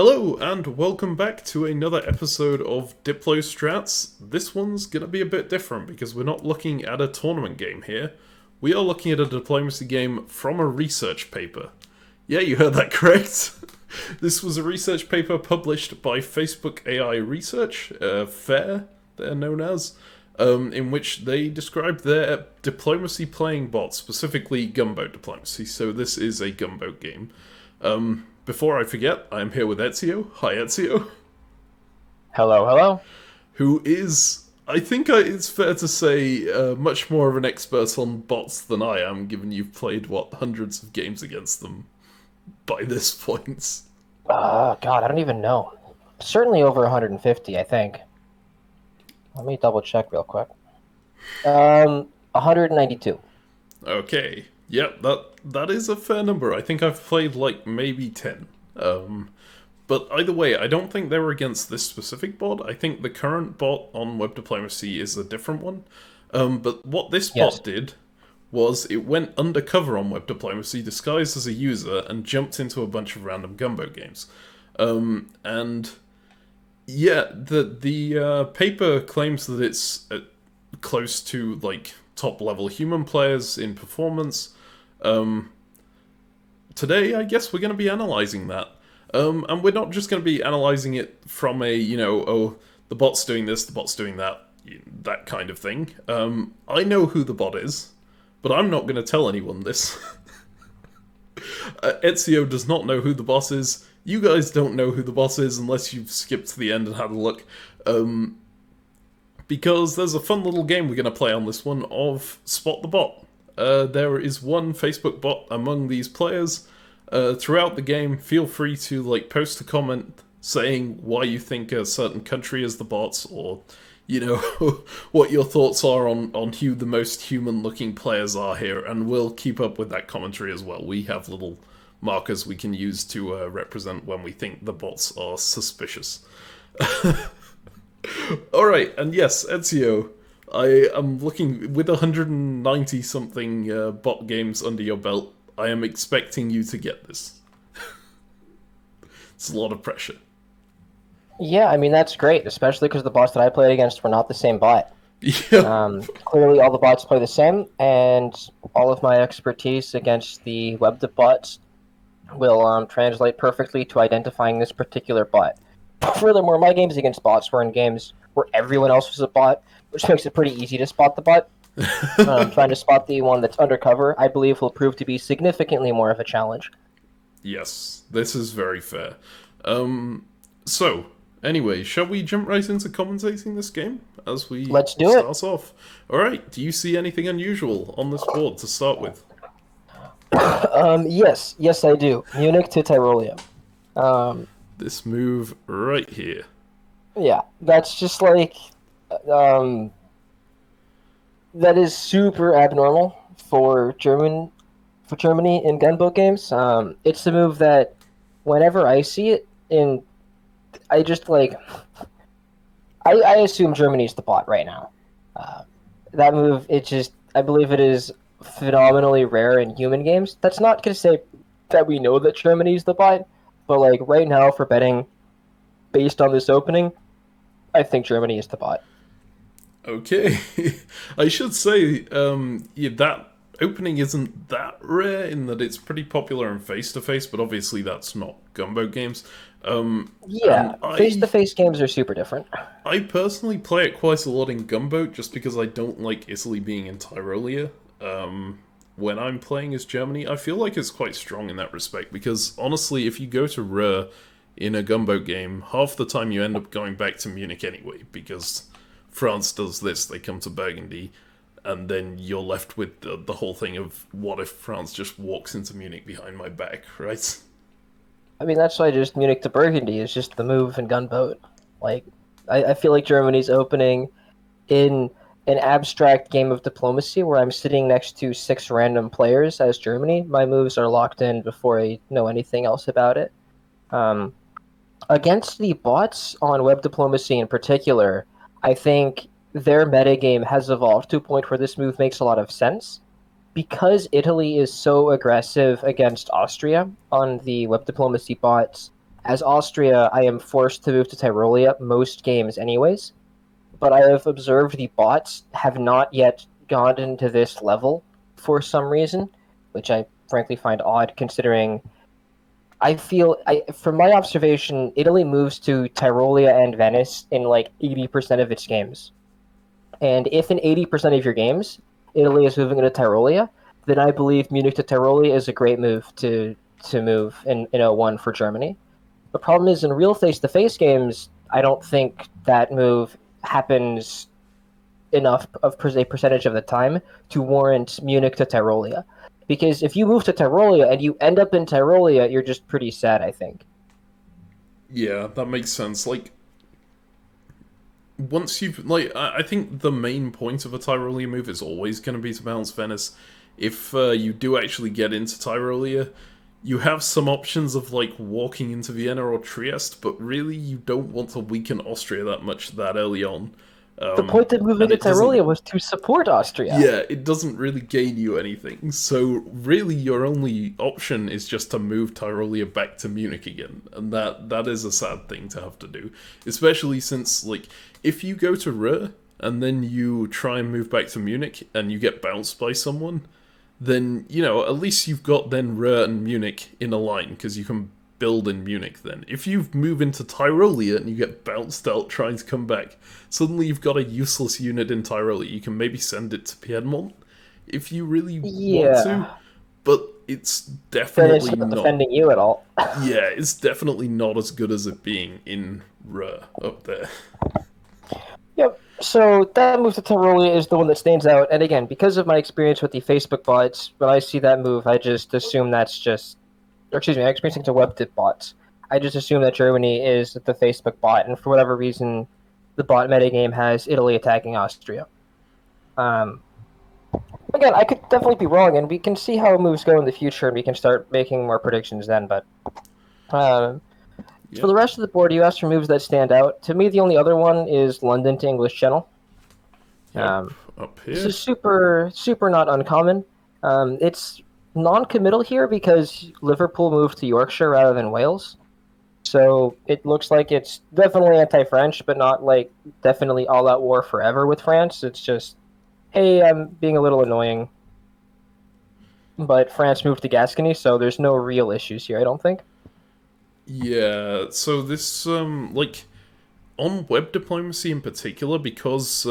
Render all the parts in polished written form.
Hello, and welcome back to another episode of Diplo Strats. This one's gonna be a bit different because we're not looking at a tournament game here. We are looking at a diplomacy game from a research paper. Yeah, you heard that correct. This was a research paper published by Facebook AI Research, FAIR, they're known as, in which they described their diplomacy playing bot, specifically gunboat diplomacy. So this is a gunboat game. Before I forget, I'm here with Ezio. Hi, Ezio. Hello, hello. Who is, I think it's fair to say, much more of an expert on bots than I am, given you've played, hundreds of games against them by this point. God, I don't even know. Certainly over 150, I think. Let me double check real quick. 192. Okay. Yep, that is a fair number. I think I've played like maybe 10. But either way, I don't think they were against this specific bot. I think the current bot on Web Diplomacy is a different one. But what this bot did was it went undercover on Web Diplomacy, disguised as a user, and jumped into a bunch of random gunboat games. And yeah, the paper claims that it's close to like top level human players in performance. Today, I guess we're going to be analyzing that. And we're not just going to be analyzing it from a, oh, the bot's doing this, the bot's doing that kind of thing. I know who the bot is, but I'm not going to tell anyone this. Ezio does not know who the boss is. You guys don't know who the boss is unless you've skipped to the end and had a look. Because there's a fun little game we're going to play on this one of Spot the Bot. There is one Facebook bot among these players. Throughout the game, feel free to post a comment saying why you think a certain country is the bots, or what your thoughts are on who the most human-looking players are here, and we'll keep up with that commentary as well. We have little markers we can use to represent when we think the bots are suspicious. Alright, and yes, Ezio, I am looking, with 190 something bot games under your belt, I am expecting you to get this. It's a lot of pressure. Yeah, I mean, that's great, especially because the bots that I played against were not the same bot. Yeah. Clearly, all the bots play the same, and all of my expertise against the web bots will translate perfectly to identifying this particular bot. Furthermore, my games against bots were in games where everyone else was a bot, which makes it pretty easy to spot the bot. Trying to spot the one that's undercover, I believe, will prove to be significantly more of a challenge. Yes, this is very fair. So, anyway, shall we jump right into commentating this game as we Let's do start it. off? Alright, do you see anything unusual on this board to start with? Yes, I do. Munich to Tyrolia. This move right here. Yeah, that's just that is super abnormal for Germany in gunboat games. It's a move that whenever I see it I just I assume Germany's the bot right now. That move, I believe it is phenomenally rare in human games. That's not going to say that we know that Germany's the bot, but right now for betting, based on this opening, I think Germany is the bot. Okay. I should say, that opening isn't that rare in that it's pretty popular in face-to-face, but obviously that's not gunboat games. Yeah, face-to-face games are super different. I personally play it quite a lot in gunboat just because I don't like Italy being in Tyrolia. When I'm playing as Germany, I feel like it's quite strong in that respect, because honestly, if you go to Ruhr in a gunboat game, half the time you end up going back to Munich anyway, because France does this, they come to Burgundy, and then you're left with the whole thing of, what if France just walks into Munich behind my back, right? I mean, that's why just Munich to Burgundy is just the move in gunboat. I feel like Germany's opening in an abstract game of diplomacy where I'm sitting next to 6 random players as Germany. My moves are locked in before I know anything else about it. Against the bots on web diplomacy in particular, I think their metagame has evolved to a point where this move makes a lot of sense. Because Italy is so aggressive against Austria on the web diplomacy bots, As Austria, I am forced to move to Tyrolia most games anyways, but I have observed the bots have not yet gotten to this level for some reason, which I frankly find odd considering from my observation, Italy moves to Tyrolia and Venice in like 80% of its games. And if in 80% of your games, Italy is moving into Tyrolia, then I believe Munich to Tyrolia is a great move to move in O1 for Germany. The problem is in real face-to-face games, I don't think that move happens enough of a percentage of the time to warrant Munich to Tyrolia. Because if you move to Tyrolia and you end up in Tyrolia, you're just pretty sad, I think. Yeah, that makes sense. Like, once you've like, I think the main point of a Tyrolia move is always going to be to bounce Venice. If you do actually get into Tyrolia, you have some options of like walking into Vienna or Trieste, but really you don't want to weaken Austria that much that early on. The point of moving And to it doesn't. Tyrolia was to support Austria. Yeah, it doesn't really gain you anything. So really, your only option is just to move Tyrolia back to Munich again, and that is a sad thing to have to do, especially since like if you go to Ruhr and then you try and move back to Munich and you get bounced by someone, then at least you've got then Ruhr and Munich in a line because you can build in Munich then. If you move into Tyrolia and you get bounced out trying to come back, suddenly you've got a useless unit in Tyrolia. You can maybe send it to Piedmont if you really want to, but it's then it's definitely not not. defending you at all. Yeah, it's definitely not as good as it being in Ruhr up there. Yep. So that move to Tyrolia is the one that stands out. And again, because of my experience with the Facebook bots, when I see that move, I just assume that's just, or excuse me, I'm experiencing to WebTip bots. I just assume that Germany is the Facebook bot, and for whatever reason, the bot metagame has Italy attacking Austria. Again, I could definitely be wrong, and we can see how moves go in the future, and we can start making more predictions then. But for the rest of the board, you asked for moves that stand out. To me, the only other one is London to English Channel. Up here. This is super not uncommon. It's non-committal here because Liverpool moved to Yorkshire rather than Wales. So it looks like it's definitely anti-French, but not like definitely all-out war forever with France. It's just, hey, I'm being a little annoying. But France moved to Gascony, so there's no real issues here, I don't think. Yeah, so this, like, on web diplomacy in particular, because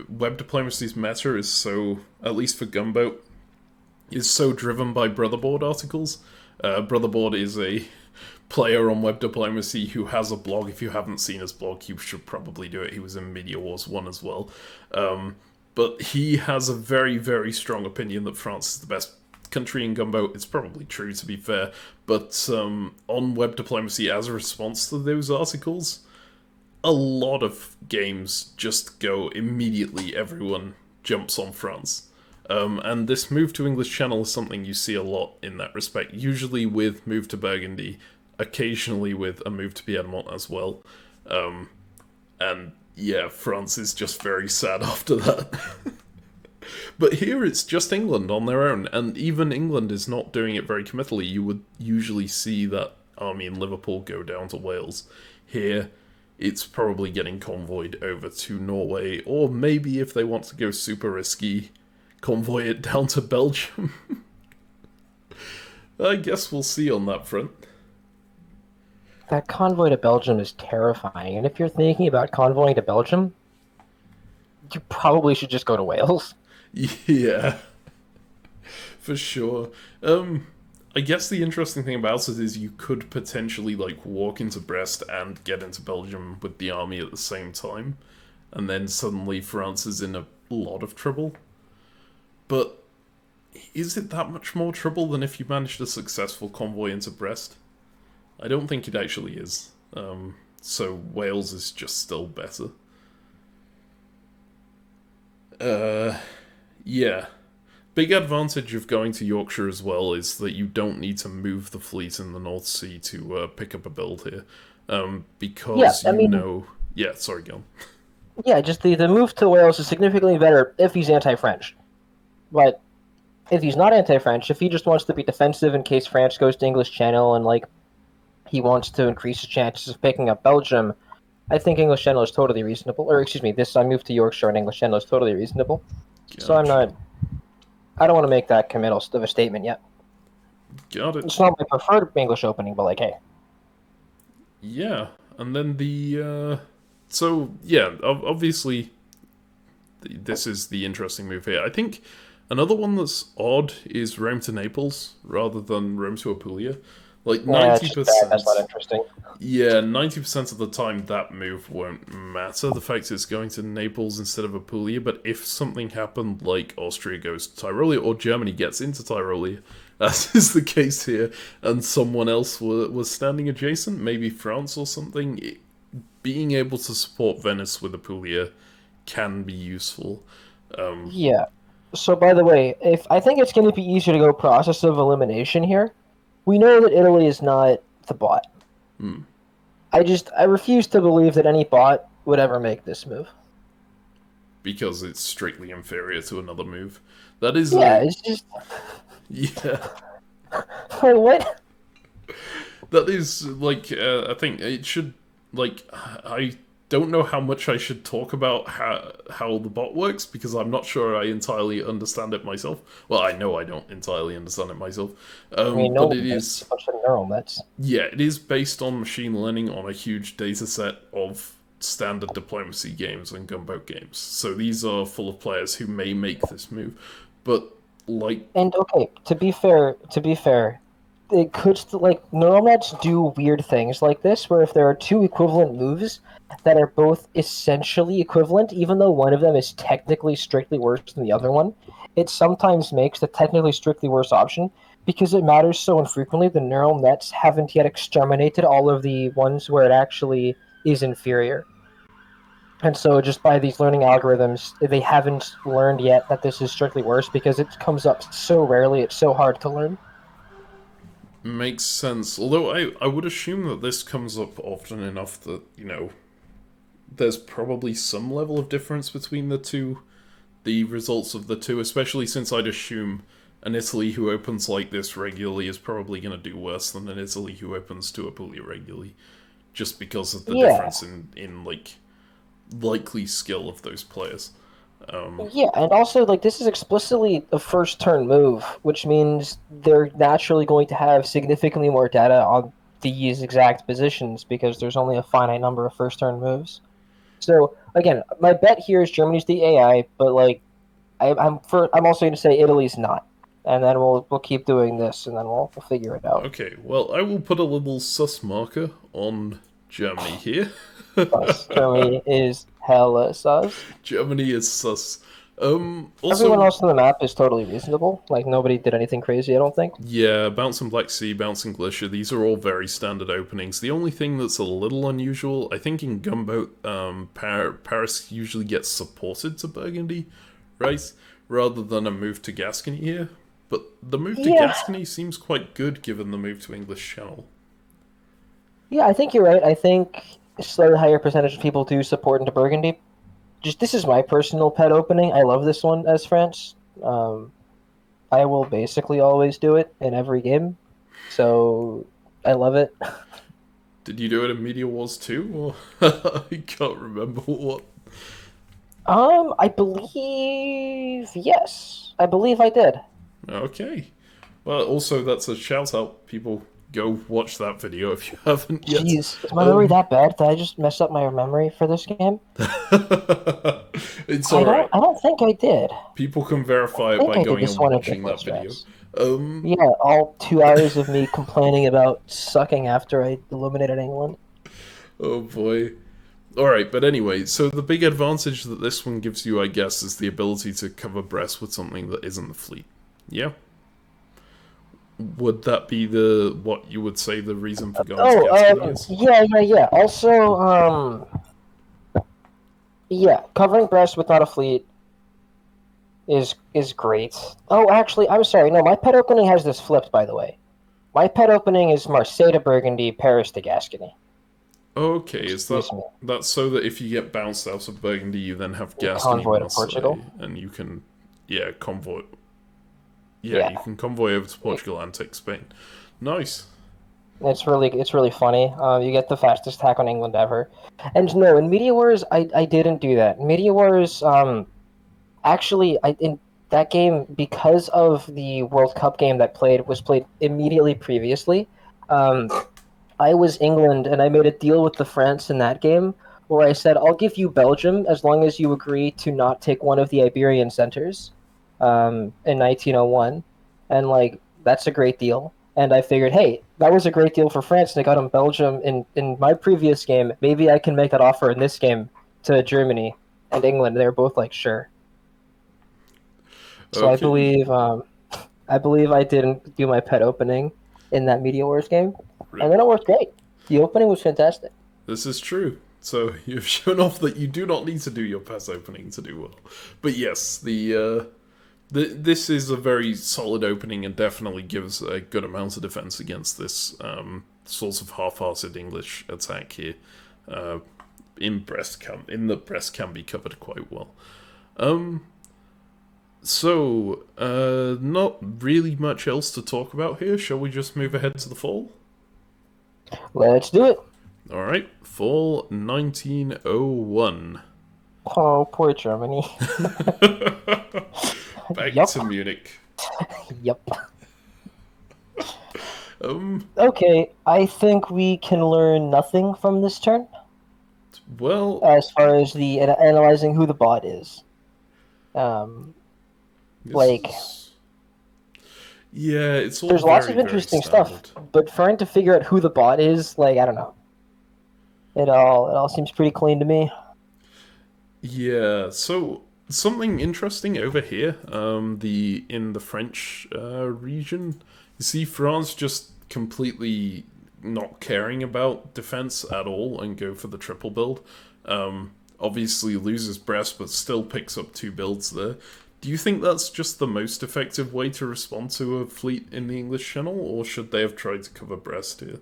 web diplomacy's meta is so, at least for Gunboat, is so driven by Brotherboard articles. Brotherboard is a player on web diplomacy who has a blog. If you haven't seen his blog, you should probably do it. He was in Media Wars 1 as well. But he has a very, very strong opinion that France is the best country in Gunboat. It's probably true, to be fair. But on web diplomacy, as a response to those articles, a lot of games just go immediately, everyone jumps on France. And this move to English Channel is something you see a lot in that respect, usually with move to Burgundy, occasionally with a move to Piedmont as well. And yeah, France is just very sad after that. But here it's just England on their own, and even England is not doing it very committally. You would usually see that army in Liverpool go down to Wales. Here, it's probably getting convoyed over to Norway, or maybe if they want to go super risky, convoy it down to Belgium. I guess we'll see on that front. That convoy to Belgium is terrifying, and if you're thinking about convoying to Belgium, you probably should just go to Wales. Yeah, for sure. I guess the interesting thing about it is you could potentially like walk into Brest and get into Belgium with the army at the same time, and then suddenly France is in a lot of trouble. But is it that much more trouble than if you managed a successful convoy into Brest? I don't think it actually is. So Wales is just still better. Yeah. Big advantage of going to Yorkshire as well is that you don't need to move the fleet in the North Sea to pick up a build here. Because Yeah, sorry, go on. Yeah, just the move to Wales is significantly better if he's anti-French. But if he's not anti-French, if he just wants to be defensive in case France goes to English Channel and, like, he wants to increase his chances of picking up Belgium, I think English Channel is totally reasonable. Or excuse me, this I moved to Yorkshire and English Channel is totally reasonable. So Gotcha. I don't want to make that committal of a statement yet. Got it. It's not my preferred English opening, but like, hey. Yeah, and then so yeah, obviously this is the interesting move here. I think another one that's odd is Rome to Naples rather than Rome to Apulia. Like Yeah, it's just bad. 90%. That's not interesting. Yeah, 90% of the time that move won't matter. The fact it's going to Naples instead of Apulia, but if something happened like Austria goes to Tyrolia or Germany gets into Tyrolia, as is the case here, and someone else was standing adjacent, maybe France or something, being able to support Venice with Apulia can be useful. Yeah. So by the way, if I think it's going to be easier to go process of elimination here, we know that Italy is not the bot. I refuse to believe that any bot would ever make this move. Because it's strictly inferior to another move. That is Yeah, it's just yeah. what? That is like I think it should like I don't know how much I should talk about how the bot works because I'm not sure I entirely understand it myself. Well, I know I don't entirely understand it myself. I mean, no, But it it's is a bunch of neural nets. yeah, it is based on machine learning on a huge data set of standard diplomacy games and gunboat games. So these are full of players who may make this move, but like And okay, to be fair, it could like neural nets do weird things like this, where if there are two equivalent moves that are both essentially equivalent, even though one of them is technically strictly worse than the other one, it sometimes makes the technically strictly worse option because it matters so infrequently. The neural nets haven't yet exterminated all of the ones where it actually is inferior. And so, just by these learning algorithms, they haven't learned yet that this is strictly worse because it comes up so rarely, it's so hard to learn. makes sense. Although I would assume that this comes up often enough that, you know, there's probably some level of difference between the results of the two, especially since I'd assume an Italy who opens like this regularly is probably going to do worse than an Italy who opens to Apulia regularly, just because of the Yeah, difference in like likely skill of those players. yeah, and also, like, this is explicitly a first turn move, which means they're naturally going to have significantly more data on these exact positions because there's only a finite number of first turn moves. So, again, my bet here is Germany's the AI, but, like, I'm also going to say Italy's not. And then we'll keep doing this, and then we'll figure it out. Okay, well, I will put a little sus marker on Germany here. Sus. Germany is hella sus. Germany is sus. Everyone Also, else on the map is totally reasonable. Like, nobody did anything crazy, I don't think. yeah, Bouncing Black Sea, Bouncing Glacier, these are all very standard openings. The only thing that's a little unusual, I think in Gunboat, Paris usually gets supported to Burgundy, right? Rather than a move to Gascony here. But the move to Yeah, Gascony seems quite good given the move to English Channel. yeah, I think you're right. I think a slightly higher percentage of people do support into Burgundy. Just this is my personal pet opening. I love this one as France. Um, I will basically always do it in every game, so I love it. Did you do it in Media Wars 2? Or I can't remember what. I believe yes. I believe I did. Okay. Well, also, that's a shout out. People, go watch that video if you haven't yet. Jeez, is my memory Um, that bad? Did I just mess up my memory for this game? it's alright. I don't think I did. People can verify I it think by I did going this and one in watching that different video. strats. Yeah, all 2 hours of me complaining about sucking after I eliminated England. Oh boy. Alright, but anyway, so the big advantage that this one gives you, I guess, is the ability to cover Brest with something that isn't the fleet. Yeah? Would that be what you would say the reason for going to Gascony is? Yeah. Also, yeah, covering Brest with not a fleet is great. Oh, actually, I'm sorry. No, my pet opening has this flipped, by the way. My pet opening is Marseille to Burgundy, Paris to Gascony. Okay, is Excuse me. that's so that if you get bounced out of Burgundy, you then have Gascony, Convoy to Marseille, Portugal. and you can, yeah, convoy. Yeah, Yeah. you can convoy over to Portugal and take Spain. Nice. It's really funny. You get the fastest attack on England ever, and no, in Media Wars, I didn't do that. Media Wars, actually, in that game, because of the World Cup game that was played immediately previously. Um, I was England, and I made a deal with the France in that game where I said, I'll give you Belgium as long as you agree to not take one of the Iberian centers in 1901. And, like, that's a great deal. And I figured, hey, that was a great deal for France, and I got them Belgium in my previous game. Maybe I can make that offer in this game to Germany and England. They're both like, sure. So Okay. I believe I didn't do my pet opening in that Media Wars game, Right. and then it worked great. The opening was fantastic. This is true. So you've shown off that you do not need to do your pass opening to do well. But yes, this is a very solid opening and definitely gives a good amount of defense against this sort of half-hearted English attack here. Uh, in the breast can be covered quite well. Um, not really much else to talk about here. Shall we just move ahead to the fall? Let's do it. All right, fall 1901. Oh, poor Germany. Back Yup. to Munich. Yup. Um, Okay, I think we can learn nothing from this turn well, as far as the analyzing who the bot is. Um, this like, is yeah, it's all there's lots very of very interesting stuff, standard. but trying to figure out who the bot is, like, I don't know. It all seems pretty clean to me. Yeah, so something interesting over here, the in the French region, you see France just completely not caring about defense at all and go for the triple build. Obviously loses Brest, but still picks up two builds there. Do you think that's just the most effective way to respond to a fleet in the English Channel, or should they have tried to cover Brest here?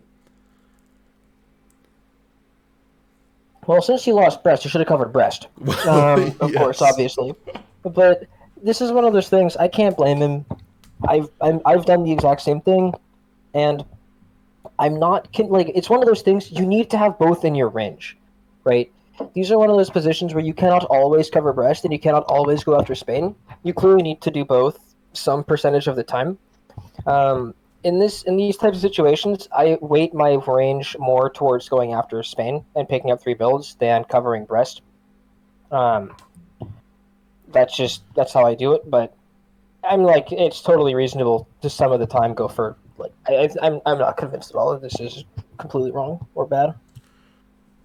Well, since you lost Brest, you should have covered Brest. Well, Of course, yes. obviously. But this is one of those things. I can't blame him. I've done the exact same thing, and I'm not like it's one of those things you need to have both in your range, right? These are one of those positions where you cannot always cover Brest and you cannot always go after Spain. You clearly need to do both some percentage of the time. In these types of situations, I weight my range more towards going after Spain and picking up three builds than covering Brest. Um, that's how I do it. But I'm like it's totally reasonable to some of the time go for like I'm not convinced at all that this is completely wrong or bad.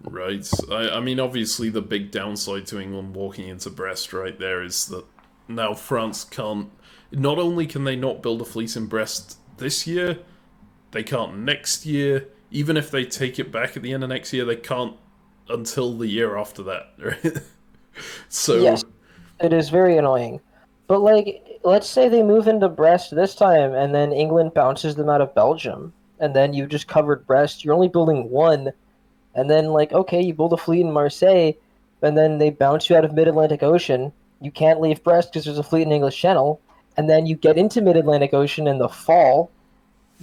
Right. I mean, obviously, the big downside to England walking into Brest right there is that now France can't. Not only can they not build a fleet in Brest this year, they can't next year. Even if they take it back at the end of next year, they can't until the year after that, right? Yes, So, it is very annoying. But like let's say they move into Brest this time and then England bounces them out of Belgium and then you just covered Brest, you're only building one. And then, like, okay, you build a fleet in Marseille, and then they bounce you out of Mid Atlantic Ocean. You can't leave Brest because there's a fleet in English Channel. And then you get into Mid Atlantic Ocean in the fall,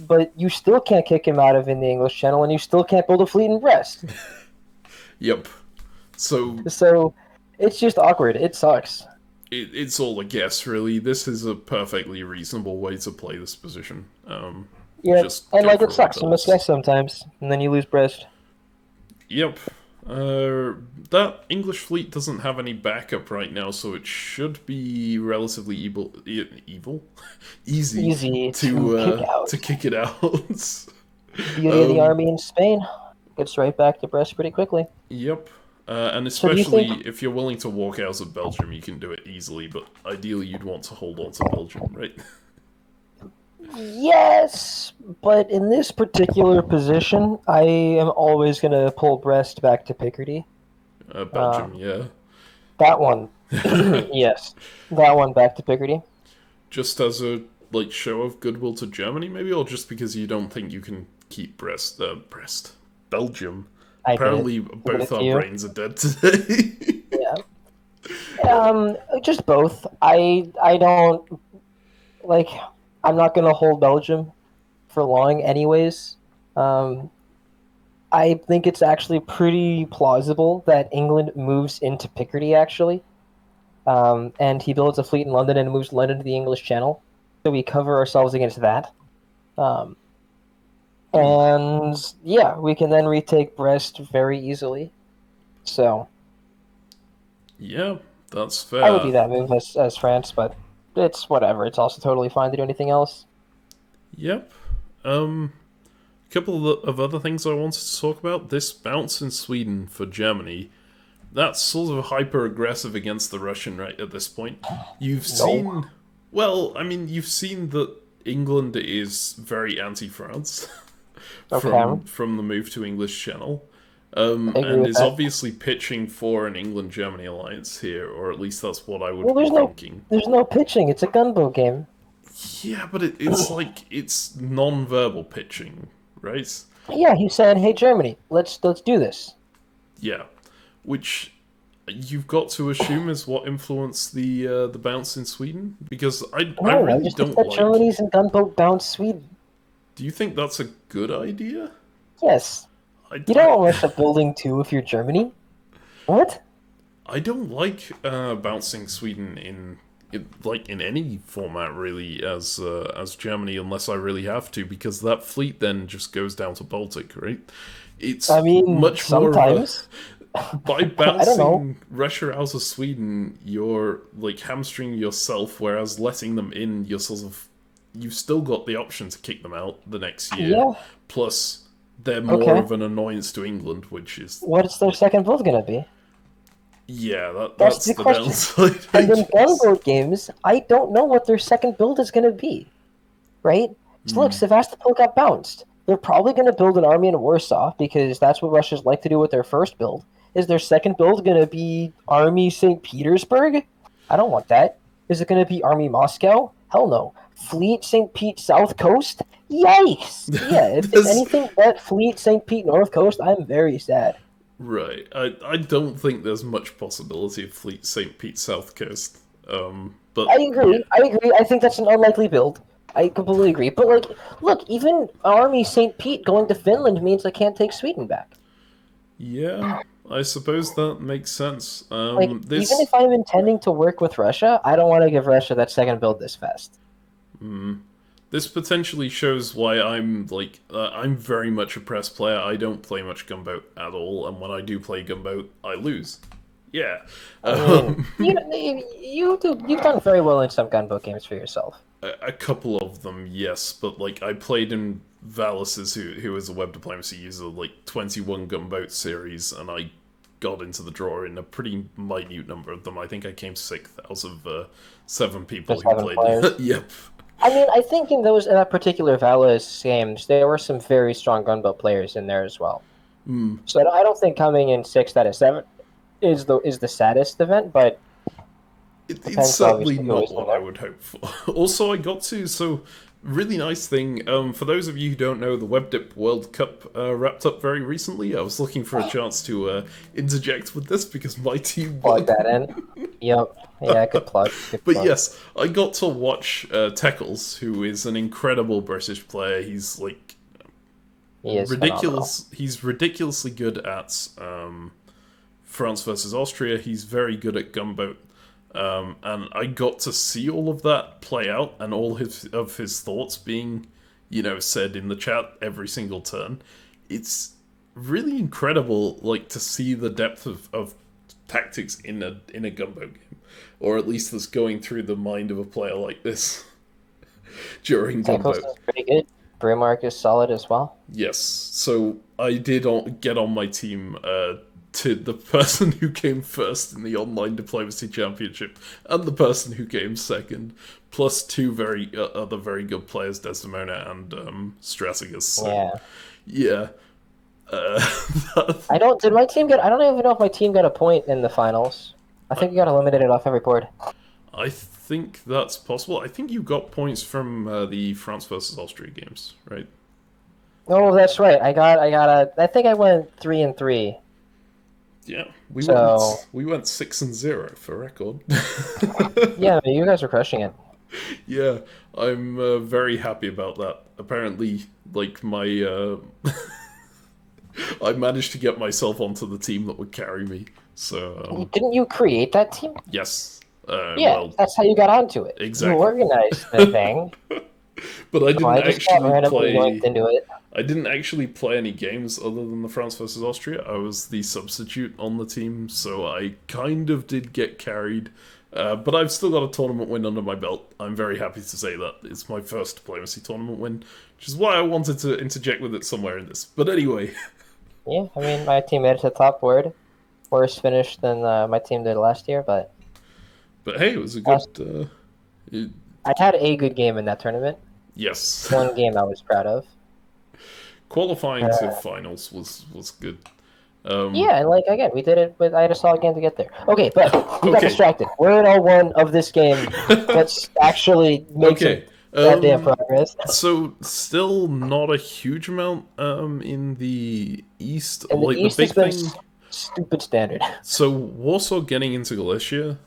but you still can't kick him out of in the English Channel, and you still can't build a fleet in Brest. yep. So, So it's just awkward. It sucks. it's all a guess, really. This is a perfectly reasonable way to play this position. Yeah, Just and go like for it all the sucks. You must guess builds. sometimes, and then you lose Brest. Yep. That English fleet doesn't have any backup right now, so it should be relatively easy Easy to kick to out. kick it out. Beauty of the um, army in Spain gets right back to Brest pretty quickly. yep. And So do you think especially if you're willing to walk out of Belgium, you can do it easily. But ideally, you'd want to hold on to Belgium, right? yes, but in this particular position, I am always going to pull Brest back to Picardy. Belgium, Um, yeah. that one, yes, that one back to Picardy. Just as a like show of goodwill to Germany, maybe, or just because you don't think you can keep Belgium. I did it. Apparently, Did both it to our you. brains are dead today. Yeah. Just both. I don't like. I'm not going to hold Belgium for long, anyways. Um, I think it's actually pretty plausible that England moves into Picardy, actually. And he builds a fleet in London and moves London to the English Channel. So we cover ourselves against that. Um, Hmm. and yeah, we can then retake Brest very easily. So Yeah, that's I would fair. do that move as France, but it's whatever. It's also totally fine to do anything else. Yep. A couple of other things I wanted to talk about. This bounce in Sweden for Germany, that's sort of hyper aggressive against the Russian right at this point. You've No. seen, well, I mean, you've seen that England is very anti-France Okay. from the move to English Channel, I agree and with is that. obviously pitching for an England-Germany alliance here, or at least that's what I Well, would be thinking. there's no pitching. It's a gunboat game. Yeah, but it's like it's non-verbal pitching, right? Yeah, he's saying, "Hey, Germany, let's do this." Yeah, which you've got to assume is what influenced the bounce in Sweden, because I No, I really just think don't that like. Germany's in gunboat bound Sweden. Do you think that's a good idea? Yes, I, you don't I, want Russia building two if you're Germany. What? I don't like bouncing Sweden like in any format really as Germany unless I really have to, because that fleet then just goes down to Baltic, right? I It's mean, much more of a sometimes. by I don't know. bouncing Russia out of Sweden, you're like hamstringing yourself, whereas letting them in, you've still got the option to kick them out the next year. Yeah. Plus, they're more Okay. of an annoyance to England, which is What's their second build gonna be? yeah, That's that's the the question. downside, I And in guess. gunboat games, I don't know what their second build is gonna be. Right? So look, Hmm. Sevastopol got bounced. They're probably going to build an army in Warsaw because that's what Russians like to do with their first build. Is their second build going to be Army St. Petersburg? I don't want that. Is it going to be Army Moscow? Hell no. Fleet St. Pete South Coast? Yikes! Yeah, if it's There's anything but Fleet St. Pete North Coast, I'm very sad. right. I don't think there's much possibility of Fleet St. Pete South Coast. But I yeah, agree. I agree. I think that's an unlikely build. I completely agree. But like, look, even Army St. Pete going to Finland means I can't take Sweden back. yeah. I suppose that makes sense. Like, even This if I'm intending to work with Russia, I don't want to give Russia that second build this fast. this potentially shows why I'm very much a press player. I don't play much gunboat at all, and when I do play gunboat, I lose. Yeah. I mean, Um, you've done very well in some gunboat games for yourself. a couple of them, yes, but like I played in Valis's, who is a web diplomacy user, like 21 gunboat series, and I got into the draw in a pretty minute number of them. I think I came sixth out of 7 people Just who having played. players. Yep. I mean, I think in that particular Valis games, there were some very strong gunboat players in there as well. So I don't think coming in sixth out of seven is the saddest event, but It's depends certainly obviously who not is in what I there. would hope for. Also, I got to so really nice thing. For those of you who don't know, the WebDip World Cup wrapped up very recently. I was looking for a chance to interject with this because my team Plug won. that in. Yep. Yeah, good plug. Good But plug. yes, I got to watch Teckles, who is an incredible British player. He's like He is phenomenal. ridiculous. He's ridiculously good at France versus Austria. He's very good at gunboat. And I got to see all of that play out and all of his thoughts being, said in the chat every single turn. It's really incredible, like to see the depth of tactics in a gunboat game, or at least that's going through the mind of a player like this during Tackles gunboat. is pretty good. Brimark is solid as well. Yes, so I did get on my team to the person who came first in the online diplomacy championship and the person who came second, plus two very other very good players, Desdemona and Strategus. So Yeah. yeah, I don't. Did my team get? I don't even know if my team got a point in the finals. I think we got eliminated off every board. I think that's possible. I think you got points from the France versus Austria games, right? Oh, that's right. I got a. I think I went 3-3. Yeah, So we went 6-0 for record. yeah, you guys are crushing it. Yeah, I'm very happy about that. apparently, like my I managed to get myself onto the team that would carry me. So Didn't you create that team? yes, Yeah, well, that's how you got onto it. You exactly. organized the thing. But I Oh, didn't I just got actually randomly linked play. into it. I didn't actually play any games other than the France versus Austria. I was the substitute on the team, so I kind of did get carried. But I've still got a tournament win under my belt. I'm very happy to say that. It's my first diplomacy tournament win, which is why I wanted to interject with it somewhere in this. But anyway. Yeah, I mean, my team made it to the top word. Worse finish than my team did last year, but But hey, it was a good. last, It, I had a good game in that tournament. yes. One game I was proud of. Qualifying to Uh, finals was good. yeah, and like again, we did it, but I had a solid game to get there. Okay, but we got Okay. distracted. We're in L1 of this game. Let's actually make some Okay. goddamn progress. So still not a huge amount in the east. And the Like the East has big been thing. stupid standard. So Warsaw getting into Galicia,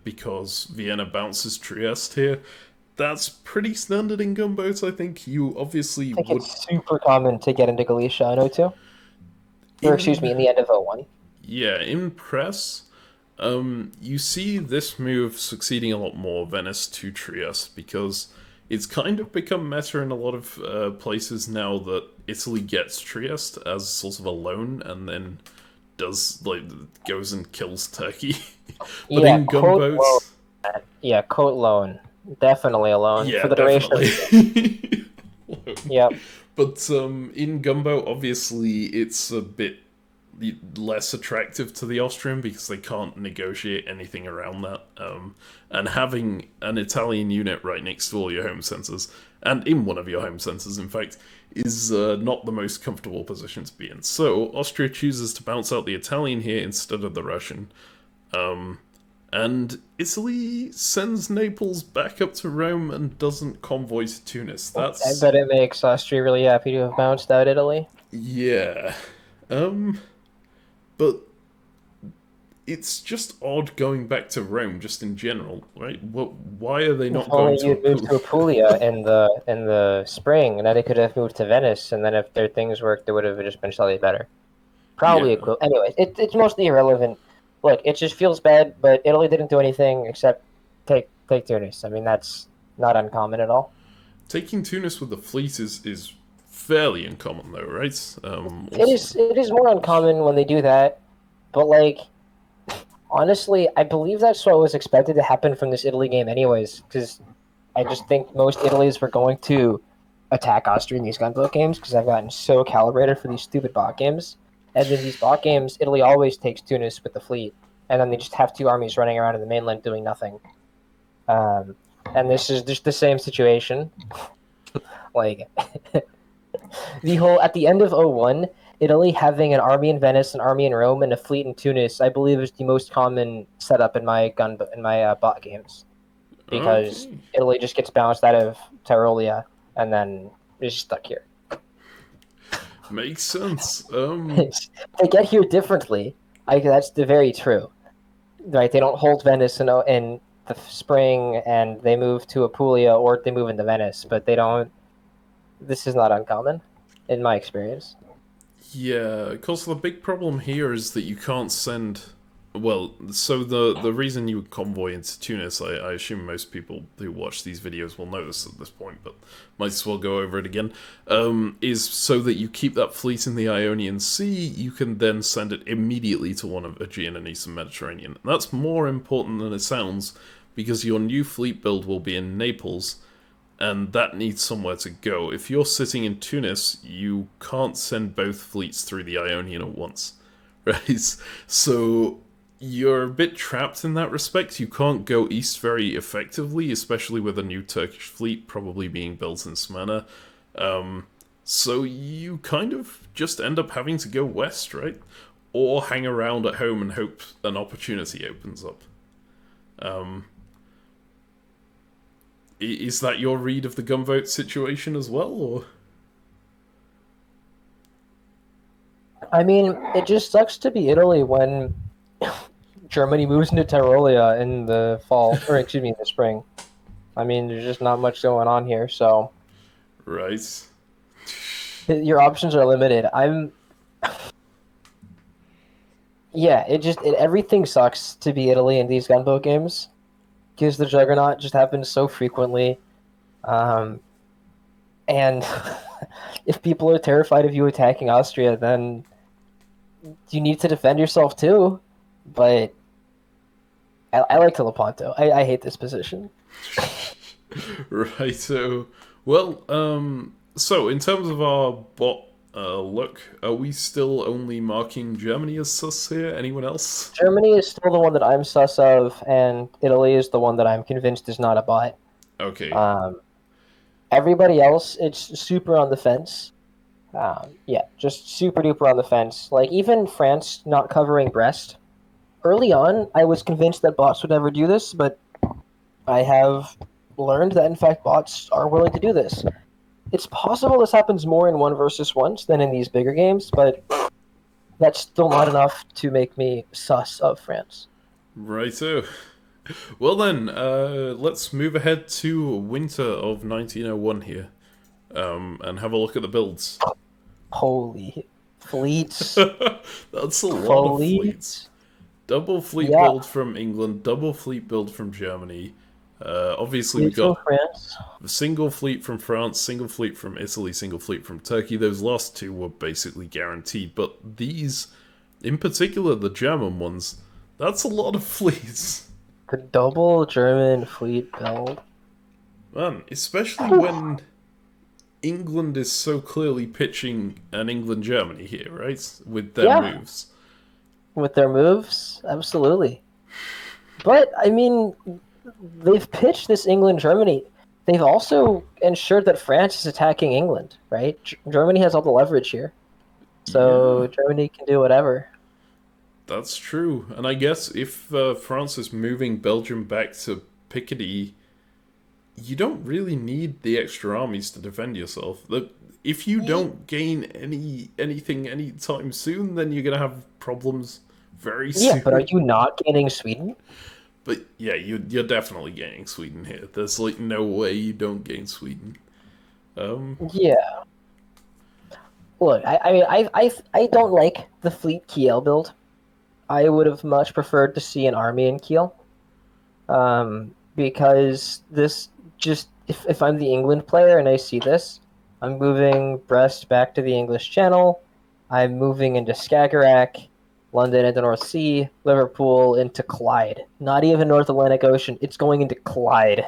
because Vienna bounces Trieste here. That's pretty standard in gunboats. I think you obviously I think would it's super common to get into Galicia in O2. Or excuse me, in in the end of O1. yeah in press. You see this move succeeding a lot more Venice to Trieste because it's kind of become meta in a lot of places now that Italy gets Trieste as sort of a loan and then does like goes and kills Turkey. But Yeah, in quote loan. gunboats, Yeah, quote loan. Definitely a loan yeah, for the duration of definitely. the game. Yep. But in gunboat, obviously, it's a bit less attractive to the Austrian because they can't negotiate anything around that. And having an Italian unit right next to all your home centres, and in one of your home centres, in fact, is not the most comfortable position to be in. So Austria chooses to bounce out the Italian here instead of the Russian. And Italy sends Naples back up to Rome and doesn't convoy to Tunis. I That's bet it makes Austria really happy to have bounced out Italy. yeah. But it's just odd going back to Rome, just in general, right? What? Why are they If not going only to you'd moved to Apulia? Apulia in the spring, and then they could have moved to Venice, and then if their things worked, it would have just been slightly better. Probably Yeah, equivalent. Anyway, it's mostly irrelevant. Look, it just feels bad, but Italy didn't do anything except take Tunis. I mean, that's not uncommon at all. taking Tunis with the fleet is fairly uncommon, though, right? It Also, is it is more uncommon when they do that, but like honestly, I believe that's what was expected to happen from this Italy game, anyways. Because I just think most Italy's were going to attack Austria in these gunboat games because I've gotten so calibrated for these stupid bot games. And in these bot games, Italy always takes Tunis with the fleet, and then they just have two armies running around in the mainland doing nothing. Um, and this is just the same situation. Like the whole at the end of O1, Italy having an army in Venice, an army in Rome, and a fleet in Tunis, I believe, is the most common setup in my bot games because okay, Italy just gets bounced out of Tyrolia and then is stuck here. makes sense. They get here differently. That's very true. Right? They don't hold Venice in the spring, and they move to Apulia or they move into Venice, but they don't. This is not uncommon, in my experience. Yeah, of course, the big problem here is that you can't send. Well, so the reason you would convoy into Tunis, I assume most people who watch these videos will know this at this point, but might as well go over it again, is so that you keep that fleet in the Ionian Sea, you can then send it immediately to one of Aegean and Eastern Mediterranean. And that's more important than it sounds, because your new fleet build will be in Naples, and that needs somewhere to go. If you're sitting in Tunis, you can't send both fleets through the Ionian at once, right? So you're a bit trapped in that respect. You can't go east very effectively, especially with a new Turkish fleet probably being built in Smyrna. So you kind of just end up having to go west, right? Or hang around at home and hope an opportunity opens up. Is that your read of the gunvote situation as well, or? I mean, it just sucks to be Italy when Germany moves into Tyrolia in the fall, or excuse me, in the spring. I mean, there's just not much going on here, so Right. Your options are limited. Yeah, everything sucks to be Italy in these gunboat games because the Juggernaut just happens so frequently. Um, and if people are terrified of you attacking Austria, then you need to defend yourself too. But I like Teleponto. I hate this position. Right. So in terms of our bot look, are we still only marking Germany as sus here? Anyone else? Germany is still the one that I'm sus of, and Italy is the one that I'm convinced is not a bot. Okay. Um, Everybody else, it's super on the fence. Yeah, just super duper on the fence. Like even France not covering Brest. Early on, I was convinced that bots would never do this, but I have learned that in fact bots are willing to do this. It's possible this happens more in one versus ones than in these bigger games, but that's still not enough to make me sus of France. Righto. Well then, let's move ahead to winter of 1901 here, and have a look at the builds. Holy fleets, That's a lot of fleets. fleets. Double fleet Yeah, build from England, double fleet build from Germany. Obviously, we fleets from got France. a single fleet from France, single fleet from Italy, single fleet from Turkey. Those last two were basically guaranteed, but these, in particular, the German ones, that's a lot of fleets. The double German fleet build. Man, especially when England is so clearly pitching an England Germany here, right? With their Yeah, moves. with their moves, absolutely. But I mean, they've pitched this England Germany. They've also ensured that France is attacking England, right? Germany has all the leverage here, Yeah, so Germany can do whatever. that's true. And I guess if France is moving Belgium back to Picardy, you don't really need the extra armies to defend yourself. If you don't gain anything anytime soon, then you're gonna have problems very Yeah, but are soon. you not gaining Sweden? But yeah, you're definitely gaining Sweden here. There's like no way you don't gain Sweden. Um, Yeah. Look, I mean, I don't like the fleet Kiel build. I would have much preferred to see an army in Kiel. Because this just if I'm the England player and I see this, I'm moving Brest back to the English Channel. I'm moving into Skagerrak, London into North Sea, Liverpool into Clyde. Not even North Atlantic Ocean. It's going into Clyde,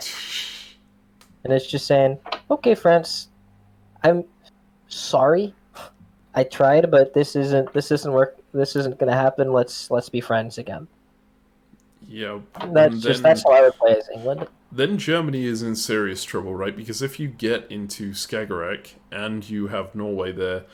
and it's just saying, okay, France, I'm sorry. I tried, but this isn't work. This isn't gonna happen. Let's be friends again. yeah, That's and just that's how I would play as England. then Germany is in serious trouble, right? Because if you get into Skagerrak and you have Norway there,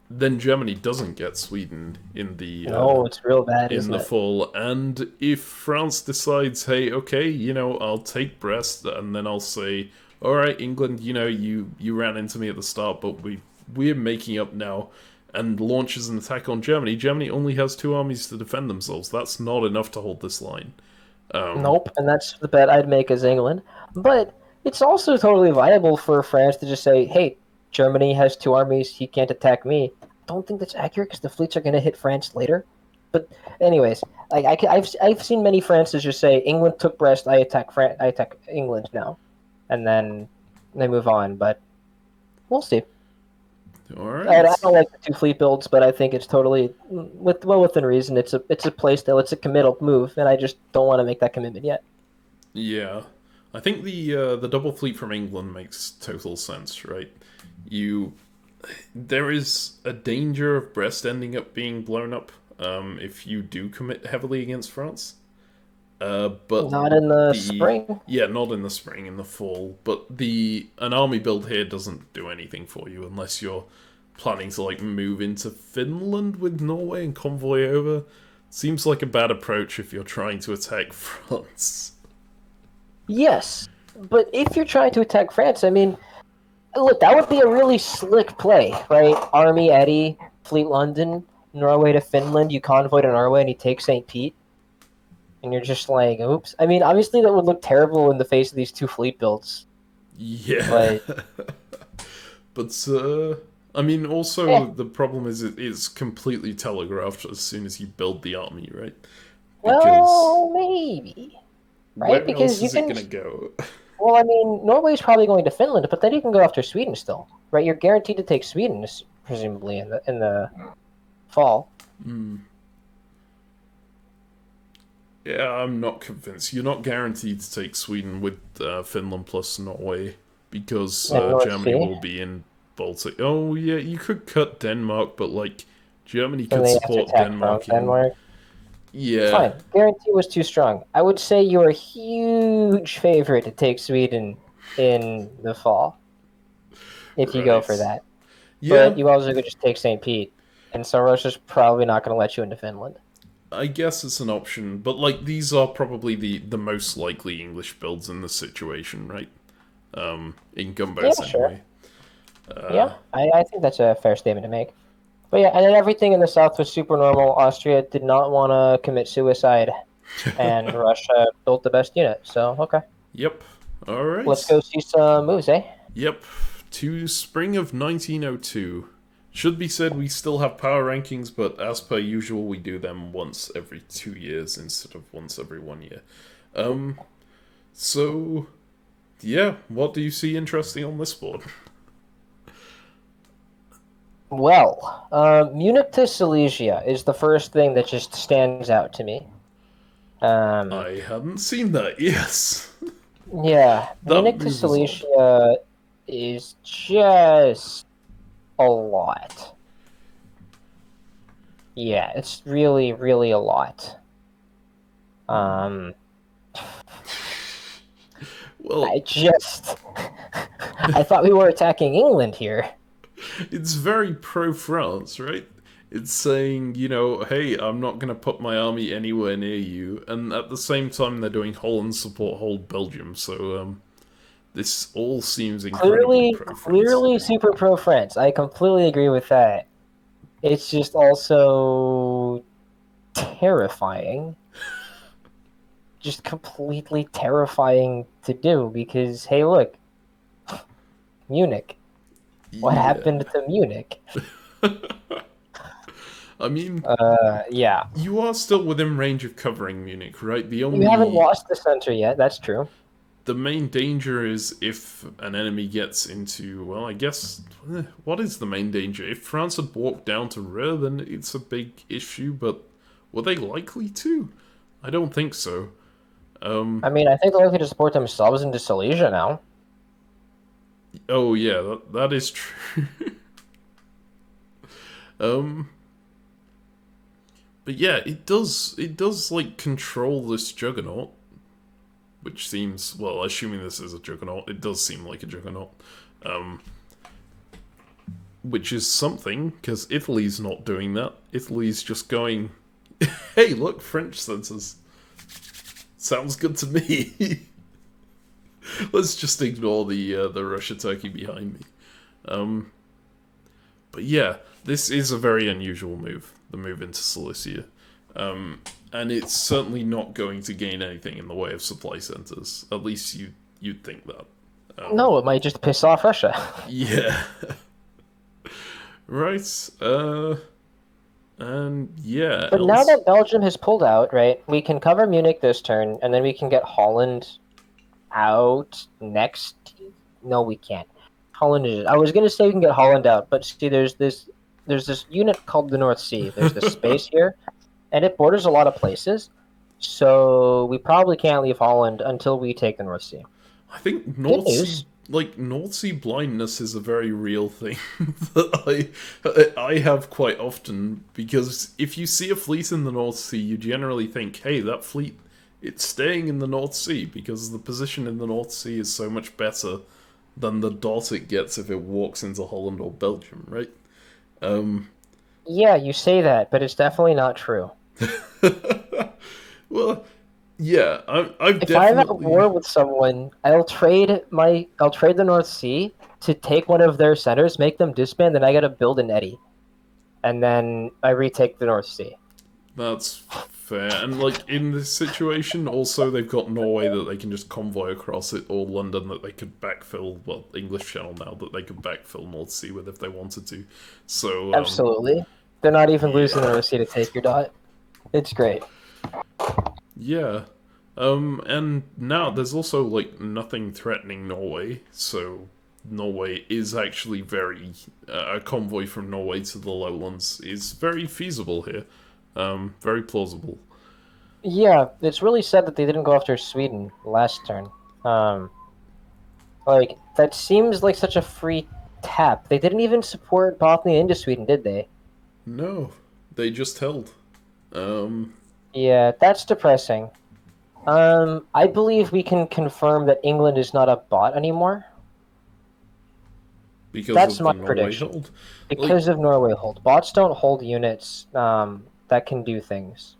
then Germany doesn't get Sweden No, it's real bad, in isn't the it? fall. And if France decides, hey, okay, I'll take Brest, and then I'll say, all right, England, you ran into me at the start, but we're making up now, and launches an attack on Germany. Germany only has two armies to defend themselves. That's not enough to hold this line. Nope, and that's the bet I'd make as England. But it's also totally viable for France to just say, "Hey, Germany has two armies. He can't attack me." I don't think that's accurate because the fleets are going to hit France later. But anyways, I've seen many Frances just say, "England took Brest. I attack England now," and then they move on. But we'll see. All I right. don't like the two fleet builds, but I think it's totally within reason. It's a play still. It's a committal move, and I just don't want to make that commitment yet. Yeah, I think the double fleet from England makes total sense, right? You There is a danger of Brest ending up being blown up if you do commit heavily against France. But Not in the the spring. yeah, not in the spring, in the fall. But the an army build here doesn't do anything for you unless you're planning to like move into Finland with Norway and convoy over. Seems like a bad approach if you're trying to attack France. Yes, but if you're trying to attack France, I mean, look, that would be a really slick play, right? Army Eddie, Fleet London, Norway to Finland. You convoy to Norway and you take St. Pete, and you're just like, oops. I mean, obviously that would look terrible in the face of these two fleet builds, Yeah. but But I mean, Yeah. also the problem is it's completely telegraphed as soon as you build the army, right? Because Well, maybe, right? where Because else you is it can. gonna go? Well, I mean, Norway's probably going to Finland, but then you can go after Sweden still, right? You're guaranteed to take Sweden, presumably in the fall. Yeah, I'm not convinced. You're not guaranteed to take Sweden with Finland plus Norway because And North Germany Sea, will be in Baltic. Oh yeah, you could cut Denmark, but like Germany then could they have to support attack from Denmark in. Denmark. Yeah, Fine, guarantee was too strong. I would say you're a huge favorite to take Sweden in the fall if you go for right. that. Yeah, But you also could just take St. Pete, and so Russia's probably not going to let you into Finland. I guess it's an option, but like these are probably the most likely English builds in this situation, right? In Yeah, Gumbos sure. anyway. Yeah, I think that's a fair statement to make. But yeah, and then everything in the south was super normal. Austria did not want to commit suicide, and Russia built the best unit. So okay, Yep. All let's right. go see some moves, eh? Yep, to spring of 1902. Should be said we still have power rankings, but as per usual, we do them once every 2 years instead of once every 1 year. Um, so, yeah, what do you see interesting on this board? Well, Munich to Silesia is the first thing that just stands out to me. Um, I hadn't seen that, yes. yeah, That Munich to move is odd. Silesia is just a lot. Yeah, it's really, really a lot. Um, I Well, just, I thought we were attacking England here. it's very pro France, right? It's saying, hey, I'm not going to put my army anywhere near you, and at the same time, they're doing Holland support hold Belgium, so, this all seems incredibly Clearly, pro France. clearly super pro France. I completely agree with that. It's just also terrifying. Just completely terrifying to do because, hey, look, Munich. What Yeah. happened to Munich? I mean, Yeah. you are still within range of covering Munich, right? You haven't lost the center yet. That's true. The main danger is if an enemy gets into, well, I guess, what is the main danger? If France had walked down to Ruhr, then it's a big issue, but were they likely to? I don't think so. I mean, I think they're likely to support themselves into Silesia now. Oh yeah, that is true. um, but yeah, it does like control this juggernaut, which seems, well, assuming this is a juggernaut, it does seem like a juggernaut. Um, which is something because Italy's not doing that. Italy's just going, "Hey, look, French sensors. Sounds good to me." Let's just ignore the Russia Turkey behind me. Um, but yeah, this is a very unusual move. The move into Cilicia. And it's certainly not going to gain anything in the way of supply centers. At least you'd think that. No, it might just piss off Russia. Yeah. Right. And yeah, But now else. that Belgium has pulled out, right, we can cover Munich this turn, and then we can get Holland out next. No, we can't. Holland is. I was gonna say we can get Holland out, but see, there's this unit called the North Sea. There's this space here, and it borders a lot of places. So we probably can't leave Holland until we take the North Sea. I think Good news. North Sea blindness is a very real thing that I have quite often because if you see a fleet in the North Sea, you generally think, "Hey, that fleet, it's staying in the North Sea because the position in the North Sea is so much better than the dot it gets if it walks into Holland or Belgium, right?" Um, Yeah, you say that, but it's definitely not true. well, yeah, I've If I'm at definitely. war with someone, I'll trade the North Sea to take one of their centers, make them disband, then I gotta build an eddy. And then I retake the North Sea. That's fair. And, like, in this situation, also, they've got Norway that they can just convoy across it, or London that they could backfill, well, English Channel now, that they could backfill North Sea with if they wanted to. So, Absolutely. They're not even losing yeah. the Sea to take your dot. It's great. Yeah. And now there's also, like, nothing threatening Norway, so Norway is actually very... a convoy from Norway to the lowlands is very feasible here. Very plausible. Yeah, it's really sad that they didn't go after Sweden last turn. Like, that seems like such a free tap. They didn't even support Bothnia into Sweden, did they? No, they just held. Yeah, that's depressing. I believe we can confirm that England is not a bot anymore. Because That's of my the Norway prediction. hold. Because of Norway hold. Bots don't hold units that can do things.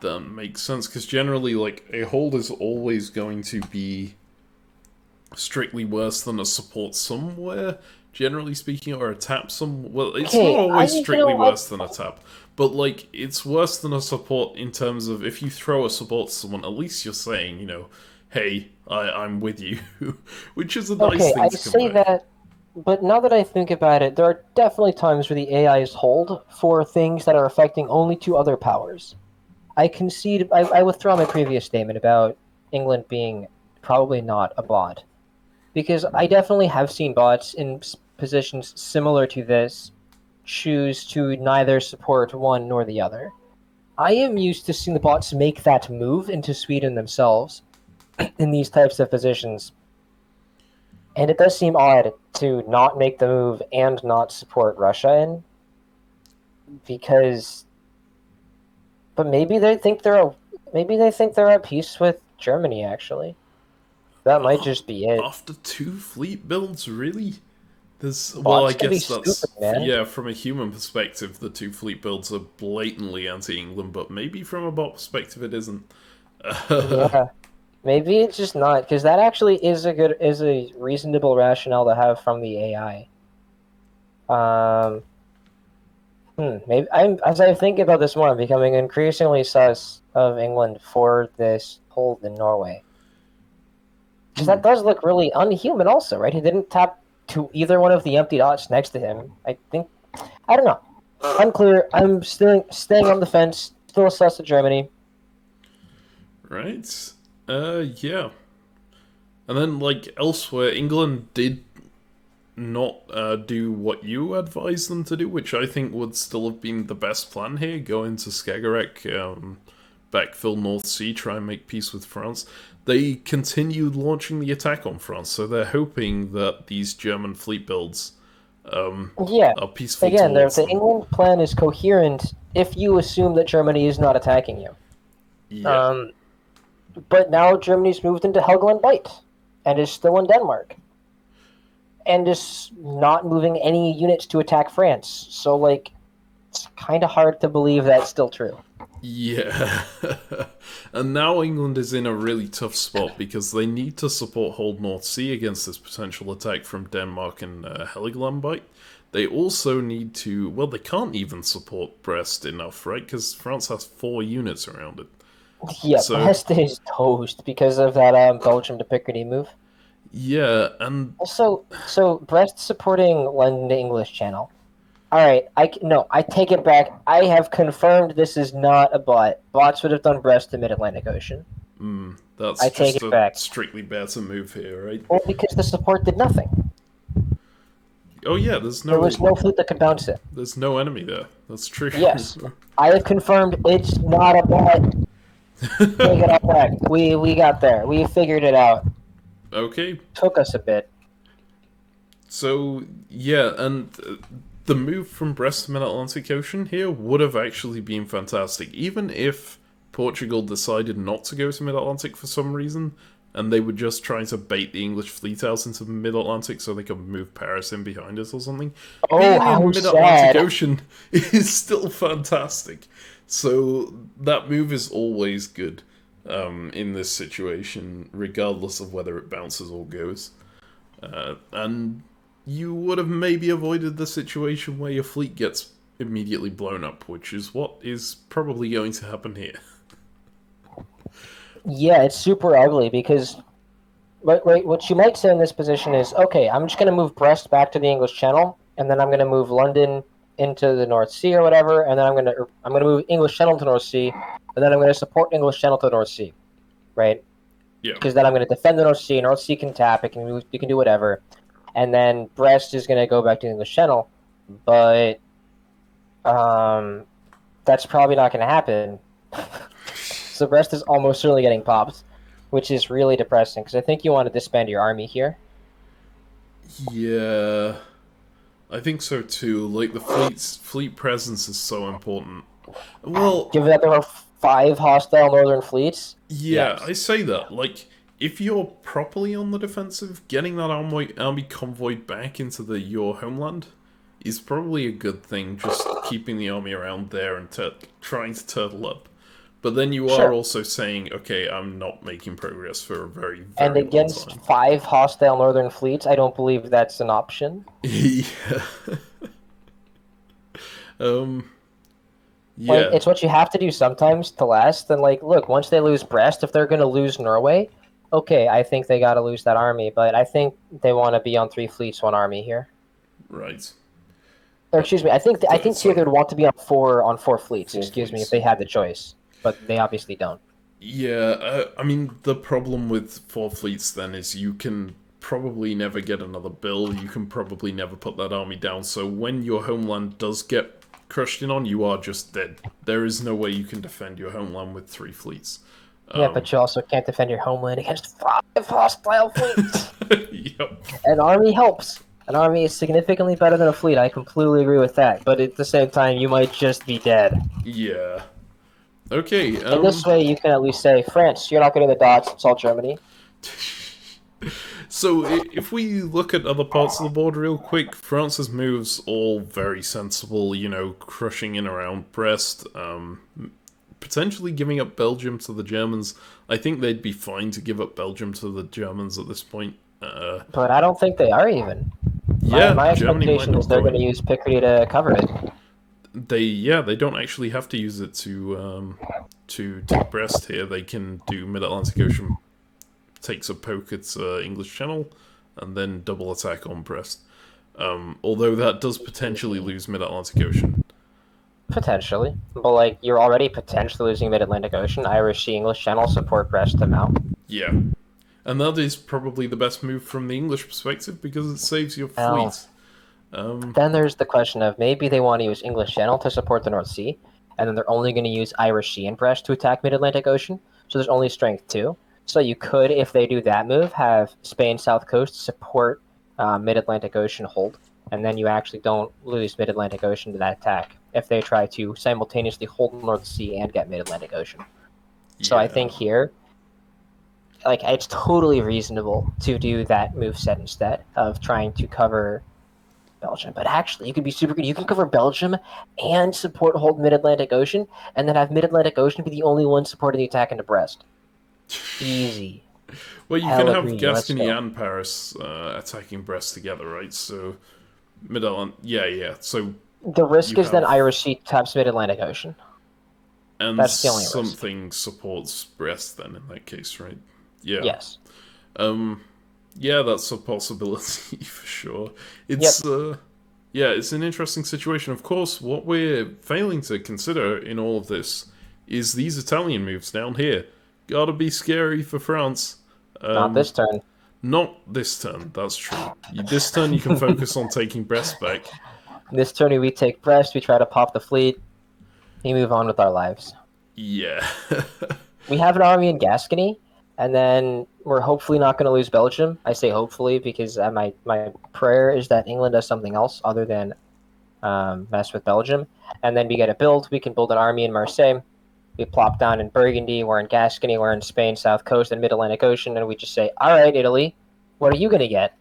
That makes sense, because generally, like, a hold is always going to be strictly worse than a support somewhere, generally speaking, or a tap some. Well, it's Okay, not always you strictly know what? worse than a tap, but, like, it's worse than a support in terms of if you throw a support to someone, at least you're saying, you know, hey, I'm with you, which is a nice Okay, thing I to say convey. that, but now that I think about it, there are definitely times where the AIs hold for things that are affecting only two other powers. I concede, I withdraw my previous statement about England being probably not a bot. Because I definitely have seen bots in positions similar to this choose to neither support one nor the other. I am used to seeing the bots make that move into Sweden themselves in these types of positions, and it does seem odd to not make the move and not support Russia in, because, but maybe they think they're at peace with Germany. Actually, that might just be it. After two fleet builds, really? Well, I Bots can be guess stupid, that's, man. yeah, from a human perspective, the two fleet builds are blatantly anti-England, but maybe from a bot perspective it isn't. Yeah. Maybe it's just not, because that actually is a reasonable rationale to have from the AI. Um, maybe as I think about this more, I'm becoming increasingly sus of England for this hold in Norway, because that does look really unhuman. Also, right? He didn't tap to either one of the empty dots next to him. I don't know. Unclear. I'm still staying on the fence. Still sus of Germany. Right? Yeah. And then, like, elsewhere, England did not do what you advised them to do, which I think would still have been the best plan here. Go into Skagerrak, backfill North Sea, try and make peace with France. They continued launching the attack on France, so they're hoping that these German fleet builds Yeah. are peaceful Again, towards the them. England plan is coherent if you assume that Germany is not attacking you. Yeah. Um, but now Germany's moved into Helgoland Bight and is still in Denmark and is not moving any units to attack France. So, like, it's kind of hard to believe that's still true. Yeah. And now England is in a really tough spot because they need to support Hold North Sea against this potential attack from Denmark and Heligoland. They also need to, well, they can't even support Brest enough, right? Because France has 4 units around it. Yeah, So, Brest is toast because of that Belgium to Picardy move. yeah, and Also, so Brest supporting London to English Channel. All right, I take it back. I have confirmed this is not a bot. Bots would have done Brest to Mid-Atlantic Ocean. that's I take just it a back. strictly better move here, right? Well, because the support did nothing. Oh yeah, There was no fleet that could bounce it. there's no enemy there. That's true. Yes, I have confirmed it's not a bot. Take it all back. We got there. We figured it out. Okay, Took us a bit. so yeah, and the move from Brest to Mid-Atlantic Ocean here would have actually been fantastic, even if Portugal decided not to go to Mid-Atlantic for some reason, and they were just trying to bait the English fleet out into Mid-Atlantic so they could move Paris in behind us or something. Oh, Being how in Mid-Atlantic sad. Ocean is still fantastic. So that move is always good in this situation, regardless of whether it bounces or goes. And you would have maybe avoided the situation where your fleet gets immediately blown up, which is what is probably going to happen here. Yeah, it's super ugly because what you might say in this position is, okay, I'm just going to move Brest back to the English Channel, and then I'm going to move London into the North Sea or whatever, and then I'm going to move English Channel to North Sea, and then I'm going to support English Channel to the North Sea, right? Yeah. Because then I'm going to defend the North Sea. North Sea can tap, it can do whatever, and then Brest is going to go back to the English Channel, but that's probably not going to happen. So Brest is almost certainly getting popped, which is really depressing because I think you want to disband your army here. Yeah, I think so too. Like the fleet presence is so important. Well, Given that there are 5 hostile northern fleets, yeah, yes. I say that. Like, if you're properly on the defensive, getting that army convoyed back into your homeland is probably a good thing. Just keeping the army around there and trying to turtle up. But then you are Sure. also saying, okay, I'm not making progress for a very, And very long against time. 5 hostile northern fleets, I don't believe that's an option. Yeah. um. Like, Yeah. it's what you have to do sometimes to last. And, like, look, once they lose Brest, if they're going to lose Norway, okay, I think they got to lose that army. But I think they want to be on 3 fleets, 1 army here. Right. Or excuse me, I think Sorry. Tier would want to be on 4 fleets. Four Excuse me, if fleets. they had the choice, but they obviously don't. Yeah, I mean, the problem with four fleets then is you can probably never get another bill, you can probably never put that army down, so when your homeland does get crushed in on, you are just dead. There is no way you can defend your homeland with 3 fleets. Yeah, but you also can't defend your homeland against 5 hostile fleets. Yep. An army helps. An army is significantly better than a fleet. I completely agree with that. But at the same time, you might just be dead. Yeah. Okay, In this way, you can at least say, France, you're not getting the dots. It's all Germany. So, if we look at other parts of the board real quick, France's moves all very sensible, you know, crushing in around Brest, potentially giving up Belgium to the Germans. I think they'd be fine to give up Belgium to the Germans at this point. But I don't think they are even. Yeah, My Germany might expectation is not they're go going to in. use Picardy to cover it. They don't actually have to use it to take Brest here. They can do Mid-Atlantic Ocean, takes a poke at English Channel, and then double attack on Brest. Although that does potentially lose Mid-Atlantic Ocean. Potentially. But, like, you're already potentially losing Mid-Atlantic Ocean. Irish Sea, English Channel, support Brest to mount. Yeah. And that is probably the best move from the English perspective because it saves your Now, fleet. then there's the question of maybe they want to use English Channel to support the North Sea, and then they're only going to use Irish Sea and Brest to attack Mid-Atlantic Ocean, so there's only strength 2. So you could, if they do that move, have Spain South Coast support Mid-Atlantic Ocean hold, and then you actually don't lose Mid-Atlantic Ocean to that attack if they try to simultaneously hold the North Sea and get Mid-Atlantic Ocean. So I Yeah. think here, like, it's totally reasonable to do that move set instead of trying to cover Belgium. But actually, you could be super good. You can cover Belgium and support hold Mid-Atlantic Ocean, and then have Mid-Atlantic Ocean be the only one supporting the attack into Brest. Easy. Well, you can Hella have greedy. Let's Gascony go. and Paris attacking Brest together, right? So, Mid-Atlantic... Yeah. So, The risk you is then have... Irish Sea taps Mid-Atlantic Ocean. And That's the only risk. something supports Brest then, in that case, right? Yeah. Yes. Yeah, that's a possibility for sure. Yep. Yeah, it's an interesting situation. Of course, what we're failing to consider in all of this is these Italian moves down here. Gotta be scary for France. Not this turn. Not this turn, that's true. This turn you can focus on taking Brest back. This turn we take Brest, we try to pop the fleet, we move on with our lives. Yeah. We have an army in Gascony, and then we're hopefully not going to lose Belgium. I say hopefully because my prayer is that England does something else other than mess with Belgium. And then we get a build. We can build an army in Marseille. We plop down in Burgundy. We're in Gascony. We're in Spain, South Coast, and Mid-Atlantic Ocean. And we just say, all right, Italy, what are you going to get?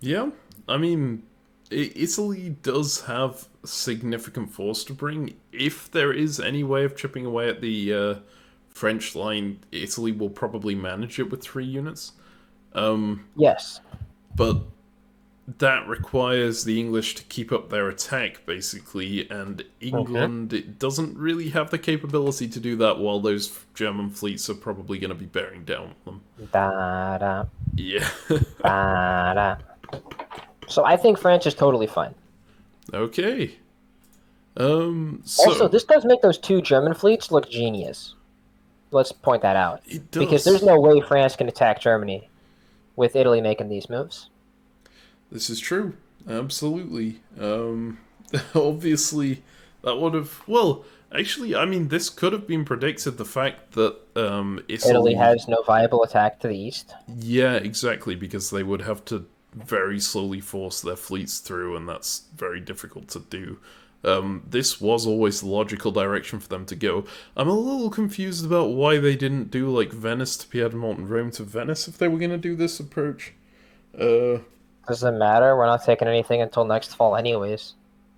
Yeah, I mean, Italy does have significant force to bring. If there is any way of chipping away at the French line, Italy will probably manage it with 3 units. Yes. But that requires the English to keep up their attack, basically, and England it doesn't really have the capability to do that while those German fleets are probably going to be bearing down on them. Da, da, Yeah. da, da. So I think France is totally fine. Okay. Also, this does make those 2 German fleets look genius. Let's point that out. It does. Because there's no way France can attack Germany with Italy making these moves. This is true. Absolutely. Obviously, that would have... Well, actually, I mean, this could have been predicted, the fact that Italy has no viable attack to the east. Yeah, exactly, because they would have to very slowly force their fleets through, and that's very difficult to do. This was always the logical direction for them to go. I'm a little confused about why they didn't do, like, Venice to Piedmont and Rome to Venice if they were going to do this approach. Doesn't matter, we're not taking anything until next fall anyways.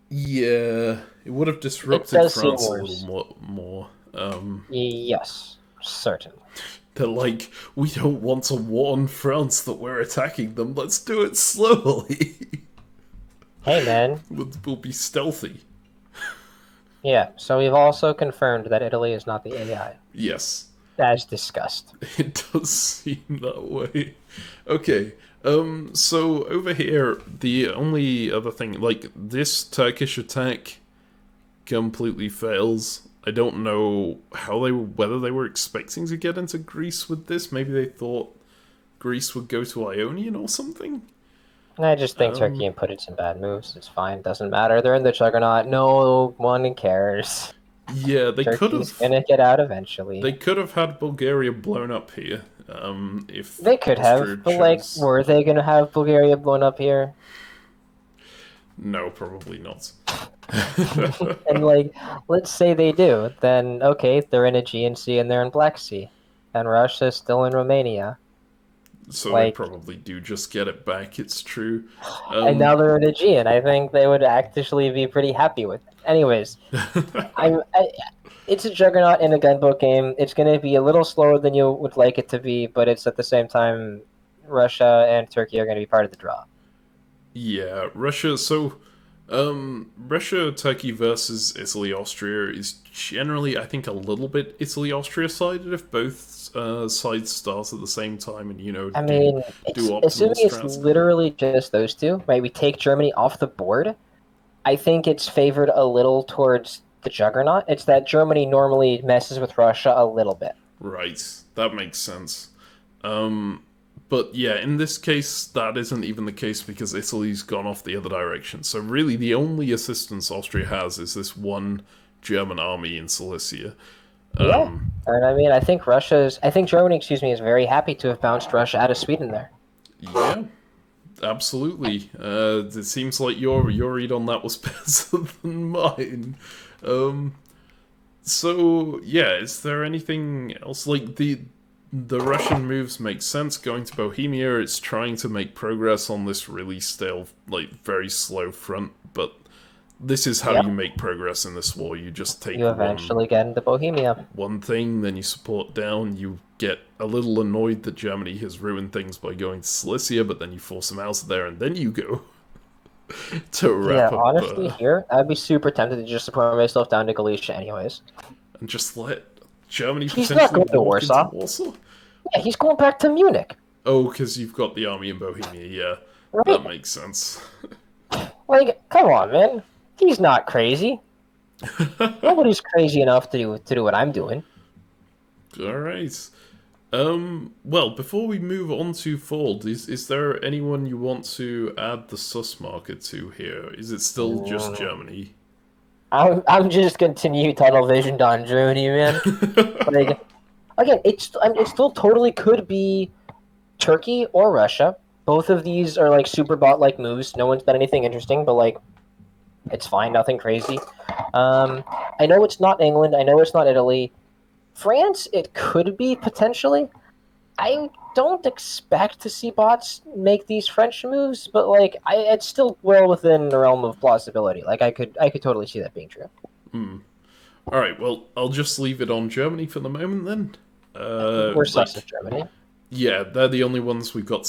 Yeah, it would have disrupted France a little more. Yes, certainly. They're like, we don't want to warn France that we're attacking them, let's do it slowly. Hey, man. We'll be stealthy. Yeah, so we've also confirmed that Italy is not the AI. Yes. As discussed. It does seem that way. Okay, so over here, the only other thing, like, this Turkish attack completely fails. I don't know whether they were expecting to get into Greece with this. Maybe they thought Greece would go to Ionian or something. I just think Turkey put in some bad moves. It's fine. Doesn't matter. They're in the juggernaut. No one cares. Yeah, they could have. Turkey's gonna get out eventually. They could have had Bulgaria blown up here. If they could have, but like, were they gonna have Bulgaria blown up here? No, probably not. And like, let's say they do, then okay, they're in Aegean Sea and they're in Black Sea, and Russia's still in Romania. So like, they probably do just get it back. It's true. And now they're in Aegean. I think they would actually be pretty happy with it. Anyways, it's a juggernaut in a gunboat game. It's going to be a little slower than you would like it to be, but it's at the same time, Russia and Turkey are going to be part of the draw. Yeah, Russia. So, Russia, Turkey versus Italy, Austria is generally, I think, a little bit Italy, Austria sided if both sides start at the same time and, do optimal assuming it's literally just those two, right? We take Germany off the board. I think it's favored a little towards the juggernaut. It's that Germany normally messes with Russia a little bit. Right, that makes sense. But yeah, in this case, that isn't even the case because Italy's gone off the other direction. So really, the only assistance Austria has is this one German army in Cilicia. Yeah, and I mean, I think Germany, is very happy to have bounced Russia out of Sweden there. Yeah, absolutely. It seems like your read on that was better than mine. So yeah, is there anything else? Like the Russian moves make sense. Going to Bohemia, it's trying to make progress on this really stale, like very slow front, but this is how you make progress in this war. You just take You eventually get into Bohemia. One thing, then you support down, you get a little annoyed that Germany has ruined things by going to Cilicia, but then you force them out of there, and then you go to wrap up. Yeah, honestly, here, I'd be super tempted to just support myself down to Galicia anyways. And just let Germany He's not going to Warsaw. Yeah, he's going back to Munich. Oh, because you've got the army in Bohemia, yeah. Right? That makes sense. Like, come on, man. He's not crazy. Nobody's crazy enough to do what I'm doing. Alright. Well, before we move on to Fold, is there anyone you want to add the sus marker to here? Is it still just Germany? I'm just continue tunnel visioned on Germany, man. Like, again, it still totally could be Turkey or Russia. Both of these are like super bot-like moves. No one's done anything interesting, but like, it's fine, nothing crazy. I know it's not England. I know it's not Italy. France, it could be, potentially. I don't expect to see bots make these French moves, but like, it's still well within the realm of plausibility. Like, I could totally see that being true. Alright, well, I'll just leave it on Germany for the moment then. We're sus of Germany. Yeah, they're the only ones we've got,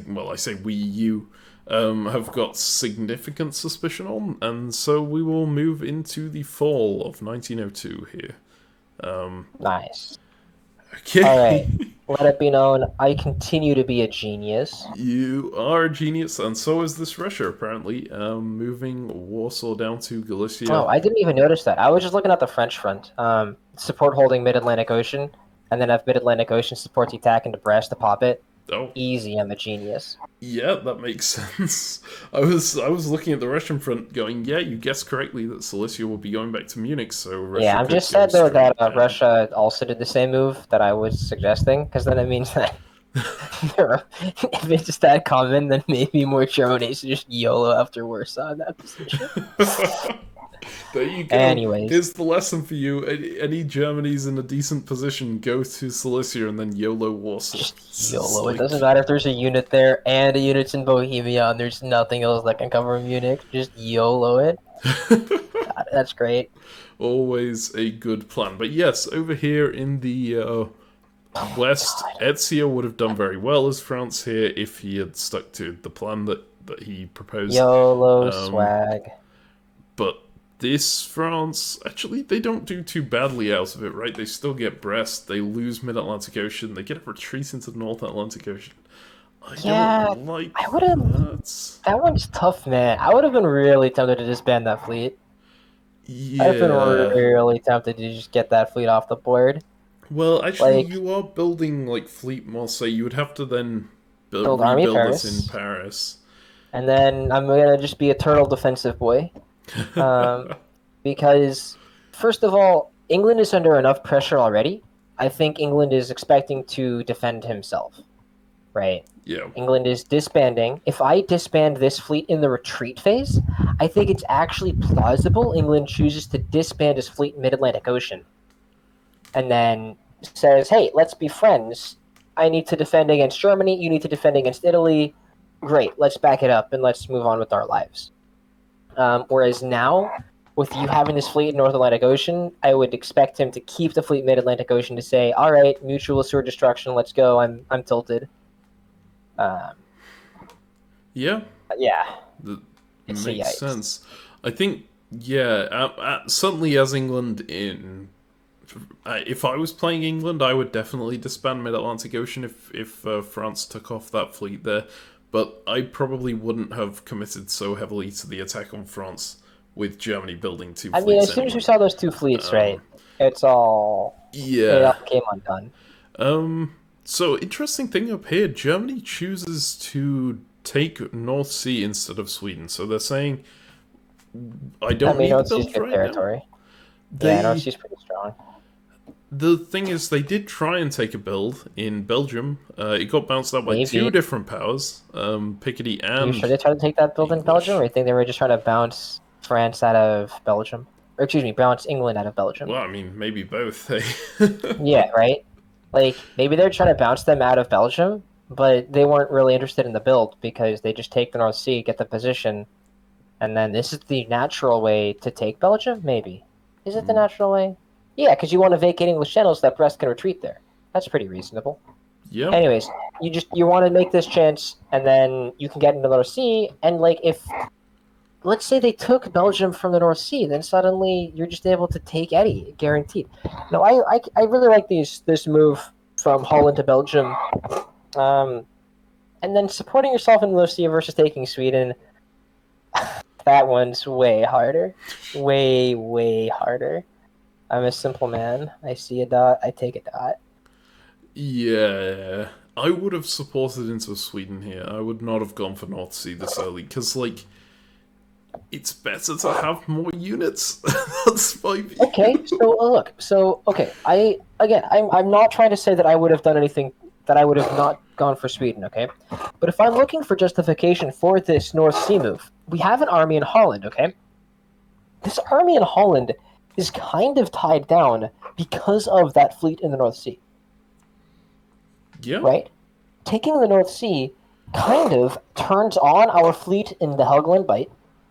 well, I say we, you, have got significant suspicion on, and so we will move into the fall of 1902 here. Nice. Okay. All right. Let it be known, I continue to be a genius. You are a genius, and so is this Russia, apparently. Moving Warsaw down to Oh, Galicia. I didn't even notice that. I was just looking at the French front. Support holding Mid-Atlantic Ocean, and then have Mid-Atlantic Ocean support the attack into Brest to pop it. Oh, Easy, I'm a genius. yeah, that makes sense. I was looking at the Russian front, going, yeah, you guessed correctly that Silesia will be going back to Munich, so Russia Yeah, I'm could just go sad though straight that down. Russia also did the same move that I was suggesting, because then it means that if it's just that common, then maybe more Germany should just YOLO after Warsaw in that position. There you go. Anyways, Here's the lesson for you. Any Germany's in a decent position, go to Silesia and then YOLO Warsaw. just YOLO. It doesn't matter if there's a unit there and a unit's in Bohemia and there's nothing else that can cover Munich. Just YOLO it. God, that's great. Always a good plan. But yes, over here in the west, Ezio would have done very well as France here if he had stuck to the plan that he proposed. YOLO swag. But this France, actually, they don't do too badly out of it, right? They still get Brest, they lose Mid-Atlantic Ocean, they get a retreat into the North Atlantic Ocean. I don't like I would have. that. That one's tough, man. I would have been really tempted to disband that fleet. I've been Yeah. really tempted to just get that fleet off the board. Well, actually, Like, you are building, like, Fleet Marseille. You would have to then build Army rebuild it Paris. in Paris. And then I'm gonna just be a turtle defensive boy. Because, first of all, England is under enough pressure already. I think England is expecting to defend himself, right? Yeah. England is disbanding. If I disband this fleet in the retreat phase, I think it's actually plausible England chooses to disband his fleet in Mid-Atlantic Ocean. And then says, hey, let's be friends. I need to defend against Germany. You need to defend against Italy. Great, let's back it up and let's move on with our lives. Whereas now, with you having this fleet in North Atlantic Ocean, I would expect him to keep the fleet Mid-Atlantic Ocean to say, all right, mutual assured destruction, let's go. I'm tilted. Yeah. Yeah. That It's makes yikes. sense. I think, yeah, certainly as England if I was playing England, I would definitely disband Mid-Atlantic Ocean if France took off that fleet there. But I probably wouldn't have committed so heavily to the attack on France with Germany building two fleets. I mean, as soon as we saw those two fleets, right, it all came undone. So, interesting thing up here, Germany chooses to take North Sea instead of Sweden. So they're saying, I don't need North the Sea's build good right territory. now. Yeah, North Sea's pretty strong. The thing is, they did try and take a build in Belgium. It got bounced out by Maybe. two different powers, Picardy and... You sure they tried to take that build in Belgium, or you think they were just trying to bounce France out of Belgium? Or, excuse me, bounce England out of Belgium? Well, I mean, maybe both. Yeah, right? Like, maybe they're trying to bounce them out of Belgium, but they weren't really interested in the build because they just take the North Sea, get the position, and then this is the natural way to take Belgium? Maybe. Is it the natural way? Yeah, because you want to vacate English Channel so that Brest can retreat there. That's pretty reasonable. Yeah. Anyways, you want to make this chance, and then you can get into the North Sea, and like if let's say they took Belgium from the North Sea, then suddenly you're just able to take Eddie, guaranteed. No, I really like this move from Holland to Belgium, and then supporting yourself in the North Sea versus taking Sweden. That one's way harder, way harder. I'm a simple man. I see a dot, I take a dot. Yeah, I would have supported into Sweden here. I would not have gone for North Sea this early, because, like, it's better to have more units. That's my view. Okay, so look, I'm not trying to say that I would have done anything, that I would have not gone for Sweden, okay? But if I'm looking for justification for this North Sea move, we have an army in Holland, okay? This army in Holland is kind of tied down because of that fleet in the North Sea. Yeah. Right? Taking the North Sea kind of turns on our fleet in the Helgoland Bight.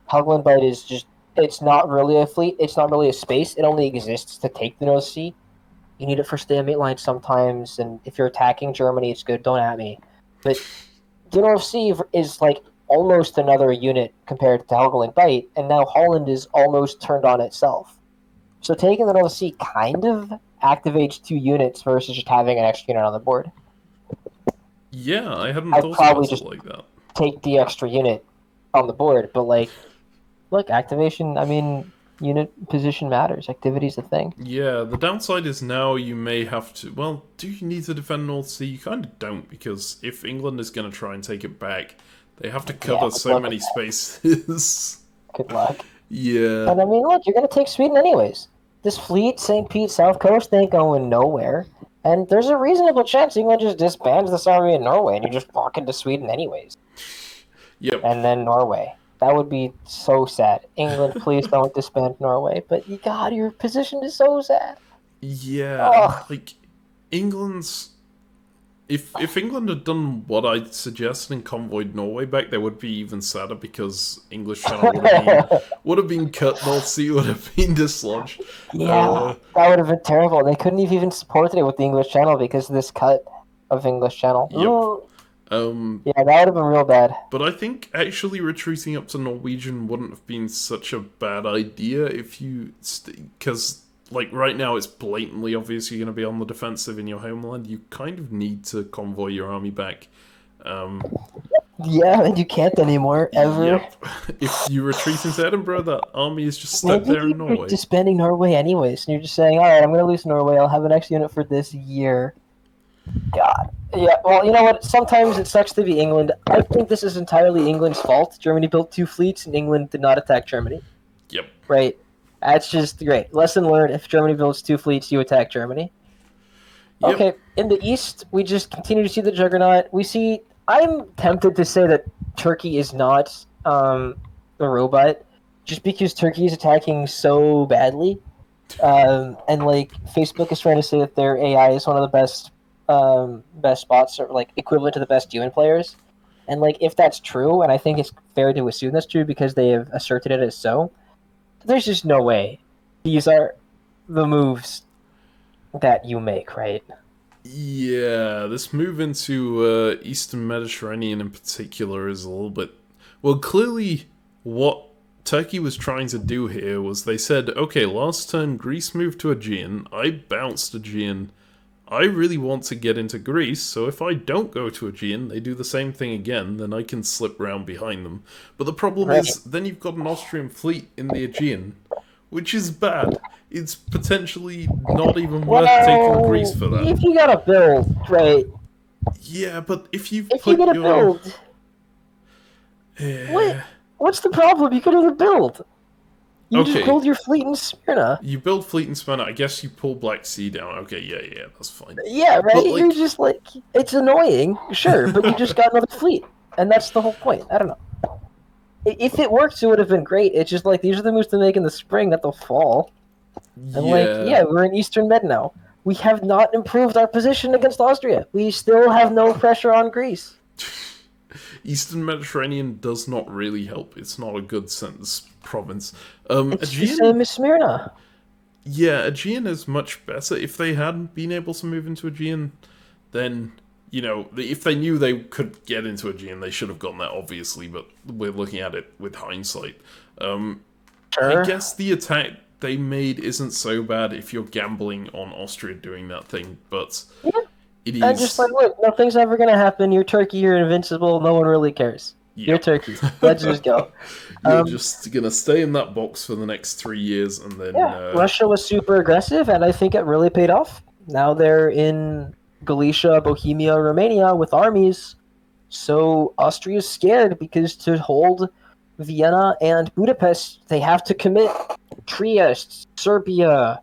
Helgoland Bight is just, it's not really a fleet, it's not really a space, it only exists to take the North Sea. You need it for stalemate lines sometimes, and if you're attacking Germany, it's good, don't at me. But the North Sea is like almost another unit compared to Helgoland and Bite, and now Holland is almost turned on itself. So taking the North Sea kind of activates 2 units versus just having an extra unit on the board. Yeah, I hadn't I'd thought probably about it just like that. take the extra unit on the board, but like, look, activation, I mean, unit position matters. Activity's the thing. Yeah, the downside is now you may have to. Well, do you need to defend North Sea? You kind of don't, because if England is going to try and take it back, they have to cover so many spaces. Good luck. Yeah. And I mean, look, you're going to take Sweden anyways. This fleet, St. Pete, South Coast, ain't going nowhere. And there's a reasonable chance England just disbands this army in Norway and you just walk into Sweden anyways. Yep. And then Norway. That would be so sad. England, please don't disband Norway. But God, your position is so sad. Yeah, like England's. If England had done what I suggested and convoyed Norway back, they would be even sadder because English Channel would have been cut, North Sea would have been dislodged. Yeah, that would have been terrible. They couldn't have even supported it with the English Channel because of this cut of English Channel. Yep. Yeah, that would have been real bad. But I think actually retreating up to Norwegian wouldn't have been such a bad idea if you... Because... Like, right now, it's blatantly obvious you're going to be on the defensive in your homeland. You kind of need to convoy your army back. Yeah, and you can't anymore, ever. Yep. If you retreat into Edinburgh, that army is just stuck there in Norway. You're disbanding Norway anyways, and you're just saying, alright, I'm going to lose Norway, I'll have an extra unit for this year. God. Yeah, well, you know what? Sometimes it sucks to be England. I think this is entirely England's fault. Germany built 2 fleets, and England did not attack Germany. Yep. Right. That's just great. Lesson learned, if Germany builds 2 fleets, you attack Germany. Yep. Okay, in the east, we just continue to see the juggernaut. We see... I'm tempted to say that Turkey is not a robot, just because Turkey is attacking so badly. And, like, Facebook is trying to say that their AI is one of the best bots, or, like, equivalent to the best human players. And, like, if that's true, and I think it's fair to assume that's true because they have asserted it as so, there's just no way these are the moves that you make, right? Yeah, this move into Eastern Mediterranean in particular is a little bit... Well, clearly what Turkey was trying to do here was they said, okay, last turn Greece moved to Aegean, I bounced Aegean, I really want to get into Greece, so if I don't go to Aegean, they do the same thing again, then I can slip round behind them. But the problem is, then you've got an Austrian fleet in the Aegean, which is bad. It's potentially not even worth taking Greece for that. If you gotta build, right? Yeah, but if you gotta build... What's the problem? You could either build. You just build your fleet in Smyrna. You build fleet in Smyrna. I guess you pull Black Sea down. Okay, yeah, that's fine. Yeah, right? But, like, you're just like... It's annoying, sure, but you just got another fleet. And that's the whole point. I don't know. If it works, it would have been great. It's just like, these are the moves to make in the spring, not the fall. And we're in Eastern Med now. We have not improved our position against Austria. We still have no pressure on Greece. Eastern Mediterranean does not really help. It's not a good province. It's Aegean, the same as Smyrna. Yeah, Aegean is much better. If they hadn't been able to move into Aegean, then, you know, if they knew they could get into Aegean, they should have gotten that, obviously, but we're looking at it with hindsight. I guess the attack they made isn't so bad if you're gambling on Austria doing that thing, but... Yeah. It is... And just like, look, nothing's ever going to happen. You're Turkey, you're invincible, no one really cares. Yep. You're Turkey. Let's just go. You're just going to stay in that box for the next 3 years, and then... Yeah, Russia was super aggressive, and I think it really paid off. Now they're in Galicia, Bohemia, Romania with armies, so Austria's scared because to hold Vienna and Budapest, they have to commit Trieste, Serbia,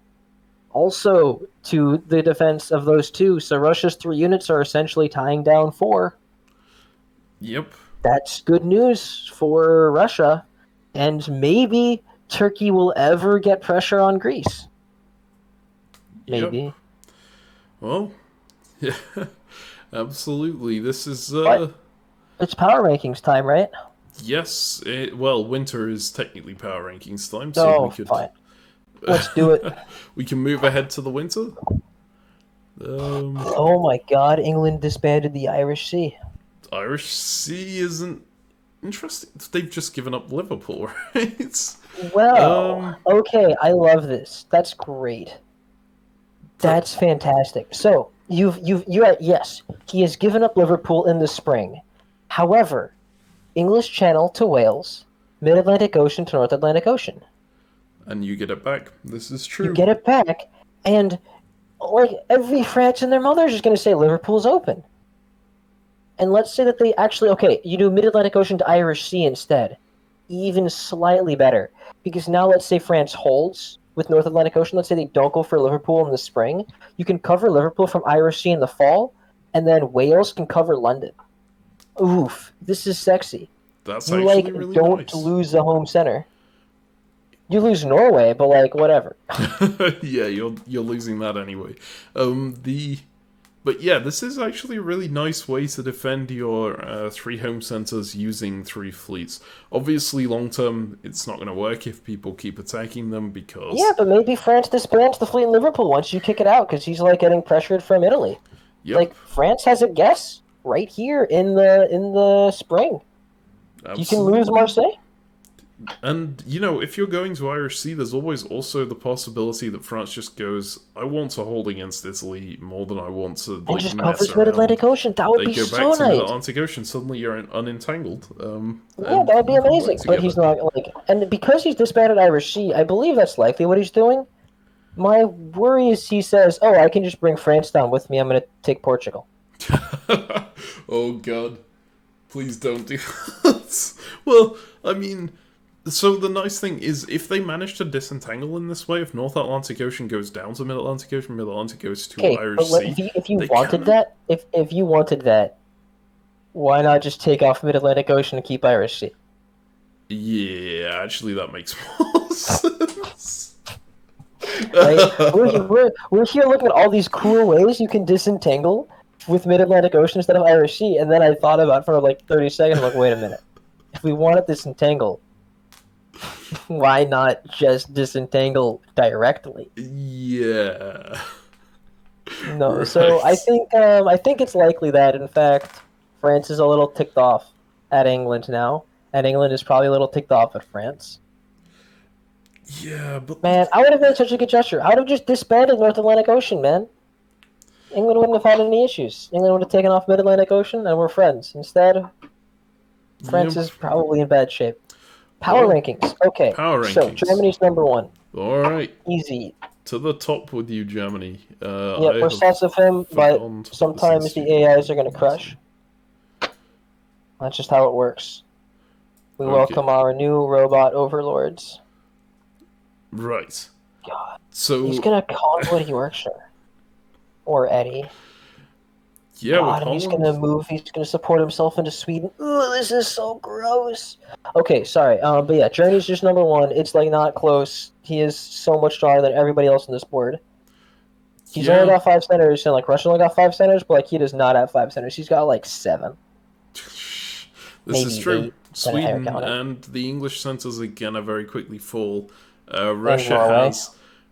also to the defense of those two. So Russia's 3 units are essentially tying down 4. Yep. That's good news for Russia, and maybe Turkey will ever get pressure on Greece. Maybe. Yep. Well, yeah, absolutely. This is... It's power rankings time, right? Yes. Well, winter is technically power rankings time, so we could... Fine. Let's do it. We can move ahead to the winter. Oh my god, England disbanded the Irish Sea. Irish Sea isn't interesting. They've just given up Liverpool, right? Well, Um, okay, I love this. That's great. but That's fantastic. So yes, he has given up Liverpool in the spring. However, English Channel to Wales, Mid Atlantic Ocean to North Atlantic Ocean. and you get it back. This is You true. get it back, and like every France and their mother is just going to say Liverpool's open. And let's say that they actually you do Mid Atlantic Ocean to Irish Sea instead, even slightly better because now let's say France holds with North Atlantic Ocean. Let's say they don't go for Liverpool in the spring. You can cover Liverpool from Irish Sea in the fall, and then Wales can cover London. Oof, this is sexy. That's You actually really don't nice. lose the home center. You lose Norway, but whatever. Yeah, you're losing that anyway. But yeah, this is actually a really nice way to defend your 3 home centers using 3 fleets. Obviously, long term, it's not going to work if people keep attacking them because Yeah, but maybe France disbands the fleet in Liverpool once you kick it out because he's getting pressured from Italy. yep, France has a guess right here in the spring. You can absolutely. lose Marseille. And, if you're going to Irish Sea, there's always also the possibility that France just goes, I want to hold against Italy more than I want to, And just mess covers around. Mid-Atlantic Ocean. That would They be go so back to nice. Mid-Atlantic Ocean, suddenly you're unentangled. Yeah, that would be amazing. But he's not and because he's disbanded Irish Sea, I believe that's likely what he's doing. My worry is he says, "Oh, I can just bring France down with me. I'm going to take Portugal." Oh god. Please don't do that. Well, I mean, so the nice thing is, if they manage to disentangle in this way, if North Atlantic Ocean goes down to Mid-Atlantic Ocean, Mid-Atlantic goes to Okay, Irish but Sea, if you they wanted can... that, if you wanted that, why not just take off Mid-Atlantic Ocean and keep Irish Sea? Yeah, actually that makes more sense. Right? We're here looking at all these cool ways you can disentangle with Mid-Atlantic Ocean instead of Irish Sea, and then I thought about it for 30 seconds. I'm like, wait a minute. If we want to disentangle, why not just disentangle directly? Yeah. No, Right. so I think it's likely that in fact France is a little ticked off at England now, and England is probably a little ticked off at France. Yeah, but... Man, I would have made such a good gesture. I would have just disbanded North Atlantic Ocean, man. England wouldn't have had any issues. England would have taken off Mid Atlantic Ocean, and we're friends. Instead, France is probably in bad shape. Power rankings. Okay. Power So rankings. Germany's number 1. Alright. Easy. To the top with you, Germany. Yeah, we're sus of him, but sometimes the AIs are going to crush. That's just how it works. We welcome our new robot overlords. Right. God. So He's going to call Woody Yorkshire. Or Eddie. yeah, God, with and he's Holland... gonna move. He's gonna support himself into Sweden. Ugh, this is so gross. Okay, sorry. But yeah, Journey's just number 1. It's not close. He is so much stronger than everybody else on this board. He's only got 5 centers, and Russia only got 5 centers, but he does not have 5 centers. He's got 7. This is true. 8, Sweden and the English centers again are very quickly full.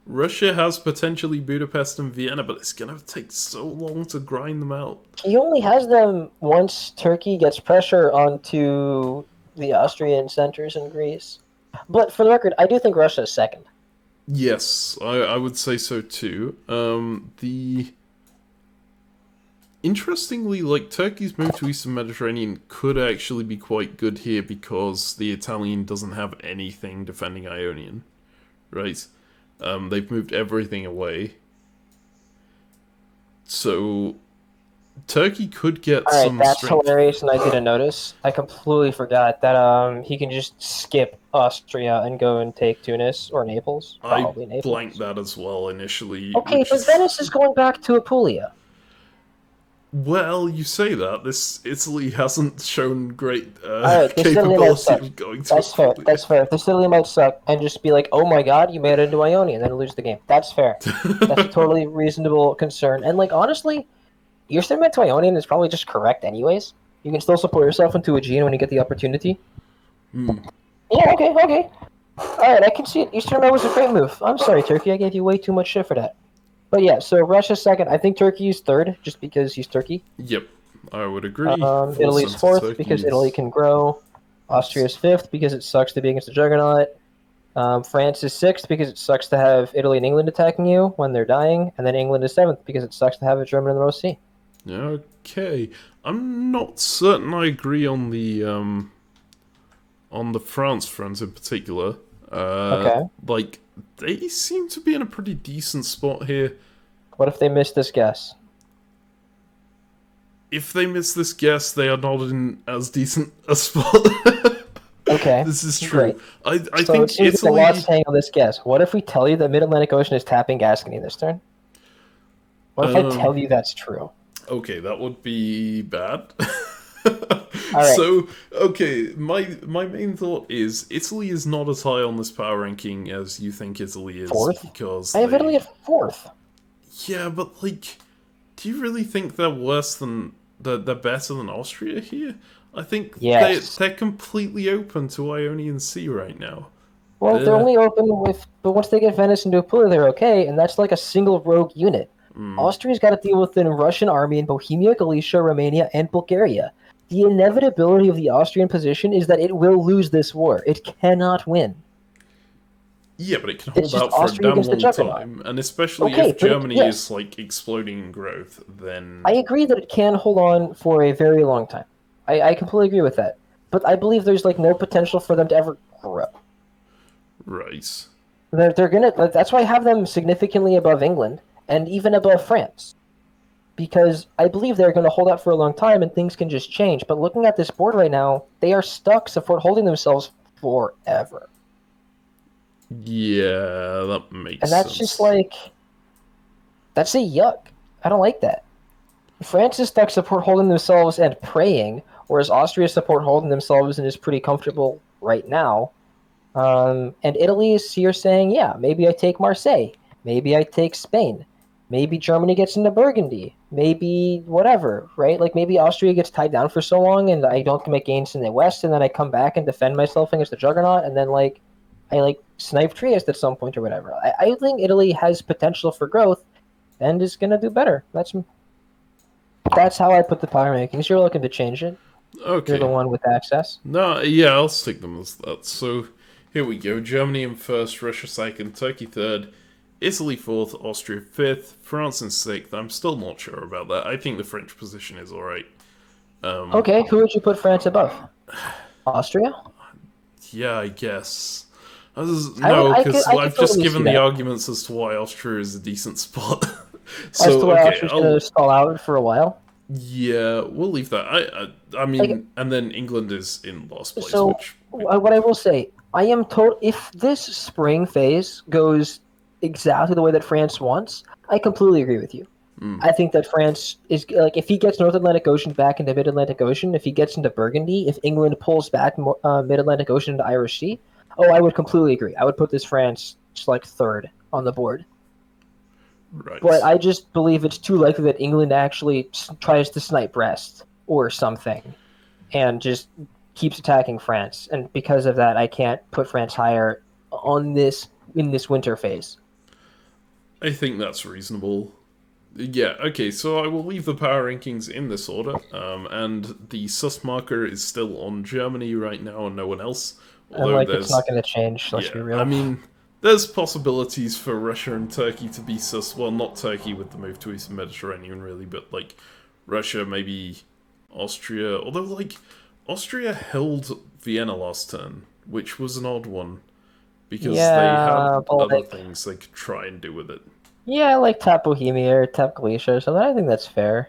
Russia has potentially Budapest and Vienna, but it's gonna take so long to grind them out. He only has them once Turkey gets pressure onto the Austrian centers in Greece. But for the record, I do think Russia is second. Yes, I would say so too. Interestingly, Turkey's move to Eastern Mediterranean could actually be quite good here because the Italian doesn't have anything defending Ionian, right? They've moved everything away. So, Turkey could get some that's strength. Hilarious, and I didn't notice. I completely forgot that he can just skip Austria and go and take Tunis or Naples. Probably Naples. I blanked that as well initially. Okay, but Venice is going back to Apulia. Well, you say that. Italy hasn't shown great capability of going to That's fair. That's fair. This Italy might suck and just be like, oh my god, you made it into Ionian, and then lose the game. That's fair. That's a totally reasonable concern. And Honestly, Eastern Med to Ionian is probably just correct anyways. You can still support yourself into Aegean when you get the opportunity. Yeah, okay. Alright, I can see it. Eastern Med was a great move. I'm sorry, Turkey, I gave you way too much shit for that. But yeah, so Russia's second. I think Turkey is third, just because he's Turkey. Yep, I would agree. Italy's fourth, because Italy can grow. Austria is fifth because it sucks to be against the juggernaut. France is sixth because it sucks to have Italy and England attacking you when they're dying, and then England is seventh because it sucks to have a German in the North Sea. Okay, I'm not certain I agree on the France friends in particular. Okay. Like they seem to be in a pretty decent spot here. What if they miss this guess? If they miss this guess, they are not in as decent a spot. Okay. This is true. Great. I So think it seems Italy. like a lot's hanging on this guess. What if we tell you the Mid-Atlantic Ocean is tapping Gascony this turn? What if I tell you that's true? Okay, that would be bad. right. So, okay, my main thought is Italy is not as high on this power ranking as you think Italy is. Fourth? Because I have Italy at fourth. Yeah, but like, do you really think they're worse than they're better than Austria here? I think Yes. they're completely open to Ionian Sea right now. Well, they're only open with, but once they get Venice and Duplia, they're okay, and that's like a single rogue unit. Austria's got to deal with the Russian army in Bohemia, Galicia, Romania, and Bulgaria. The inevitability of the Austrian position is that it will lose this war. It cannot win. Yeah, but it can It's hold just out for Austria a damn against the long juggernaut. time, and especially Okay, if but Germany yes. is like exploding in growth, then I agree that it can hold on for a very long time. I completely agree with that. But I believe there's like no potential for them to ever grow. right. They're gonna. That's why I have them significantly above England and even above France, because I believe they're going to hold out for a long time and things can just change. But looking at this board right now, they are stuck holding themselves forever, Yeah, that makes and that's sense. just like that's a yuck. I don't like that. France is stuck holding themselves and praying, whereas Austria support holding themselves and is pretty comfortable right now. And Italy is here saying, yeah, maybe I take Marseille. Maybe I take Spain. Maybe Germany gets into Burgundy. Maybe whatever, right? Like maybe Austria gets tied down for so long and I don't make gains in the West and then I come back and defend myself against the Juggernaut and then I snipe Trieste at some point or whatever. I think Italy has potential for growth and is going to do better. That's how I put the power rankings. You're looking to change it. Okay. You're the one with access. No, yeah, I'll stick them as that. So, here we go. Germany in first, Russia second, Turkey third, Italy fourth, Austria fifth, France in sixth. I'm still not sure about that. I think the French position is alright. Okay, who would you put France above? Austria? Yeah, I guess. I Because could I've just totally given see the that. arguments as to why Austria is a decent spot. As to So, why okay, Austria's going to stall out for a while. yeah, we'll leave that. I mean, Like- and then England is in last place, So, which what I will say, I am told if this spring phase goes exactly the way that France wants, I completely agree with you. I think that France is like if he gets North Atlantic Ocean back into Mid Atlantic Ocean, if he gets into Burgundy, if England pulls back Mid Atlantic Ocean into Irish Sea, I would completely agree. I would put this France just like third on the board. right. But I just believe it's too likely that England actually tries to snipe Brest or something, and just keeps attacking France. And because of that, I can't put France higher in this winter phase. I think that's reasonable. Yeah, okay, so I will leave the power rankings in this order, and the sus marker is still on Germany right now and no one else. And like it's not going to change. Let's be real. I mean, there's possibilities for Russia and Turkey to be sus. Well, not Turkey with the move to Eastern Mediterranean, really, but like Russia, maybe Austria. Although, like, Austria held Vienna last turn, which was an odd one because they had other things they could try and do with it. Yeah, like tap Bohemia or tap Galicia or something. I think that's fair.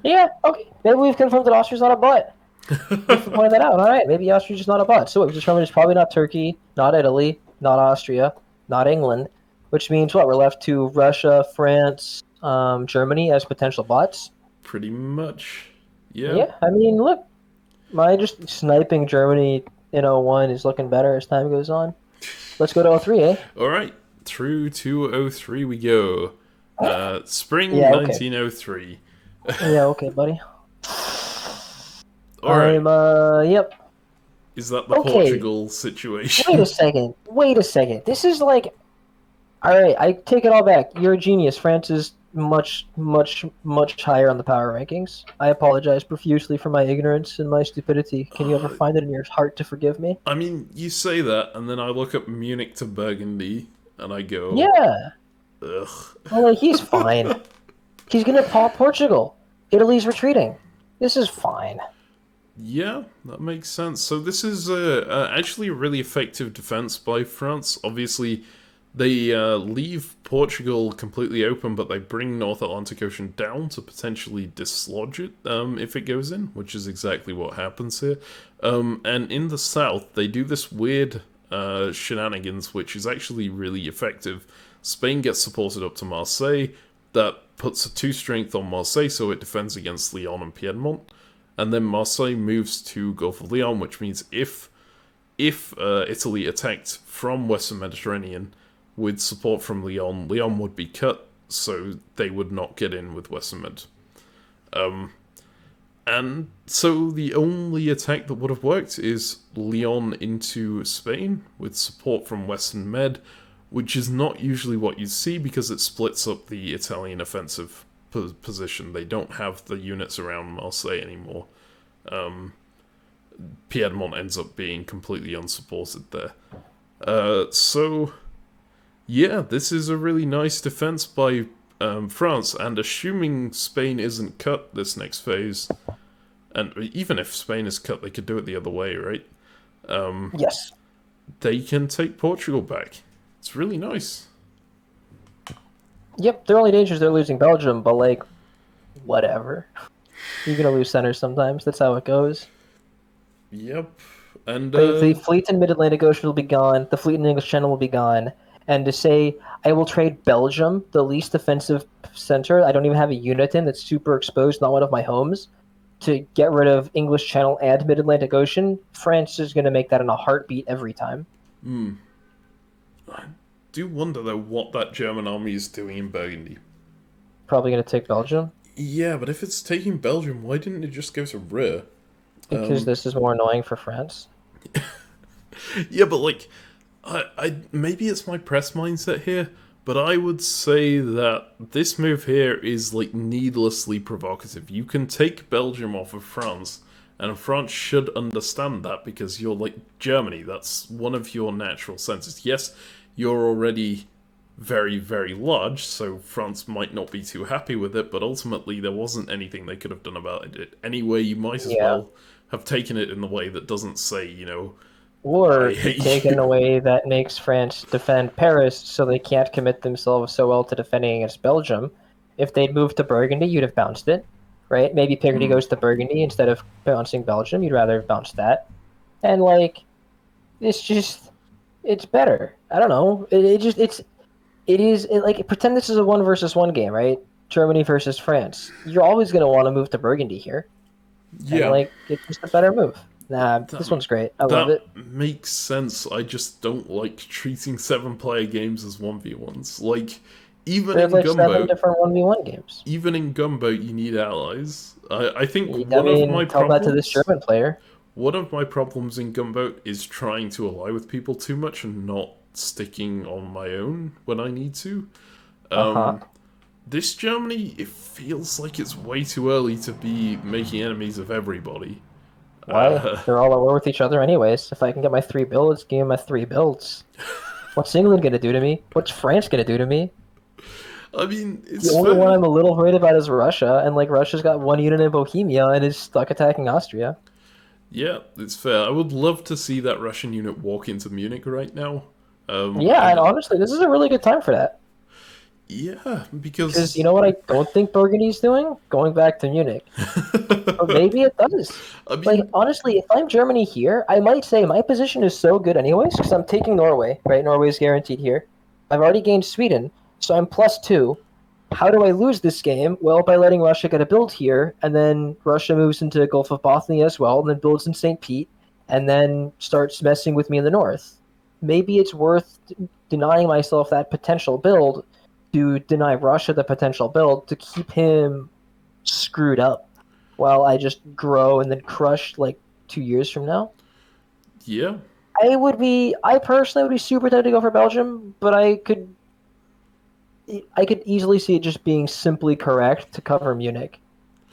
Yeah, okay. Maybe we've confirmed that Austria's not a butt. Thanks for pointing that out. All right, maybe Austria's just not a butt. So we've determined it's probably not Turkey, not Italy, not Austria, not England, which means what? We're left to Russia, France, Germany as potential butts. Pretty much. Yeah. Yeah, I mean, look, my just sniping Germany in 01 is looking better as time goes on. Let's go to 03, eh? All right. Through to 03 we go. Spring Yeah, okay. 1903. Yeah, okay, buddy. All right. Yep. Is that the Okay. Portugal situation? Wait a second. This is like... Alright, I take it all back. You're a genius. France is much higher on the power rankings. I apologize profusely for my ignorance and my stupidity. Can you ever Uh, find it in your heart to forgive me? I mean, you say that, and then I look up Munich to Burgundy, and I go, Yeah. Well, like, he's fine. ugh. He's gonna pop Portugal. Italy's retreating. This is fine. Yeah, that makes sense. So this is actually a really effective defense by France. Obviously, they leave Portugal completely open, but they bring North Atlantic Ocean down to potentially dislodge it if it goes in, which is exactly what happens here. And in the south, they do this weird shenanigans, which is actually really effective. Spain gets supported up to Marseille. That puts a 2 strength on Marseille, so it defends against Lyon and Piedmont. And then Marseille moves to Gulf of Lyon, which means if Italy attacked from Western Mediterranean with support from Lyon, Lyon would be cut, so they would not get in with Western Med. And so the only attack that would have worked is Lyon into Spain with support from Western Med, which is not usually what you see because it splits up the Italian offensive position. They don't have the units around Marseille anymore. Piedmont ends up being completely unsupported there. So, yeah, this is a really nice defense by France, and assuming Spain isn't cut this next phase, and even if Spain is cut, they could do it the other way, right? Yes. They can take Portugal back. It's really nice. Yep. Their only danger is they're losing Belgium, but like, whatever. You're gonna lose centers sometimes. That's how it goes. Yep. And The fleet in Mid-Atlantic Ocean will be gone. The fleet in the English Channel will be gone. And to say I will trade Belgium, the least offensive center, I don't even have a unit in that's super exposed, not one of my homes, to get rid of English Channel and Mid-Atlantic Ocean, France is going to make that in a heartbeat every time. I do wonder though what that German army is doing in Burgundy. Probably going to take Belgium Yeah, but if it's taking Belgium, why didn't it just go to Ruhr? because this is more annoying for France. Yeah, but like, I maybe it's my press mindset here, but I would say that this move here is like needlessly provocative. You can take Belgium off of France, and France should understand that because you're like Germany. That's one of your natural senses. Yes, you're already very, very large, so France might not be too happy with it, but ultimately there wasn't anything they could have done about it. Anyway, you might as Yeah. well have taken it in the way that doesn't say, I Or hate take it in you. a way that makes France defend Paris so they can't commit themselves so well to defending against Belgium. If they'd moved to Burgundy, you'd have bounced it, right? Maybe Picardy goes to Burgundy instead of bouncing Belgium. You'd rather have bounced that. And, like, it's just, it's better. I don't know. Like, pretend this is a one versus one game, right? Germany versus France. You're always going to want to move to Burgundy here. And, Yeah, like, it's just a better move. Nah, that, this one's great. I love that it. makes sense. I just don't like treating 7-player games as 1v1s. Like, even There's in like seven Gunboat, different 1v1 games. even in Gunboat, you need allies. I think I one of my mean, tell that to this problems German player. One of my problems in Gunboat is trying to ally with people too much and not sticking on my own when I need to. Uh-huh. This Germany, it feels like it's way too early to be making enemies of everybody. Why? Uh, They're all at war with each other anyways. If I can get my three builds, give me my three builds. What's England gonna do to me? What's France gonna do to me? I mean, The it's only one fair. I'm a little worried about is Russia, and like Russia's got one unit in Bohemia and is stuck attacking Austria. Yeah, it's fair. I would love to see that Russian unit walk into Munich right now. Yeah, and I honestly, this is a really good time for that. Yeah, Because you because know what I don't think Burgundy's doing? Going back to Munich. Or maybe it does. I Like, mean, honestly, if I'm Germany here, I might say my position is so good anyways, because I'm taking Norway, right? Norway's guaranteed here. I've already gained Sweden, so I'm +2. How do I lose this game? Well, by letting Russia get a build here, and then Russia moves into Gulf of Bothnia as well, and then builds in St. Pete, and then starts messing with me in the north. Maybe it's worth denying myself that potential build to deny Russia the potential build to keep him screwed up while I just grow and then crush like 2 years from now. yeah, I personally would be super tempted to go for Belgium, but I could. I could easily see it just being simply correct to cover Munich,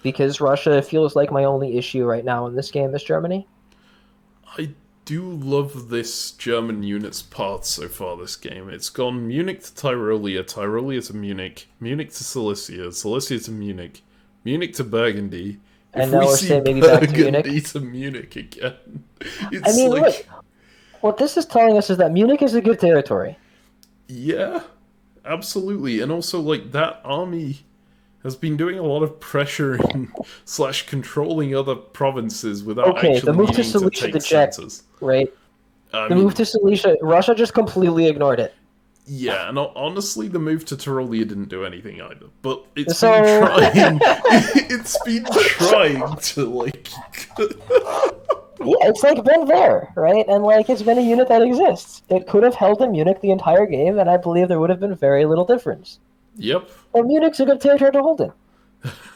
because Russia feels like my only issue right now in this game is Germany. I do love this German units path so far this game. It's gone Munich to Tyrolia, Tyrolia to Munich, Munich to Silesia, Silesia to Munich, Munich to Burgundy. If And now we we're see saying maybe back to Burgundy Munich. to Munich again, I it's mean, like, look, what this is telling us is that Munich is a good territory. yeah, absolutely. And also, like, that army has been doing a lot of pressuring slash controlling other provinces without Okay, the actually move to needing to Silesia take deject, centers. right? I The mean, move to Silesia, Russia just completely ignored it. yeah, and honestly, the move to Tyrolia didn't do anything either. But it's So- been trying. It's been trying to, like. Yeah, it's like been there, right? And like it's been a unit that exists. It could have held in Munich the entire game, and I believe there would have been very little difference. Yep. But Munich's a good territory to hold in.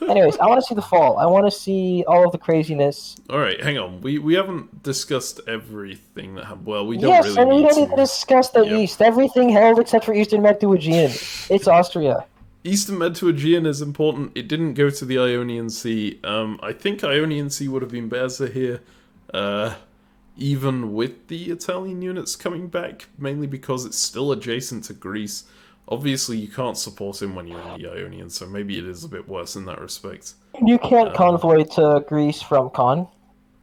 Anyways, I want to see the fall. I want to see all of the craziness. Alright, hang on. We haven't discussed everything that happened. Well, we don't Yes, really and we need don't to. need to discuss the Yep. East. Everything held except for Eastern Mediterranean. It's Austria. Eastern Mediterranean is important. It didn't go to the Ionian Sea. I think Ionian Sea would have been better here, even with the Italian units coming back, mainly because it's still adjacent to Greece. Obviously, you can't support him when you're in the Ionian, so maybe it is a bit worse in that respect. You can't convoy to Greece from Con,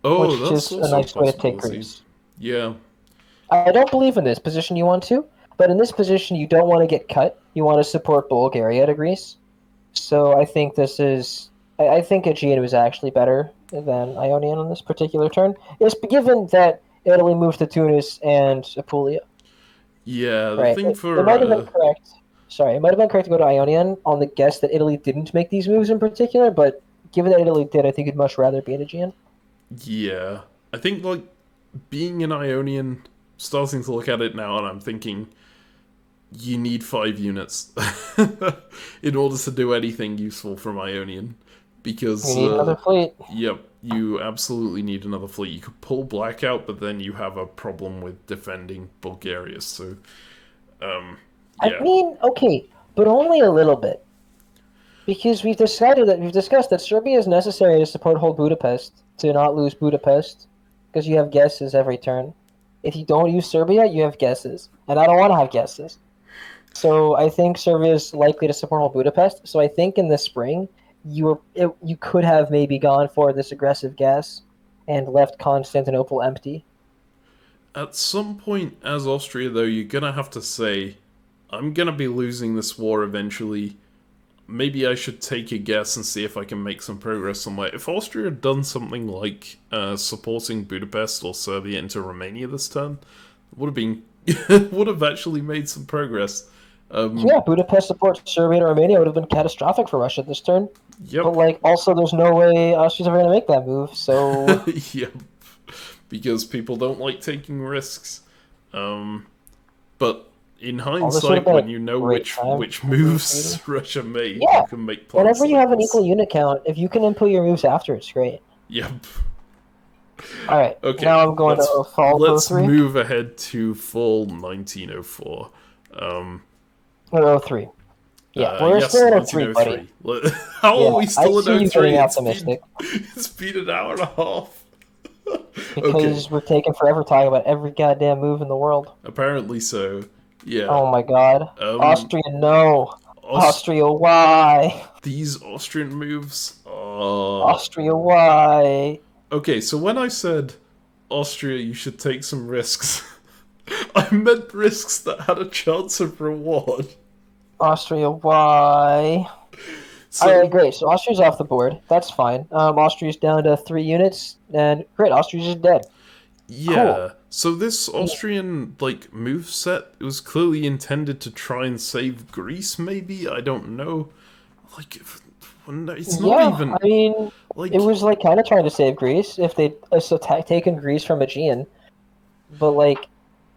Oh, which that's is a also nice way to take possibility. Greece. Yeah. I don't believe in this position you want to, but in this position you don't want to get cut. You want to support Bulgaria to Greece. So I think this is... I think Aegean was actually better than Ionian on this particular turn. It's given that Italy moved to Tunis and Apulia. Yeah, the Right. thing for... It might have been correct. Sorry, it might have been correct to go to Ionian on the guess that Italy didn't make these moves in particular, but given that Italy did, I think you'd much rather be at Aegean. Yeah. I think, like, being an Ionian, starting to look at it now, and I'm thinking, you need 5 units in order to do anything useful from Ionian. Because, You need another fleet. yep, you absolutely need another fleet. You could pull Blackout, but then you have a problem with defending Bulgaria, so, yeah. I mean, okay, but only a little bit. Because we've discussed that Serbia is necessary to support whole Budapest, to not lose Budapest, because you have guesses every turn. If you don't use Serbia, you have guesses, and I don't want to have guesses. So I think Serbia is likely to support whole Budapest. So I think in the spring, you could have maybe gone for this aggressive guess and left Constantinople empty. At some point, as Austria, though, you're gonna have to say, I'm gonna be losing this war eventually. Maybe I should take a guess and see if I can make some progress somewhere. If Austria had done something like supporting Budapest or Serbia into Romania this turn, would have been would have actually made some progress. Yeah, Budapest supports Serbia and Romania would have been catastrophic for Russia this turn. Yep. But like, also, there's no way Austria's ever going to make that move. So Yep. Because people don't like taking risks. But in hindsight, been when a you know great which time. moves Russia made, Yeah. you can make plans. whenever you like have an this. equal unit count, if you can input your moves after, it's great. Yep. All right. Okay. Now I'm going to fall Let's 03 move ahead to fall 1904. or 03. Yeah, we're yes, still in 03, buddy. 1903. How Yeah, are we still I see in you 03? getting It's optimistic it's been an hour and a half. because we're taking forever talking about every goddamn move in the world. Apparently so. Yeah. Oh my god. Austria, no. Austria, why? These Austrian moves are... Austria, why? Okay, so when I said, Austria, you should take some risks, I meant risks that had a chance of reward. Austria, why? So, Alright, great. So Austria's off the board. That's fine. Austria's down to 3 units, and great, Austria's just dead. yeah. Cool. So this Austrian, like, move set was clearly intended to try and save Greece, maybe? I don't know. Like, it's not even... I mean, like, it was like kind of trying to save Greece if they'd taken Greece from Aegean, but like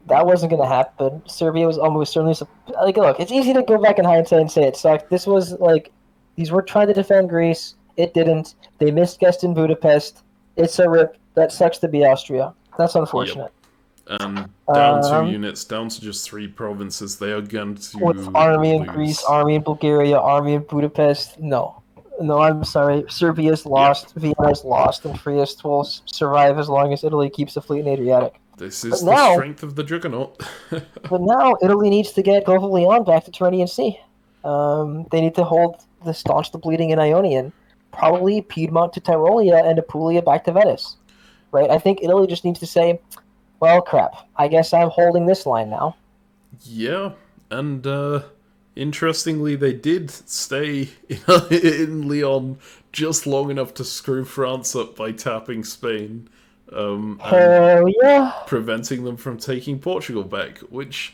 that wasn't going to happen. Serbia was almost certainly like, look, it's easy to go back in hindsight and say it sucked. This was like these were trying to defend Greece. It didn't. They missed guessed in Budapest. It's a rip. That sucks to be Austria. That's unfortunate. and down 2 Um, units, down to just 3 provinces, they are going with to army in Greece, lose. army in Bulgaria, army in Budapest. No, no, I'm sorry. Serbia's Yep. lost, Vienna's lost, and Trieste will survive as long as Italy keeps a fleet in Adriatic. This But is the now, strength of the Juggernaut. but now Italy needs to get Gulf of Leon back to Tyrrhenian Sea. They need to staunch the bleeding in Ionian, probably Piedmont to Tyrolia and Apulia back to Venice. Right? I think Italy just needs to say, well, crap. I guess I'm holding this line now. Yeah, and interestingly, they did stay in Lyon just long enough to screw France up by tapping Spain, and Hell yeah. preventing them from taking Portugal back. Which,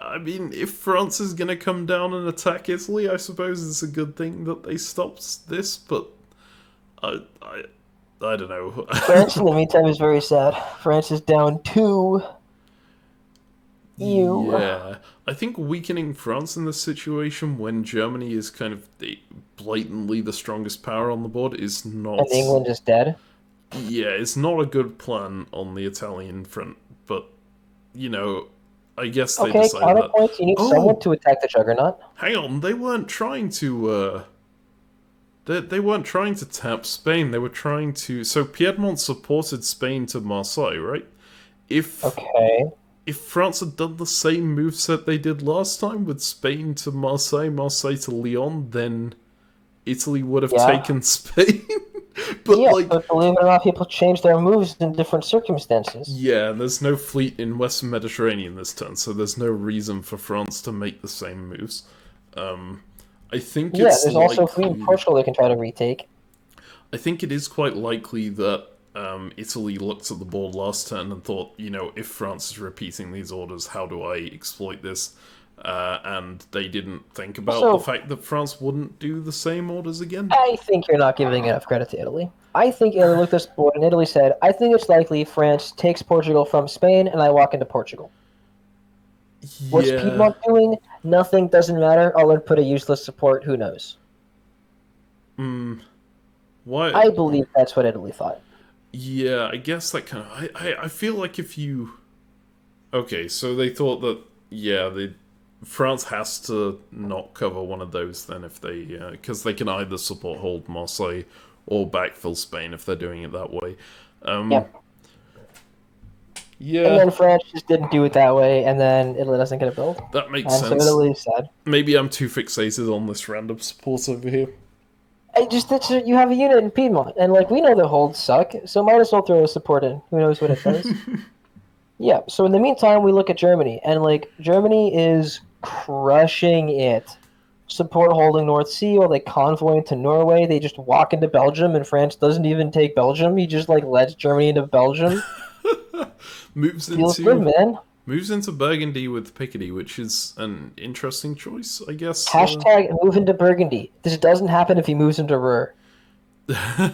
I mean, if France is going to come down and attack Italy, I suppose it's a good thing that they stopped this. But I don't know. France, in the meantime, is very sad. France is down 2. Ew. Yeah, I think weakening France in this situation when Germany is kind of blatantly the strongest power on the board is not. And England is dead. Yeah, it's not a good plan on the Italian front. But you know, I guess they Okay, decided that. counterpoints. You need someone to attack the Juggernaut. Hang on, they weren't trying to. They weren't trying to tap Spain. They were trying to. So Piedmont supported Spain to Marseille, right? If Okay. If France had done the same moveset they did last time with Spain to Marseille, Marseille to Lyon, then Italy would have taken Spain. But yeah, but believe it or not, people change their moves in different circumstances. Yeah, there's no fleet in Western Mediterranean this turn, so there's no reason for France to make the same moves. I think it's there's also a fleet in Portugal they can try to retake. I think it is quite likely that Italy looked at the board last turn and thought, if France is repeating these orders, how do I exploit this? And they didn't think about the fact that France wouldn't do the same orders again. I think you're not giving enough credit to Italy. I think Italy looked at this board and Italy said, I think it's likely France takes Portugal from Spain and I walk into Portugal. Yeah. What's Piedmont doing? Nothing, doesn't matter. I'll input a useless support, who knows? Why? I believe that's what Italy thought. Yeah, I guess that kind of... I feel like if you... Okay, so they thought that, France has to not cover one of those then if they... Because they can either support hold Marseille or backfill Spain if they're doing it that way. Yep. Yeah. And then France just didn't do it that way, and then Italy doesn't get a build. That makes sense. So Italy's sad. Maybe I'm too fixated on this random support over here. You have a unit in Piedmont, and we know the holds suck, so might as well throw a support in. Who knows what it does? Yeah. So in the meantime, we look at Germany, and Germany is crushing it. Support holding North Sea while they convoy into Norway. They just walk into Belgium, and France doesn't even take Belgium. He just lets Germany into Belgium. Feels good, man. Moves into Burgundy with Picardy, which is an interesting choice, I guess. Hashtag move into Burgundy. This doesn't happen if he moves into Ruhr.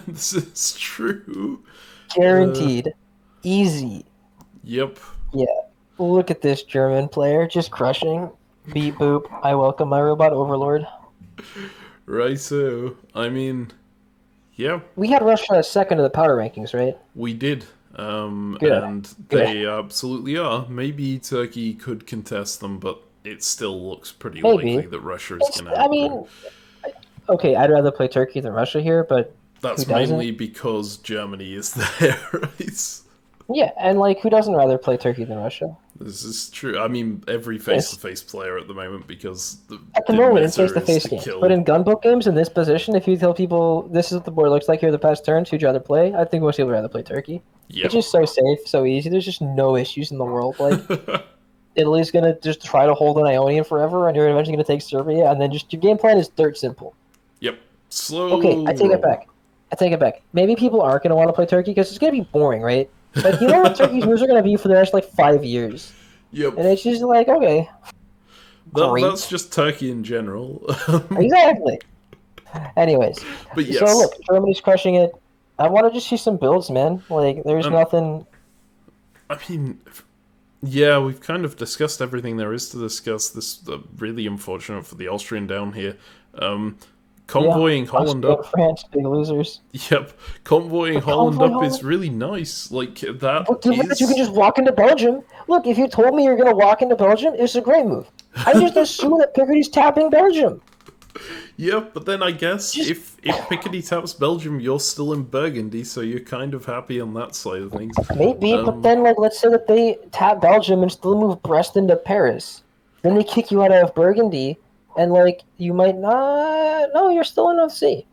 This is true. Guaranteed. Easy. Yep. Yeah. Look at this German player just crushing. Beep boop. I welcome my robot overlord. Right, so, I mean, yeah. We had Russia second in the power rankings, right? We did. And they absolutely are. Maybe Turkey could contest them, but it still looks pretty likely that Russia is going to... okay, I'd rather play Turkey than Russia here, but that's mainly because Germany is there, right? Yeah, and who doesn't rather play Turkey than Russia? This is true. I mean, every face-to-face player at the moment, because at the moment in face-to-face games, but in gunboat games in this position, if you tell people this is what the board looks like here the past turns, who'd you rather play? I think most people would rather play Turkey. Yep. It's just so safe, so easy. There's just no issues in the world. Italy's gonna just try to hold an Ionian forever, and you're eventually gonna take Serbia, and then just your game plan is dirt simple. Yep. Slow. Okay, I take it back. Maybe people aren't gonna want to play Turkey because it's gonna be boring, right? You know what Turkey's moves are going to be for the next 5 years. Yep. And it's just okay. That's just Turkey in general. Exactly. Anyways. But yes. So look, Germany's crushing it. I want to just see some builds, man. There's nothing... I mean, yeah, we've kind of discussed everything there is to discuss. This really unfortunate for the Austrian down here. Yeah, convoying Holland Austria and up. France, big losers. Yep, convoying But Holland convoy up is Holland. really nice. Like, that But given that you can is... just walk into Belgium, look, if you told me you're going to walk into Belgium, it's a great move. I just assume that Picard's tapping Belgium. Yeah, but then I guess Just if Picardy taps Belgium, you're still in Burgundy, so you're kind of happy on that side of things. maybe, but then like let's say that they tap Belgium and still move Brest into Paris, then they kick you out of Burgundy, and like you might not. No, you're still in North Sea.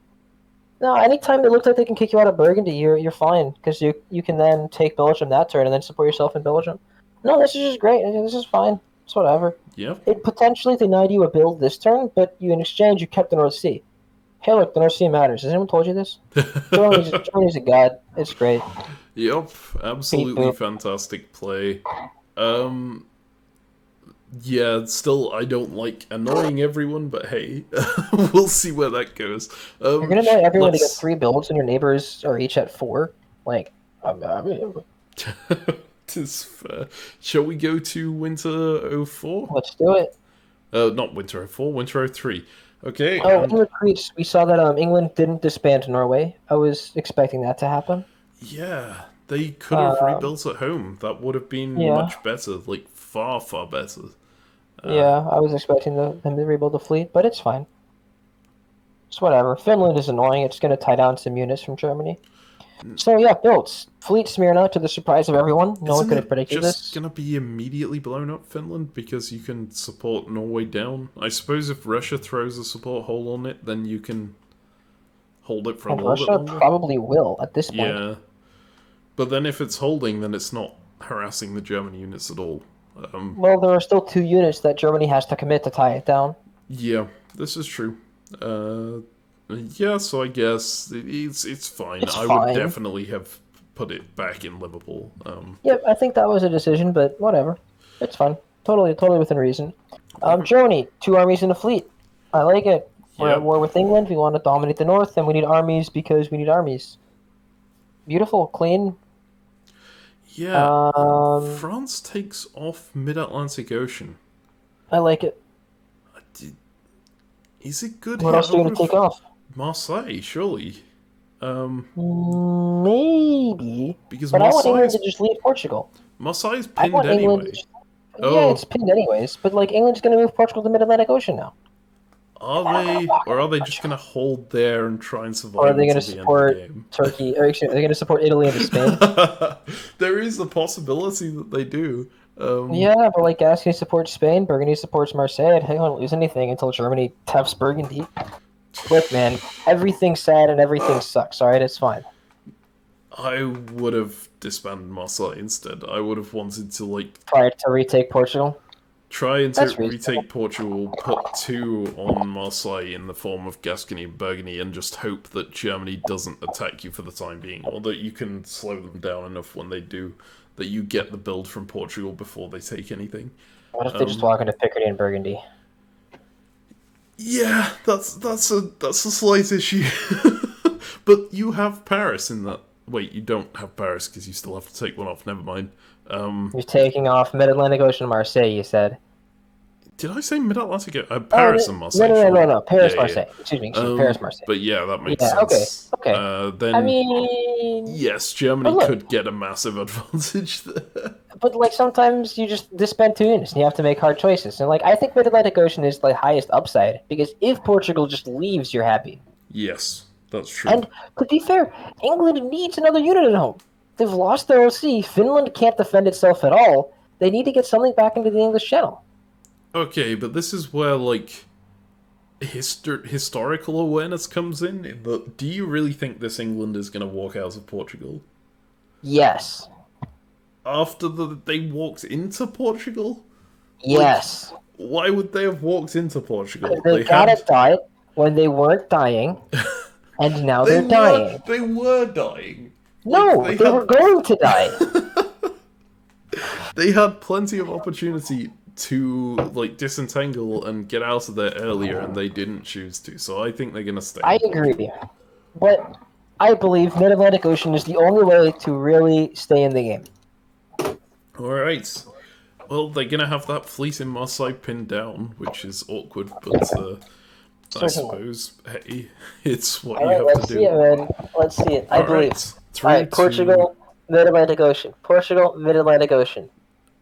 No, anytime it looks like they can kick you out of Burgundy, you're fine because you can then take Belgium that turn and then support yourself in Belgium. No, this is just great. This is fine. It's whatever. Yep. It potentially denied you a build this turn, but you in exchange you kept the North Sea. Hey, look, the North Sea matters. Has anyone told you this? Germany's a god. It's great. Yep, absolutely fantastic play. Yeah, still, I don't like annoying everyone, but hey, we'll see where that goes. You're gonna annoy everyone to get 3 builds, and your neighbors are each at 4. Like, Tis fair. Shall we go to Winter 04? let's do it. Not Winter 04, Winter 03. Okay. Oh, in retreats, we saw that England didn't disband Norway. I was expecting that to happen. Yeah, they could have rebuilt at home. That would have been much better, like far, far better. Yeah, I was expecting them to rebuild the fleet, but it's fine. It's whatever. Finland is annoying. It's going to tie down some units from Germany. So yeah, builds. Fleet Smyrna, to the surprise of everyone. No one could have predicted this. Just gonna be immediately blown up, Finland, because you can support Norway down. I suppose if Russia throws a support hole on it, then you can hold it for a little bit longer. Russia probably will at this point. Yeah, but then if it's holding, then it's not harassing the German units at all. Well, there are still 2 units that Germany has to commit to tie it down. Yeah, this is true. Yeah, so I guess it's fine. I would definitely have put it back in Liverpool. Yep, I think that was a decision, but whatever. It's fine. Totally within reason. Germany, 2 armies in a fleet. I like it. We're at war with England. We want to dominate the north, and we need armies because we need armies. Beautiful, clean. Yeah, France takes off Mid-Atlantic Ocean. I like it. Is it good? What else are you going to take off? Marseille, surely. Maybe. Because but I want England to just leave Portugal. Marseille's pinned anyway. Yeah, it's pinned anyways. But like England's going to move Portugal to Mid-Atlantic Ocean now. Are they, or are they just going to hold there and try and survive? Or are they going to support Turkey? Or excuse me, they're going to support Italy into Spain? There is a possibility that they do. Yeah, but like Gascony supports Spain, Burgundy supports Marseille. They won't lose anything until Germany taps Burgundy. Look, man, everything's sad and everything sucks. All right, it's fine. I would have disbanded Marseille instead. I would have wanted to try to retake Portugal. Try and retake Portugal, put 2 on Marseille in the form of Gascony and Burgundy, and just hope that Germany doesn't attack you for the time being, or that you can slow them down enough when they do, that you get the build from Portugal before they take anything. What if they just walk into Picardy and Burgundy? Yeah, that's a slight issue. But you have Paris in that. Wait, you don't have Paris because you still have to take one off. Never mind. You're taking off Mid-Atlantic Ocean and Marseille, you said. Did I say Mid-Atlantic? Paris and Marseille. No. Paris, Marseille. Excuse me. Paris, Marseille. But yeah, that makes sense. Okay. Then, I mean... Yes, Germany could get a massive advantage there. But, like, sometimes you just disband 2 units and you have to make hard choices. And, like, I think Mid-Atlantic Ocean is the highest upside because if Portugal just leaves, you're happy. Yes, that's true. And, to be fair, England needs another unit at home. They've lost their OC. Finland can't defend itself at all. They need to get something back into the English Channel. Okay, but this is where, like, historical awareness comes in. Do you really think this England is going to walk out of Portugal? Yes. After they walked into Portugal? Yes. Like, why would they have walked into Portugal? They got it died when they weren't dying, and now they're dying. They were dying. No, they were going to die. They had plenty of opportunity to disentangle and get out of there earlier, and they didn't choose to. So I think they're gonna stay. I agree, but I believe Mid-Atlantic Ocean is the only way to really stay in the game. All right. Well, they're gonna have that fleet in Marseille pinned down, which is awkward, but I Certainly. suppose, hey, it's what All you right, have to let's see it, do. man. Let's see it. I believe. Alright, All 3, right, 2... Portugal, Mid-Atlantic Ocean. Portugal, Mid-Atlantic Ocean.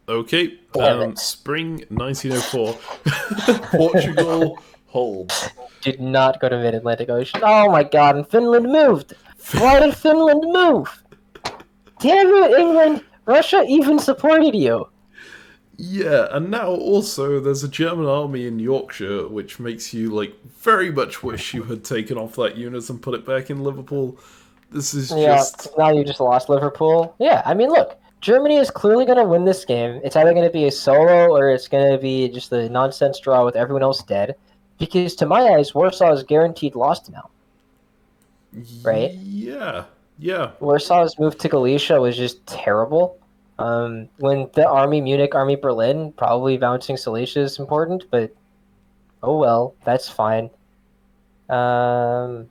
Okay, Damn it. spring 1904. Portugal holds. Did not go to Mid-Atlantic Ocean. Oh my god, and Finland moved! Why did Finland move? Damn it, England! Russia even supported you! Yeah, and now also there's a German army in Yorkshire, which makes you, like, very much wish you had taken off that unit and put it back in Liverpool. This is Yeah, just... now you just lost Liverpool. Yeah, I mean, look, Germany is clearly going to win this game. It's either going to be a solo or it's going to be just a nonsense draw with everyone else dead. Because to my eyes, Warsaw is guaranteed lost now, right? Yeah, yeah. Warsaw's move to Galicia was just terrible. When the Army Munich, Army Berlin, probably bouncing Silesia is important, but oh well, that's fine. Um,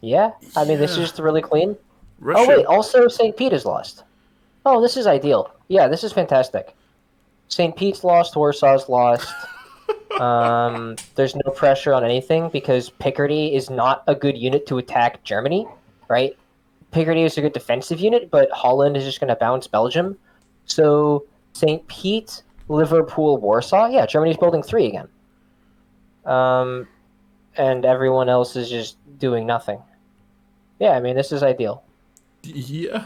yeah, I mean, this is Yeah. just really clean. Oh Russia... wait, also St. Pete is lost. Oh, this is ideal. Yeah, this is fantastic. St. Pete's lost, Warsaw's lost. There's no pressure on anything because Picardy is not a good unit to attack Germany, right? Picardy is a good defensive unit, but Holland is just going to bounce Belgium. So St. Pete, Liverpool, Warsaw. Yeah, Germany's building 3 again. And everyone else is just doing nothing. Yeah, I mean, this is ideal. Yeah.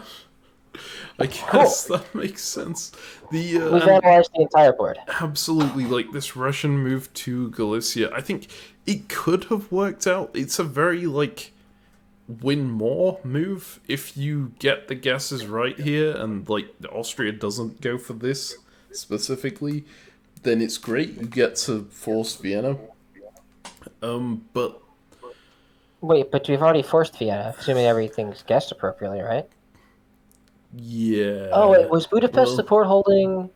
I Cool. guess that makes sense. We've And analyzed the entire board. absolutely, like, this Russian move to Galicia, I think it could have worked out. It's a very, like, win more move if you get the guesses right here, and, like, Austria doesn't go for this specifically, then it's great. You get to force Vienna. But Wait, but we've already forced Vienna, assuming everything's guessed appropriately, right? Oh, wait, yeah, was Budapest well, support holding?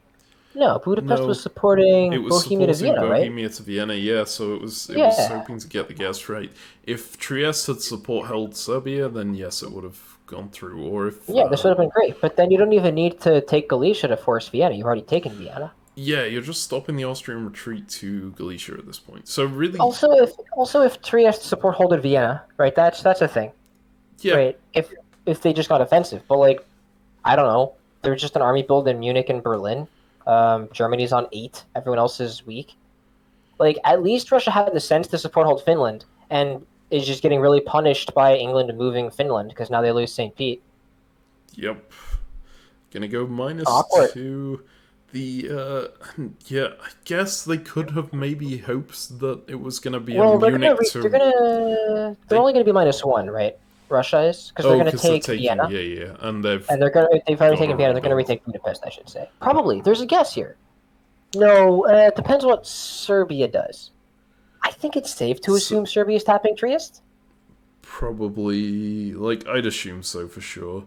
No, Budapest was no, it supporting was Bohemia to supporting Vienna, right? Bohemia to Vienna, yeah. So it was Yeah, hoping to get the guess right. If Trieste had support held Serbia, then yes, it would have gone through. Or if yeah, this would have been great. But then you don't even need to take Galicia to force Vienna. You've already taken Vienna. yeah, you're just stopping the Austrian retreat to Galicia at this point. So really, Also, if Trieste support holded Vienna, right? That's a thing, yeah, right? If they just got offensive, but like I don't know, there's just an army build in Munich and Berlin. Germany's on 8. Everyone else is weak. Like at least Russia had the sense to support hold Finland, and is just getting really punished by England moving Finland because now they lose St. Pete. yep. Gonna go Awkward. -2. The yeah, I guess they could have maybe hoped that it was gonna be a Well, Munich to they're they only gonna be -1, right? Russia is because they're oh, gonna because they're take taking, Vienna, yeah, and they've and they've already got a taken Vienna. They're gonna rebuild. retake Budapest, I should say. Probably. There's a guess here. No, it depends what Serbia does. I think it's safe to So, assume Serbia is tapping Trieste. probably, like, I'd assume so for sure.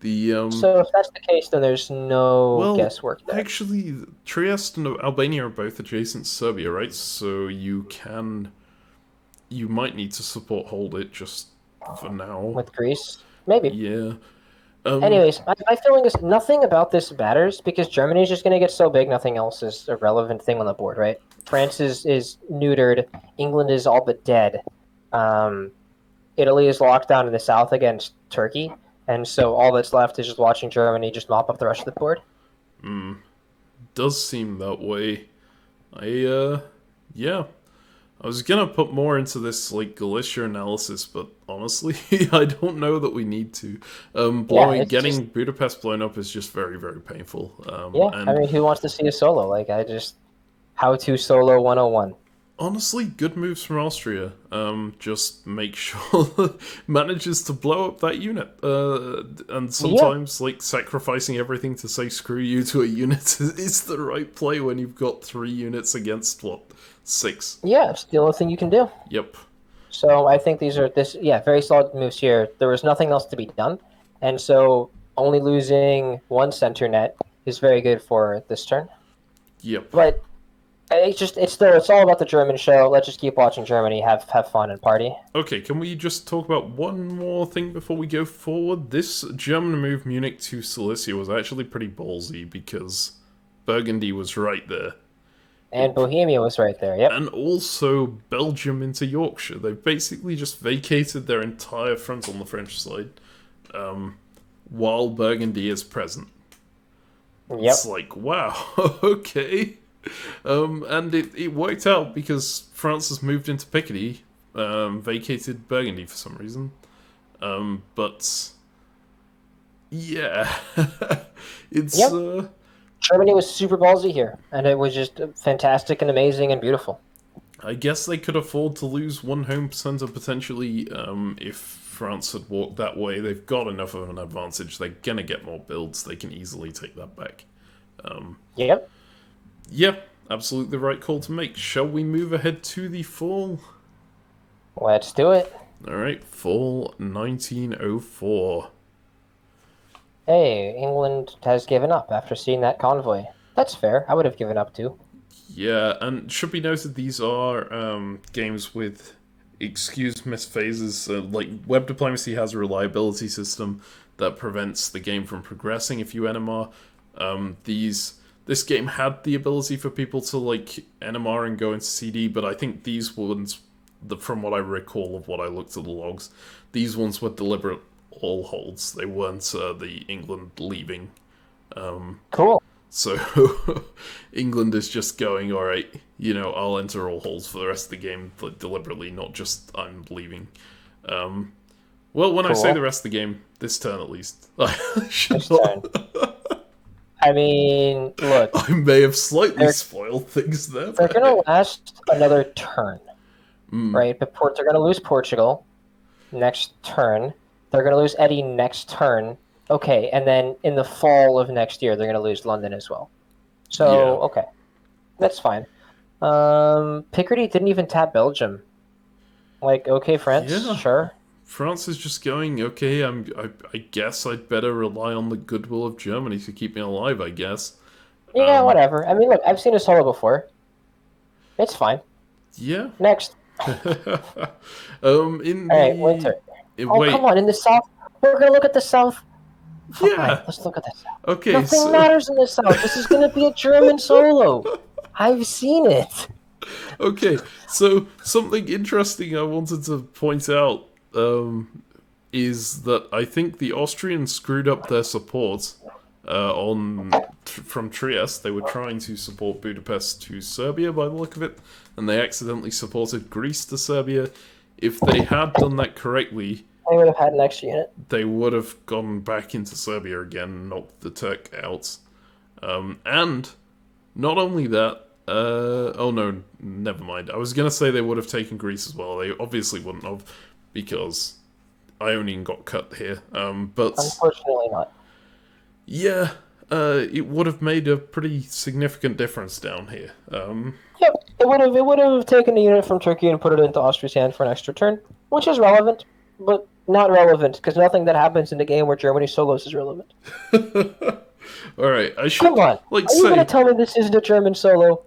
The So if that's the case, then there's no well, guesswork there. actually, Trieste and Albania are both adjacent to Serbia, right? So you might need to support hold it just for now. With Greece, maybe. Yeah. Anyways, my feeling is nothing about this matters because Germany is just going to get so big, nothing else is a relevant thing on the board, right? France is neutered. England is all but dead. Italy is locked down in the south against Turkey. And so all that's left is just watching Germany just mop up the rest of the board. Does seem that way. Yeah. I was gonna put more into this, like, Galicia analysis, but honestly, I don't know that we need to. Getting Just Budapest blown up is just very, very painful. yeah. I And mean, who wants to see a solo? Like how to solo 101. honestly, good moves from Austria. Just make sure manages to blow up that unit. And sometimes, like, sacrificing everything to say screw you to a unit is the right play when you've got 3 units against, what, 6? Yeah, it's the only thing you can do. Yep. So I think very solid moves here. There was nothing else to be done, and so only losing one center net is very good for this turn. Yep. But it's all about the German show. Let's just keep watching Germany have fun and party. Okay, can we just talk about one more thing before we go forward? This German move Munich to Silesia was actually pretty ballsy because Burgundy was right there. And Bohemia was right there. Yep. And also Belgium into Yorkshire. They've basically just vacated their entire front on the French side, while Burgundy is present. It's Yep. like, wow, okay. And it worked out because France has moved into Picardy, vacated Burgundy for some reason. But yeah, it's Yep. Germany was super ballsy here, and it was just fantastic and amazing and beautiful. I guess they could afford to lose one home center potentially if France had walked that way. They've got enough of an advantage. They're gonna get more builds. They can easily take that back. Yep. Yeah, absolutely the right call to make. Shall we move ahead to the fall? Let's do it. All right, fall 1904. Hey, England has given up after seeing that convoy. That's fair. I would have given up too. Yeah, and should be noted these are games with excuse misphases. Like web diplomacy has a reliability system that prevents the game from progressing if you NMR. This game had the ability for people to like NMR and go into CD, but I think these ones, from what I recall of what I looked at the logs, these ones were deliberate all holds. They weren't the England leaving. Cool. So England is just going, all right, I'll enter all holes for the rest of the game deliberately, not just I'm leaving. Well, when I say the rest of the game, this turn at least. This turn. I mean, look. I may have slightly spoiled things there. They're going to last another turn, right? But they're going to lose Portugal next turn. They're going to lose Eddie next turn. Okay, and then in the fall of next year, they're going to lose London as well. So, okay. That's fine. Picardy didn't even tap Belgium. Like, okay, France, sure. France is just going, okay, I guess I'd better rely on the goodwill of Germany to keep me alive, I guess. Yeah, whatever. I mean, look, I've seen a solo before. It's fine. Yeah. Next. Alright, winter. Come on, in the south. We're going to look at the south. Fine, yeah. let's look at the south. Okay, Nothing matters in the south. This is going to be a German solo. I've seen it. Okay, so something interesting I wanted to point out is that I think the Austrians screwed up their support from Trieste. They were trying to support Budapest to Serbia by the look of it, and they accidentally supported Greece to Serbia. If they had done that correctly, they would have had an extra unit. They would have gone back into Serbia again, knocked the Turk out. And not only that, oh no, never mind. I was going to say they would have taken Greece as well. They obviously wouldn't have, because Ionian got cut here. But unfortunately not. Yeah, it would have made a pretty significant difference down here. Yep, it would have taken a unit from Turkey and put it into Austria's hand for an extra turn, which is relevant, but not relevant, because nothing that happens in a game where Germany solos is relevant. Alright, I should... Come on, are you going to tell me this isn't a German solo?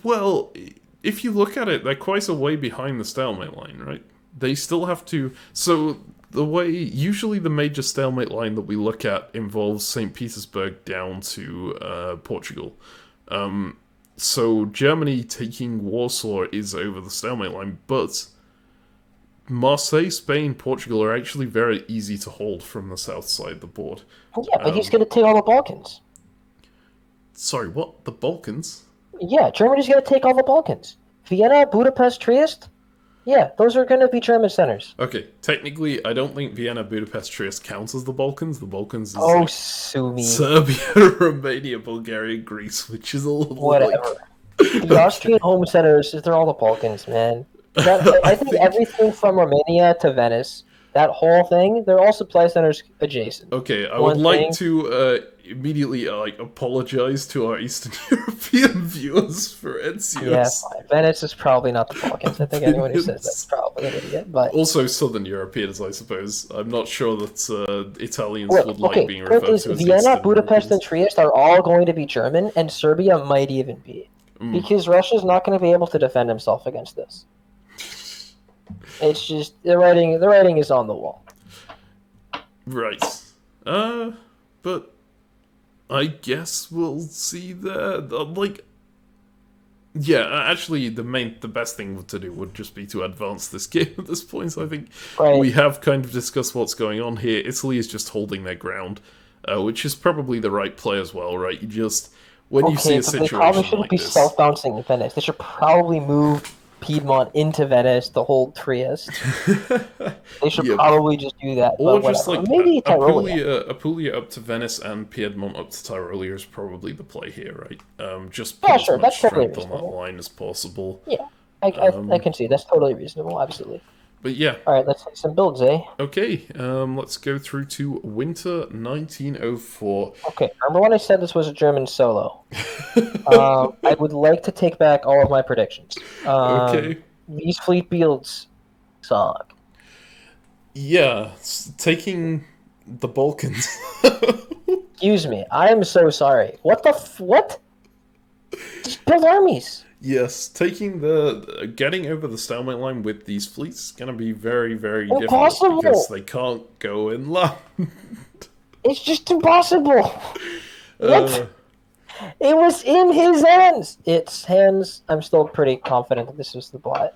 Well, if you look at it, they're quite a way behind the stalemate line, right? They still have to... So, the way... Usually the major stalemate line that we look at involves St. Petersburg down to Portugal. So, Germany taking Warsaw is over the stalemate line, but... Marseille, Spain, Portugal are actually very easy to hold from the south side of the board. Yeah, but he's going to take all the Balkans. Sorry, what? The Balkans? Yeah, Germany's going to take all the Balkans. Vienna, Budapest, Trieste? Yeah, those are going to be German centers. Okay, technically, I don't think Vienna, Budapest, Trieste counts as the Balkans. The Balkans is like sue me. Serbia, Romania, Bulgaria, Greece, which is a little whatever. The Austrian home centers, they're all the Balkans, man. I think everything from Romania to Venice, that whole thing, they're all supply centers adjacent. Okay, I would like to immediately apologize to our Eastern European viewers for Ezio's. Yeah, fine. Venice is probably not the Balkans. I think anyone who says that's probably an idiot. But also Southern Europeans, I suppose. I'm not sure that Italians would like being referred to as Vienna, Budapest, and Trieste are all going to be German, and Serbia might even be. Because Russia's not going to be able to defend himself against this. It's just the writing is on the wall. Right. But I guess we'll see there. Like, Yeah, actually, the best thing to do would just be to advance this game at this point. So I think Right. we have kind of discussed what's going on here. Italy is just holding their ground, which is probably the right play as well, right? You just when you see Okay, a but they probably situation shouldn't like be this, self-bouncing in Venice. They should probably move Piedmont into Venice to hold Trieste. They should yeah, probably just do that, or but just whatever. Or like maybe Tyrolia. Apulia up to Venice and Piedmont up to Tyrolia is probably the play here, right? Just Yeah, put as sure, much that's totally strength on that reasonable. line as possible. Yeah, I can see that's totally reasonable. Absolutely. But yeah, All right, let's take some builds, eh? okay, let's go through to Winter 1904. Okay, remember when I said this was a German solo? I would like to take back all of my predictions. Okay. These fleet builds suck. Yeah, taking the Balkans. Excuse me, I am so sorry. What? Just build armies. Yes, getting over the stalemate line with these fleets is going to be very, very difficult because Impossible. they can't go inland. It's just impossible. Uh, What? It was in his hands. Its hands. I'm still pretty confident that this was the bot.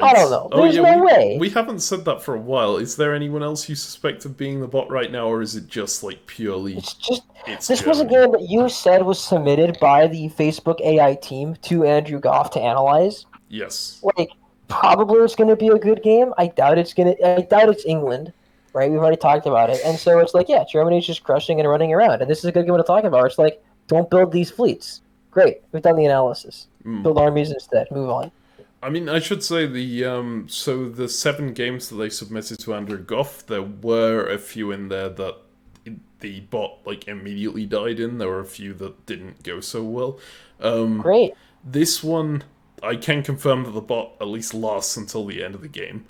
I don't right. know. Oh There's yeah, no way. we haven't said that for a while. Is there anyone else you suspect of being the bot right now, or is it just like purely It's just it's this was a Germany? game that you said was submitted by the Facebook AI team to Andrew Goff to analyze. Yes. Like, probably it's going to be a good game. I doubt it's gonna. I doubt it's England, right? We've already talked about it, and so it's like, yeah, Germany's just crushing and running around, and this is a good game to talk about. It's like, don't build these fleets. Great, we've done the analysis. Build armies instead. Move on. I mean, I should say so the 7 games that they submitted to Andrew Goff, there were a few in there that the bot like immediately died in. There were a few that didn't go so well. Great. This one, I can confirm that the bot at least lasts until the end of the game.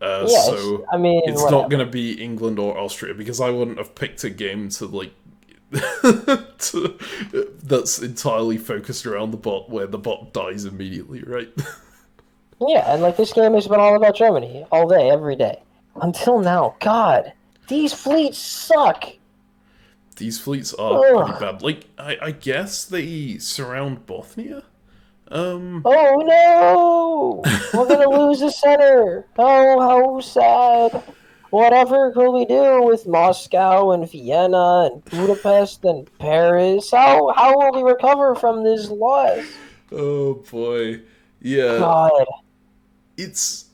Yeah, So I mean, it's whatever. not going to be England or Austria because I wouldn't have picked a game to like that's entirely focused around the bot where the bot dies immediately, right? Yeah, and like this game has been all about Germany all day, every day. Until now. God, these fleets suck. These fleets are pretty Ugh. bad. Like, I guess they surround Bothnia? Oh no! We're gonna lose the center. Oh, how sad. Whatever will we do with Moscow and Vienna and Budapest and Paris? How will we recover from this loss? Oh boy. Yeah, God, it's.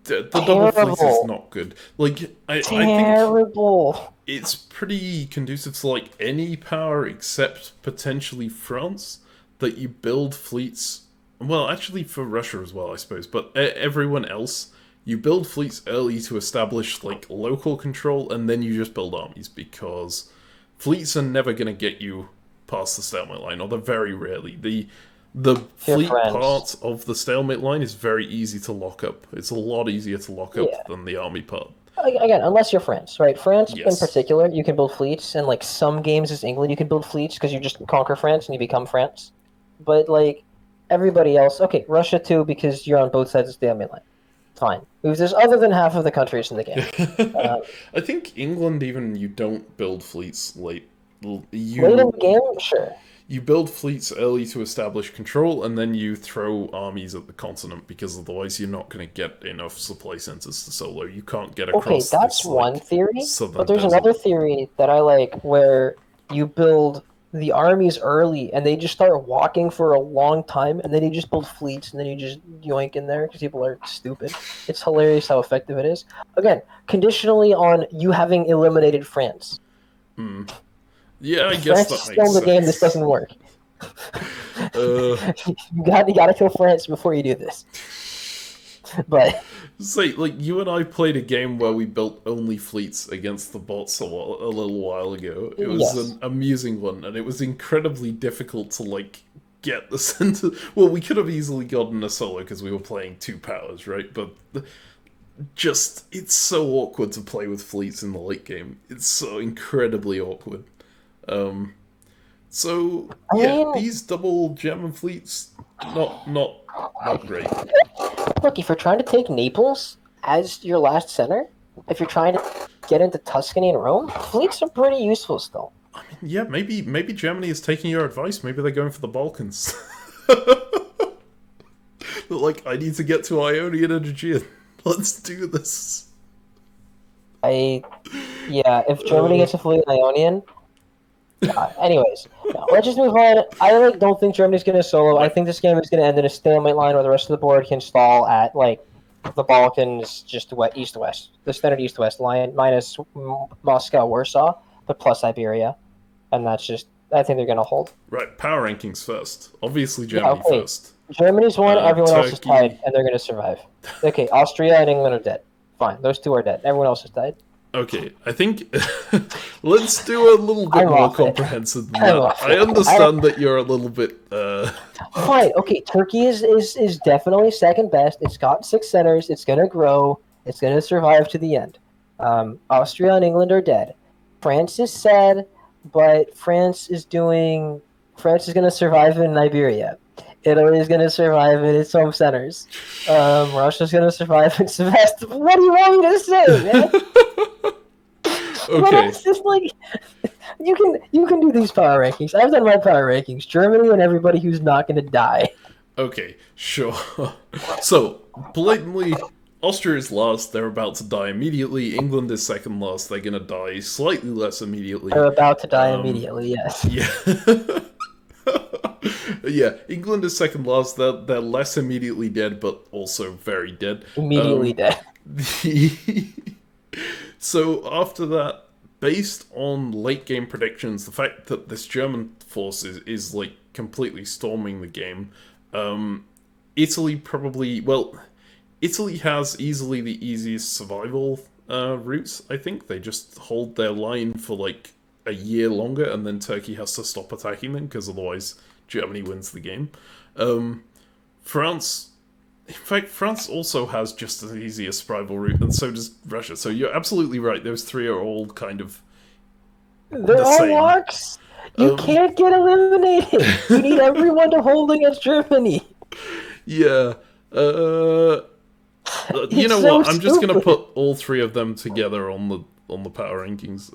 The double fleet is terrible. not good. Like, I think Terrible. it's pretty conducive to, like, any power except potentially France that you build fleets. Well, actually, for Russia as well, I suppose, but everyone else. You build fleets early to establish like local control, and then you just build armies because fleets are never going to get you past the stalemate line, or they're very rarely. The Your fleet friends. part of the stalemate line is very easy to lock up. It's a lot easier to lock up Yeah. than the army part. Again, unless you're France, right? France in Yes. particular, you can build fleets, and like some games as England, you can build fleets because you just conquer France and you become France. But like everybody else, okay, Russia too because you're on both sides of the stalemate line. Fine. There's other than half of the countries in the game. I think England even you don't build fleets late. Late in the game, sure. You build fleets early to establish control, and then you throw armies at the continent because otherwise you're not going to get enough supply centers to solo. You can't get Okay, across that's this one like theory, southern but there's desert. another theory that I like where you build the armies early and they just start walking for a long time and then you just build fleets and then you just yoink in there because people are stupid. It's hilarious how effective it is. Again, conditionally on you having eliminated France. Yeah, I If guess France that is still makes in the game, this sense. doesn't work. Uh, You gotta kill France before you do this. But Say, like, you and I played a game where we built only fleets against the bots a little while ago. It was yes. an amusing one, and it was incredibly difficult to, like, get the center. Well, we could have easily gotten a solo because we were playing 2 powers, right? But just, it's so awkward to play with fleets in the late game. It's so incredibly awkward. Um, so, I yeah, mean, these double German fleets, not great. look, if you're trying to take Naples as your last center, if you're trying to get into Tuscany and Rome, fleets are pretty useful still. Yeah, maybe Germany is taking your advice. Maybe they're going for the Balkans. Like, I need to get to Ionian Energy. Let's do this. Yeah, if Germany gets a fleet in Ionian. Anyways, no, let's just move on. I don't think Germany's going to solo. I Right. think this game is going to end in a stalemate line where the rest of the board can stall at the Balkans, just east west, the standard east west line minus Moscow, Warsaw, but plus Iberia, and that's just I think they're going to hold. Right, power rankings first. Obviously, Yeah, Germany okay. first. Germany's won. Everyone else is tied, Turkey. and they're going to survive. Okay, Austria and England are dead. Fine, those two are dead. Everyone else is died. Okay, I think let's do a little bit more comprehensive than that. I understand that you're a little bit. Fine. Okay, Turkey is definitely second best. It's got 6 centers. It's gonna grow. It's gonna survive to the end. Austria and England are dead. France is sad, but France is gonna survive in Iberia. Italy is gonna survive in its home centers. Russia's gonna survive in Sevastopol. What do you want me to say, man? Okay. It's just like you can do these power rankings. I've done my power rankings. Germany and everybody who's not going to die. Okay, sure. So, blatantly, Austria is last. They're about to die immediately. England is second last. They're going to die slightly less immediately. They're about to die immediately, yes. Yeah. Yeah, England is second last. They're less immediately dead, but also very dead. Immediately dead. So after that, based on late game predictions, the fact that this German force is like completely storming the game, Italy probably, well, Italy has easily the easiest survival routes, I think. They just hold their line for like a year longer, and then Turkey has to stop attacking them, because otherwise Germany wins the game. France... In fact, France also has just as easy a survival route, and so does Russia. So you're absolutely right. Those three are all kind of They're all locks. You can't get eliminated. You need everyone to hold against Germany. Yeah. You know so what? I'm just stupid. gonna put all three of them together on the power rankings,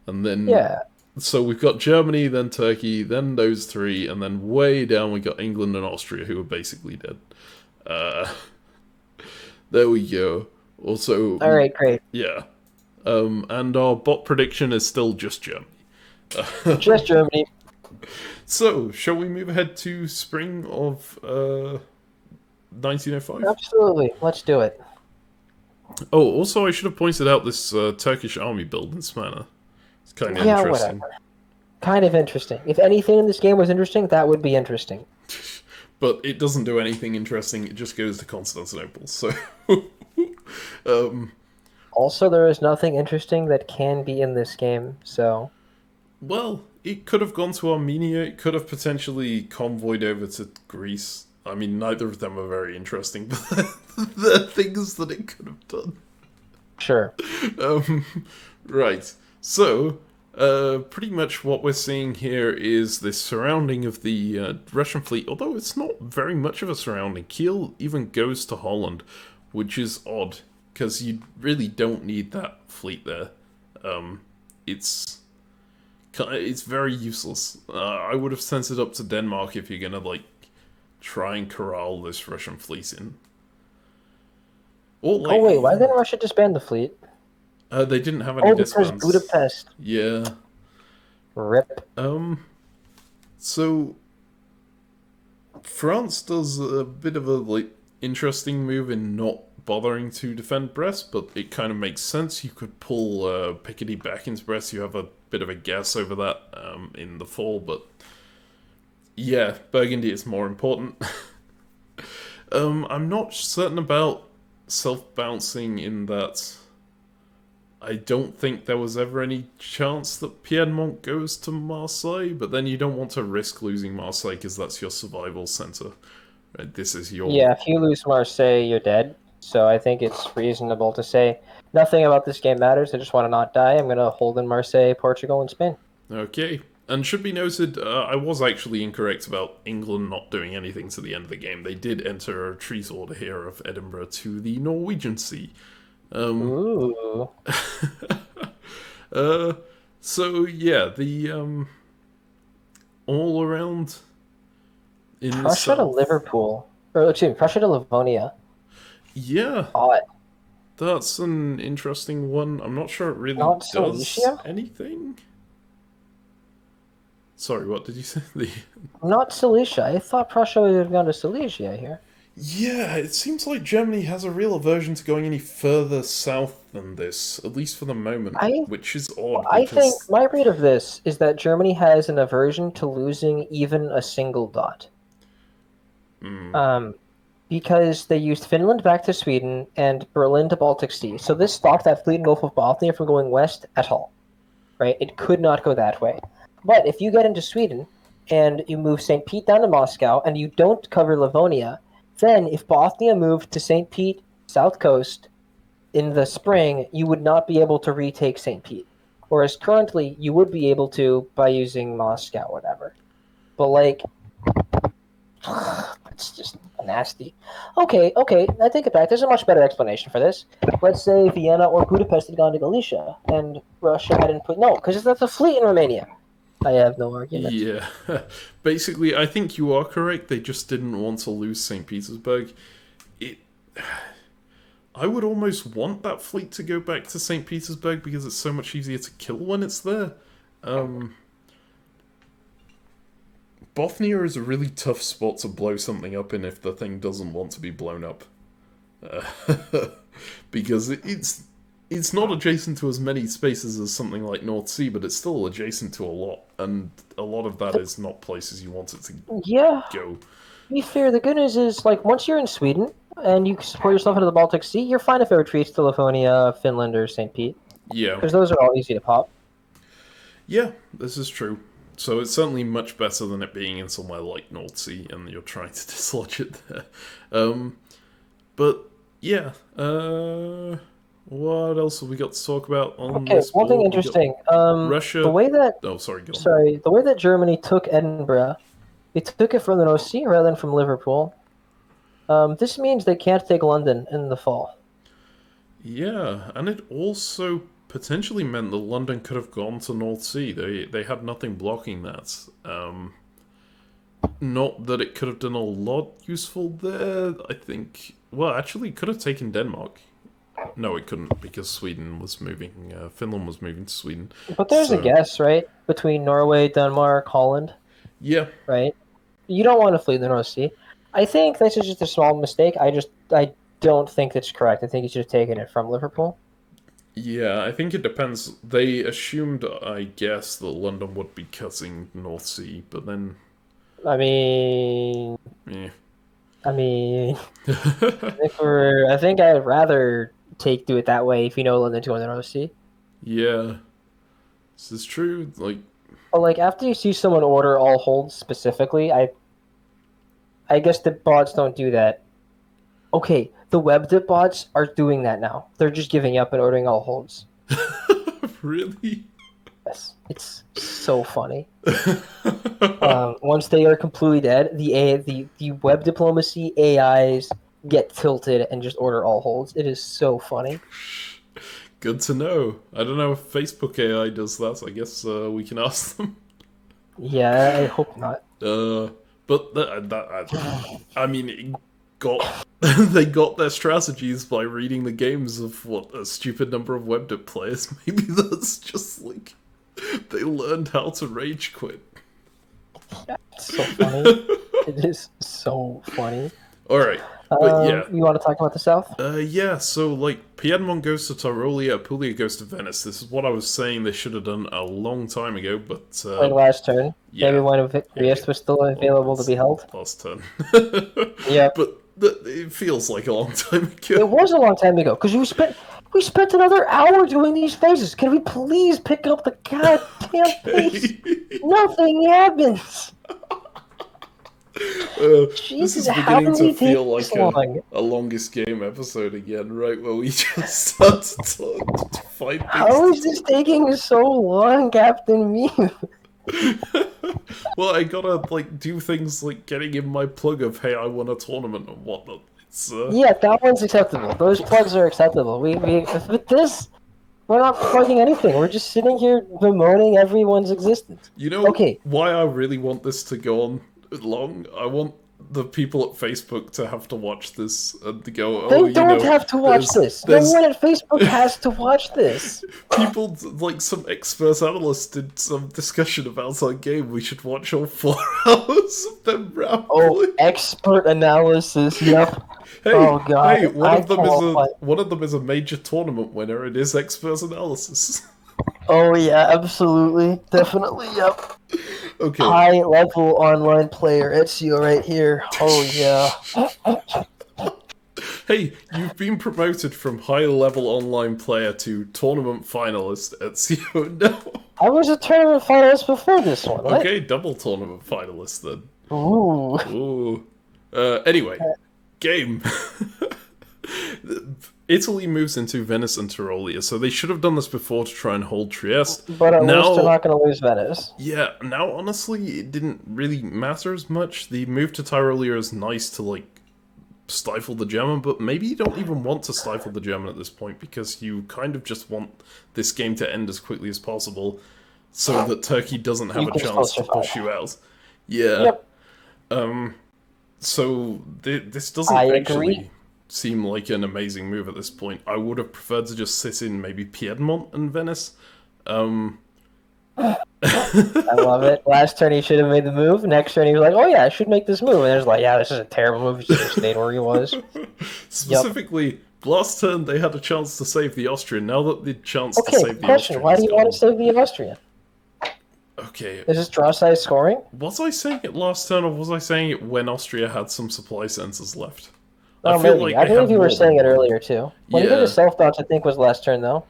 and then Yeah. So we've got Germany, then Turkey, then those three, and then way down we got England and Austria, who are basically dead. There we go. Also, All right, great. Yeah. And our bot prediction is still just Germany. Just Germany. So, shall we move ahead to spring of 1905? Absolutely. Let's do it. Oh, also, I should have pointed out this Turkish army build in Smyrna. It's kind of interesting. Whatever. Kind of interesting. If anything in this game was interesting, that would be interesting. But it doesn't do anything interesting, it just goes to Constantinople, so... Also, there is nothing interesting that can be in this game, so... Well, it could have gone to Armenia, it could have potentially convoyed over to Greece. I mean, neither of them are very interesting, but they're things that it could have done. Sure. Right. So, pretty much what we're seeing here is this surrounding of the Russian fleet, although it's not very much of a surrounding. Kiel even goes to Holland, which is odd, because you really don't need that fleet there. It's very useless. I would have sent it up to Denmark if you're gonna, like, try and corral this Russian fleet in. Or, like, wait, why didn't Russia disband the fleet? They didn't have any disbands. Because Budapest. Yeah. RIP. So France does a bit of a like interesting move in not bothering to defend Brest, but it kind of makes sense. You could pull Picardy back into Brest. You have a bit of a guess over that in the fall, but yeah, Burgundy is more important. I'm not certain about self-bouncing in that I don't think there was ever any chance that Piedmont goes to Marseille, but then you don't want to risk losing Marseille because that's your survival center. Right? This is your... Yeah, if you lose Marseille, you're dead. So I think it's reasonable to say nothing about this game matters. I just want to not die. I'm going to hold in Marseille, Portugal, and Spain. Okay. And should be noted, I was actually incorrect about England not doing anything to the end of the game. They did enter a retreat order here of Edinburgh to the Norwegian Sea. Ooh. So yeah, the all around in the Prussia to south. Liverpool. Or, excuse me, Prussia to Livonia. Yeah, Odd. that's an interesting one. I'm not sure it really Not does Silesia? anything. Sorry, what did you say? The Not Silesia. I thought Prussia would have gone to Silesia here. Yeah, it seems like Germany has a real aversion to going any further south than this, at least for the moment, I which is odd I think because. my read of this is that Germany has an aversion to losing even a single dot. Hmm, Um, because they used Finland back to Sweden and Berlin to Baltic Sea. So this stopped that fleet in Gulf of Bothnia from going west at all. Right? It could not go that way. But if you get into Sweden and you move St. Pete down to Moscow and you don't cover Livonia, then if Bothnia moved to St. Pete, south coast, in the spring, you would not be able to retake St. Pete. Whereas currently, you would be able to by using Moscow, whatever. But like, it's just nasty. Okay, I take it back. There's a much better explanation for this. Let's say Vienna or Budapest had gone to Galicia, and Russia hadn't put no, because that's a fleet in Romania. I have no argument. yeah. Basically, I think you are correct. They just didn't want to lose St. Petersburg. It. I would almost want that fleet to go back to St. Petersburg because it's so much easier to kill when it's there. Um, Bothnia is a really tough spot to blow something up in if the thing doesn't want to be blown up. Uh, because it's not adjacent to as many spaces as something like North Sea, but it's still adjacent to a lot, and a lot of that is not places you want it to Yeah, go. to be fair, the good news is like once you're in Sweden and you support yourself into the Baltic Sea, you're fine if it retreats to Livonia, Finland, or St. Pete, Yeah, because those are all easy to pop. yeah, this is true. So it's certainly much better than it being in somewhere like North Sea, and you're trying to dislodge it there. Um, but yeah, what else have we got to talk about on Okay, this one thing board? We got interesting. The Russia. way that Oh, sorry, go on. the way that Germany took Edinburgh, they took it from the North Sea rather than from Liverpool. This means they can't take London in the fall. Yeah, and it also potentially meant that London could have gone to North Sea. They had nothing blocking that. Not that it could have done a lot useful there. I think. Well, actually, it could have taken Denmark. No, it couldn't because Sweden was moving. Finland was moving to Sweden. But there's a So guess, right, between Norway, Denmark, Holland, yeah, right? You don't want to flee the North Sea. I think this is just a small mistake. I don't think that's correct. I think you should have taken it from Liverpool. yeah. I think it depends. They assumed, I guess, that London would be cutting North Sea, but then, I mean, yeah. I mean, I think I'd rather do it that way if you know London to go in the North Sea. Yeah, this is true. Like, But like after you see someone order all holds specifically, I guess the bots don't do that. Okay, the web dip bots are doing that now. They're just giving up and ordering all holds. really? Yes, it's so funny. Once they are completely dead, the web diplomacy AIs get tilted and just order all holds. It is so funny. Good to know. I don't know if Facebook AI does that. I guess we can ask them. Yeah, I hope not. But I mean, it got they got their strategies by reading the games of what a stupid number of WebDip players. Maybe that's just like they learned how to rage quit. It's so funny. It is so funny. All right, but yeah. You want to talk about the South? Yeah, so like Piedmont goes to Tyrolia, Apulia goes to Venice. This is what I was saying they should have done a long time ago, but Like last turn. yeah. Maybe when Viest was still available to be held. Last turn. Yeah. But it feels like a long time ago. It was a long time ago because we spent another hour doing these phases. Can we please pick up the goddamn pace? Nothing happens. This is beginning to feel like a longest game episode again, right? Where we just start to fight. How is this taking so long, Captain Meme? Well, I gotta like do things like getting in my plug of hey, I won a tournament and whatnot. It's Yeah, that one's acceptable. Those plugs are acceptable. We with this, we're not plugging anything. We're just sitting here bemoaning everyone's existence. You know Okay. why I really want this to go on long. I want the people at Facebook to have to watch this and to go, They oh, you don't know, have to watch this. No there's one at Facebook has to watch this. people, like some expert analyst did some discussion about our game. We should watch all 4 hours of them rambling. Oh, expert analysis. Yep. Hey, Oh god. hey, one of I them is a major tournament winner. It is expert analysis. Oh yeah, absolutely, definitely. Yep. Okay. High level online player, Ezio right here. Oh yeah. Hey, you've been promoted from high level online player to tournament finalist at CO now. I was a tournament finalist before this one. What? Okay, double tournament finalist then. Ooh. Ooh. Anyway, game. Italy moves into Venice and Tyrolia, so they should have done this before to try and hold Trieste. But at least they're not going to lose Venice. Yeah, now honestly, it didn't really matter as much. The move to Tyrolia is nice to, like, stifle the German, but maybe you don't even want to stifle the German at this point because you kind of just want this game to end as quickly as possible so that Turkey doesn't have a chance to push you out. Yeah. Yep. So this doesn't actually seem like an amazing move at this point. I would have preferred to just sit in maybe Piedmont and Venice. I love it. Last turn he should have made the move. Next turn he was like, "Oh yeah, I should make this move." And there's like, "Yeah, this is a terrible move. He should have stayed where he was." Specifically, last turn they had a chance to save the Austrian. Now that the chance to save the question: Austrian, why do you want to save the Austrian? Okay. Is this draw size scoring? Was I saying it last turn, or was I saying it when Austria had some supply sensors left? Oh, I feel maybe. like I they believe have you were more saying it than one. earlier too. When he did Yeah. his self dodge, I think was last turn though.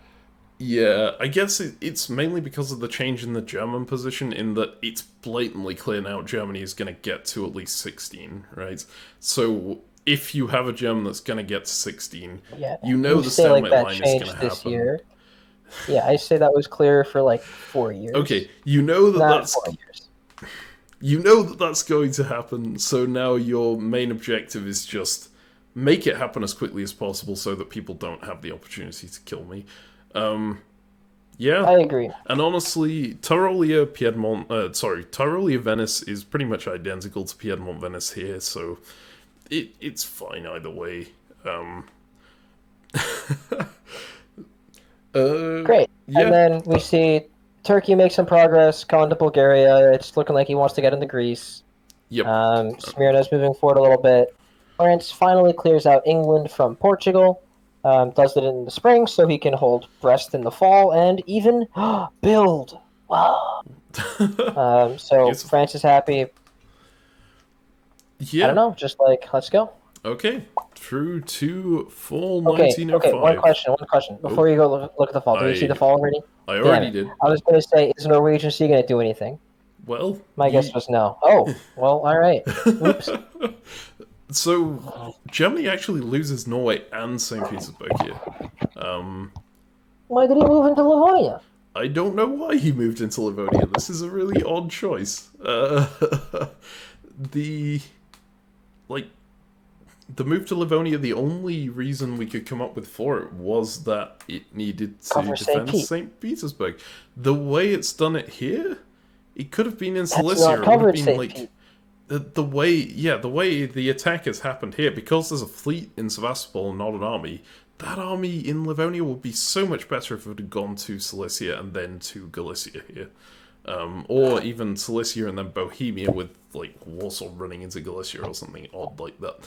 Yeah, I guess it's mainly because of the change in the German position, in that it's blatantly clear now Germany is going to get to at least 16, right? So if you have a German that's going to get to 16, Yeah, you know the say like stalemate that line is going changed to this happen. year. Yeah, I say that was clear for like 4 years. Okay, you know that Not that's 4 years. you know that that's going to happen. So now your main objective is just make it happen as quickly as possible, so that people don't have the opportunity to kill me. Yeah, I agree. and honestly, Tyrolia Venice is pretty much identical to Piedmont Venice here, so it's fine either way. Great. Yeah. And then we see Turkey make some progress, going to Bulgaria. It's looking like he wants to get into Greece. Yep. Smyrna's moving forward a little bit. France finally clears out England from Portugal. Does it in the spring so he can hold Brest in the fall and even build. Wow. So France is happy. Yeah. I don't know, just like, let's go. Okay. Through to fall Okay, 1905. one question. Before you go look at the fall, did you see the fall already? I already did. I was going to say, is Norwegian Sea going to do anything? Well, My guess was no. Oh, well, all right. Oops. So, Germany actually loses Norway and St. Petersburg here. Why did he move into Livonia? I don't know why he moved into Livonia. This is a really odd choice. The move to Livonia, the only reason we could come up with for it was that it needed to Cover defend St. Petersburg. The way it's done it here, it could have been in Cilicia. It would have been like the way the attack has happened here, because there's a fleet in Sevastopol and not an army. That army in Livonia would be so much better if it had gone to Cilicia and then to Galicia here. Or even Cilicia and then Bohemia, with like Warsaw running into Galicia or something odd like that.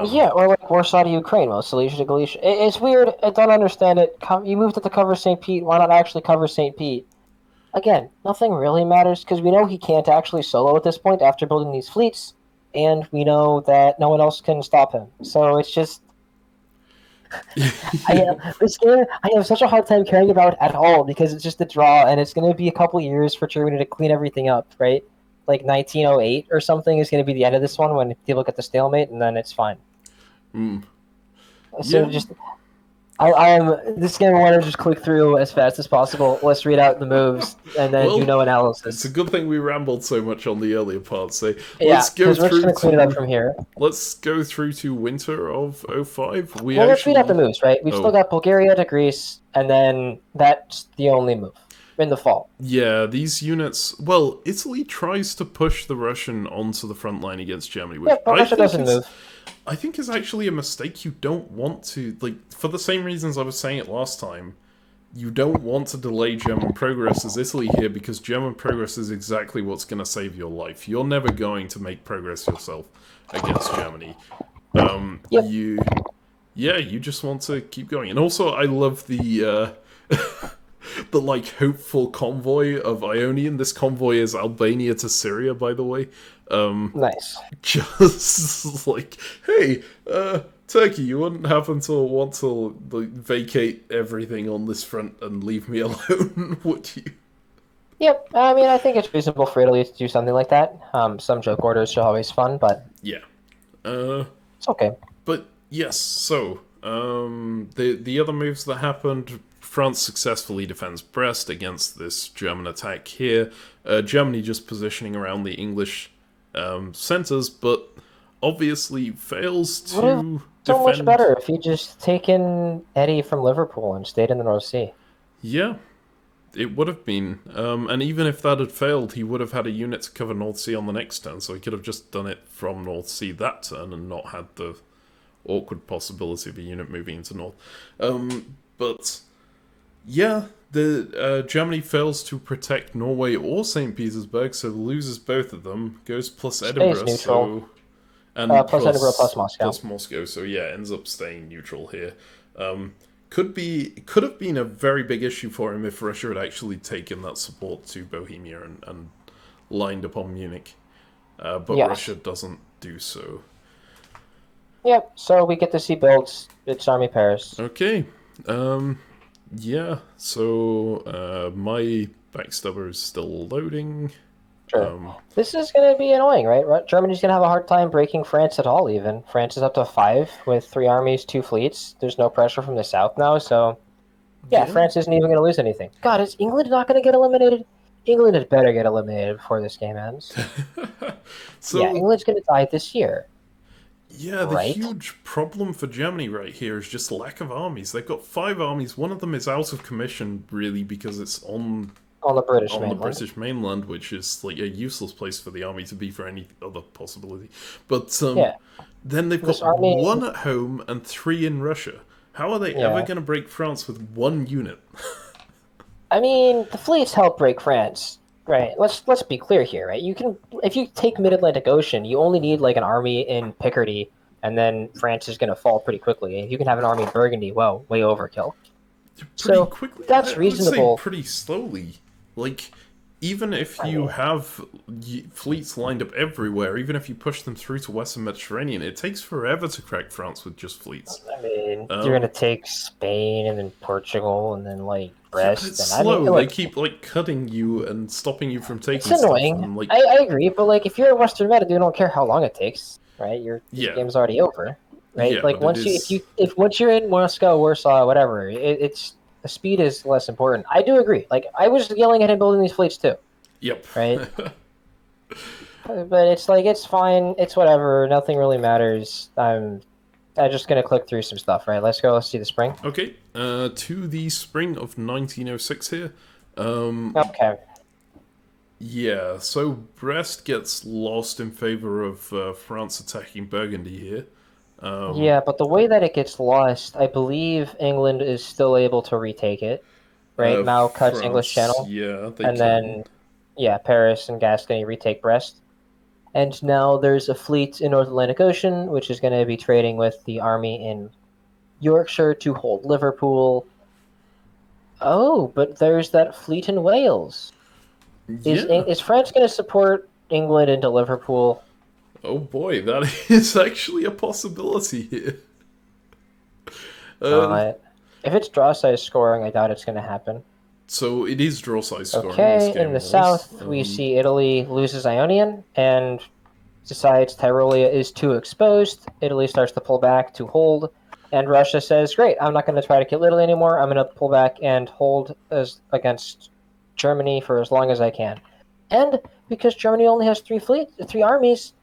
Yeah, or like Warsaw to Ukraine, well, Silesia to Galicia. It's weird. I don't understand it. You moved it to cover St. Pete. Why not actually cover St. Pete? Again, nothing really matters, because we know he can't actually solo at this point after building these fleets, and we know that no one else can stop him. So it's just... this game, I have such a hard time caring about at all, because it's just a draw, and it's going to be a couple years for Germany to clean everything up, right? Like 1908 or something is going to be the end of this one when people get the stalemate, and then it's fine. So just... this game I want to just click through as fast as possible. Let's read out the moves and then do no analysis. It's a good thing we rambled so much on the earlier parts. So let's go through. We're just going to clean it up from here. Let's go through to winter of 05. Let's read out the moves, right? We've still got Bulgaria to Greece, and then that's the only move. in the fall. Yeah, these units. Well, Italy tries to push the Russian onto the front line against Germany, which Yep, but Russia doesn't move. I think is actually a mistake. You don't want to, like, for the same reasons I was saying it last time. You don't want to delay German progress as Italy here, because German progress is exactly what's going to save your life. You're never going to make progress yourself against Germany. Yep. You just want to keep going. And also, I love the the like hopeful convoy of Ionian. This convoy is Albania to Syria, by the way. Nice. Just like, hey, Turkey, you wouldn't happen to want to like, vacate everything on this front and leave me alone, would you? Yep. I mean, I think it's reasonable for Italy to do something like that. Some joke orders are always fun, but Yeah. it's okay. But yes, so the other moves that happened, France successfully defends Brest against this German attack here. Germany just positioning around the English centers, but obviously fails to So much defend. better if you just taken Eddie from Liverpool and stayed in the North Sea. Yeah, it would have been. And even if that had failed, he would have had a unit to cover North Sea on the next turn, so he could have just done it from North Sea that turn and not had the awkward possibility of a unit moving into North. But yeah, the Germany fails to protect Norway or St. Petersburg, so loses both of them. Goes plus Edinburgh, neutral. so and Plus Edinburgh plus Moscow. Plus Moscow, so yeah, ends up staying neutral here. Could have been a very big issue for him if Russia had actually taken that support to Bohemia and lined upon Munich, but Yes. Russia doesn't do so. Yep. So we get to see builds. It's Army Paris. Okay. Yeah, so my backstabber is still loading. Sure. This is going to be annoying, right? Germany's going to have a hard time breaking France at all, even. France is up to 5 with 3 armies, 2 fleets. There's no pressure from the south now, so... Yeah, France isn't even going to lose anything. God, is England not going to get eliminated? England had better get eliminated before this game ends. So, yeah, England's going to die this year. Yeah, the huge problem for Germany right here is just lack of armies. They've got 5 armies. One of them is out of commission, really, because it's on the British on mainland. the British mainland, which is like a useless place for the army to be for any other possibility. But then they've got 1 at home and 3 in Russia. How are they ever going to break France with 1 unit? I mean, the fleets help break France. Right. Let's be clear here, right? You can, if you take Mid-Atlantic Ocean, you only need like an army in Picardy, and then France is going to fall pretty quickly. If you can have an army in Burgundy, well, way overkill. Pretty quickly. That's reasonable. I would say pretty slowly. Like, even if you have fleets lined up everywhere, even if you push them through to Western Mediterranean, it takes forever to crack France with just fleets. I mean, you're going to take Spain and then Portugal and then like Brest. It's slow. They keep like cutting you and stopping you from taking. It's annoying. Stuff and, like, I agree, but like if you're a Western meta, you don't care how long it takes, right? Your game's already over, right? Yeah, like once once you're in Moscow, Warsaw, whatever, it's the speed is less important. I do agree. Like I was yelling at him building these fleets too. Yep. Right. But it's like it's fine. It's whatever. Nothing really matters. I'm just gonna click through some stuff. Right. Let's go. Let's see the spring. Okay. To the spring of 1906 here. Okay. Yeah. So Brest gets lost in favor of France attacking Burgundy here. Yeah, but the way that it gets lost, I believe England is still able to retake it. Right. Mao cuts France, English Channel. Yeah. And then, Paris and Gascony retake Brest. And now there's a fleet in North Atlantic Ocean, which is going to be trading with the army in Yorkshire to hold Liverpool. Oh, but there's that fleet in Wales. Is France going to support England into Liverpool? Oh boy, that is actually a possibility here. If it's draw size scoring, I doubt it's going to happen. So it is draw size scoring. Okay, in the south, we see Italy loses Ionian and decides Tyrolia is too exposed. Italy starts to pull back to hold, and Russia says, great, I'm not going to try to kill Italy anymore. I'm going to pull back and hold against Germany for as long as I can. And because Germany only has 3 armies,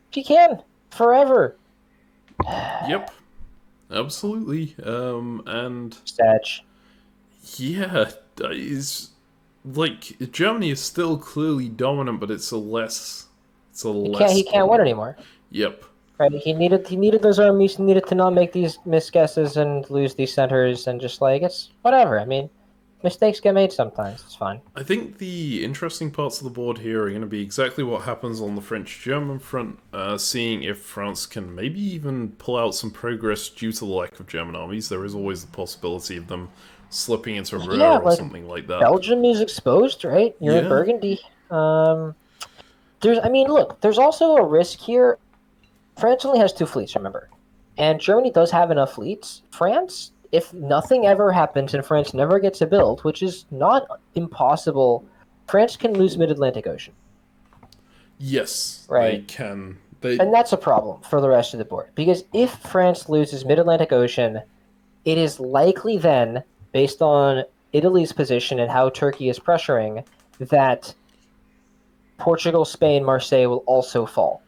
she can forever. Yep, absolutely. And Stats. yeah, is like Germany is still clearly dominant, but it's a He less can't win dominant. anymore. Yep. Right? He needed those armies. He needed to not make these misguesses and lose these centers and just like it's whatever. I mean, mistakes get made sometimes. It's fine. I think the interesting parts of the board here are going to be exactly what happens on the French-German front, seeing if France can maybe even pull out some progress due to the lack of German armies. There is always the possibility of them slipping into Yeah, Ruhr or like something like that. Belgium is exposed, right? You're in Yeah. Burgundy. Um, I mean, look, there's also a risk here. France only has two fleets, remember, and Germany does have enough fleets. France, if nothing ever happens and France never gets a build, which is not impossible, France can lose Mid-Atlantic Ocean, Yes, they right? can. They And that's a problem for the rest of the board because if France loses Mid-Atlantic Ocean, it is likely then, based on Italy's position and how Turkey is pressuring, that Portugal, Spain, Marseille will also fall.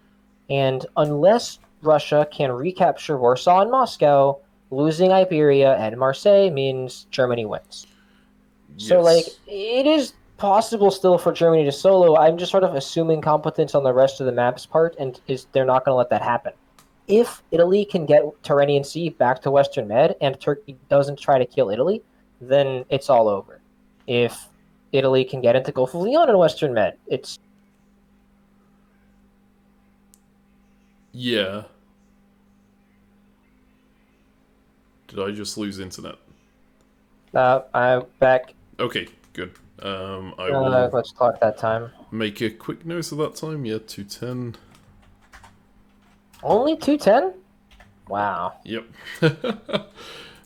And unless Russia can recapture Warsaw and Moscow, losing Iberia and Marseille means Germany wins. So, like, yes. it is possible still for Germany to solo. I'm just sort of assuming competence on the rest of the map's part, and they're not going to let that happen. If Italy can get Tyrrhenian Sea back to Western Med and Turkey doesn't try to kill Italy, then it's all over. If Italy can get into Gulf of Leon and Western Med, it's Yeah. Did I just lose internet? I'm back. Okay, good. I will Let's talk that time. make a quick note of that time. Yeah, 210. Only 210? Wow. Yep.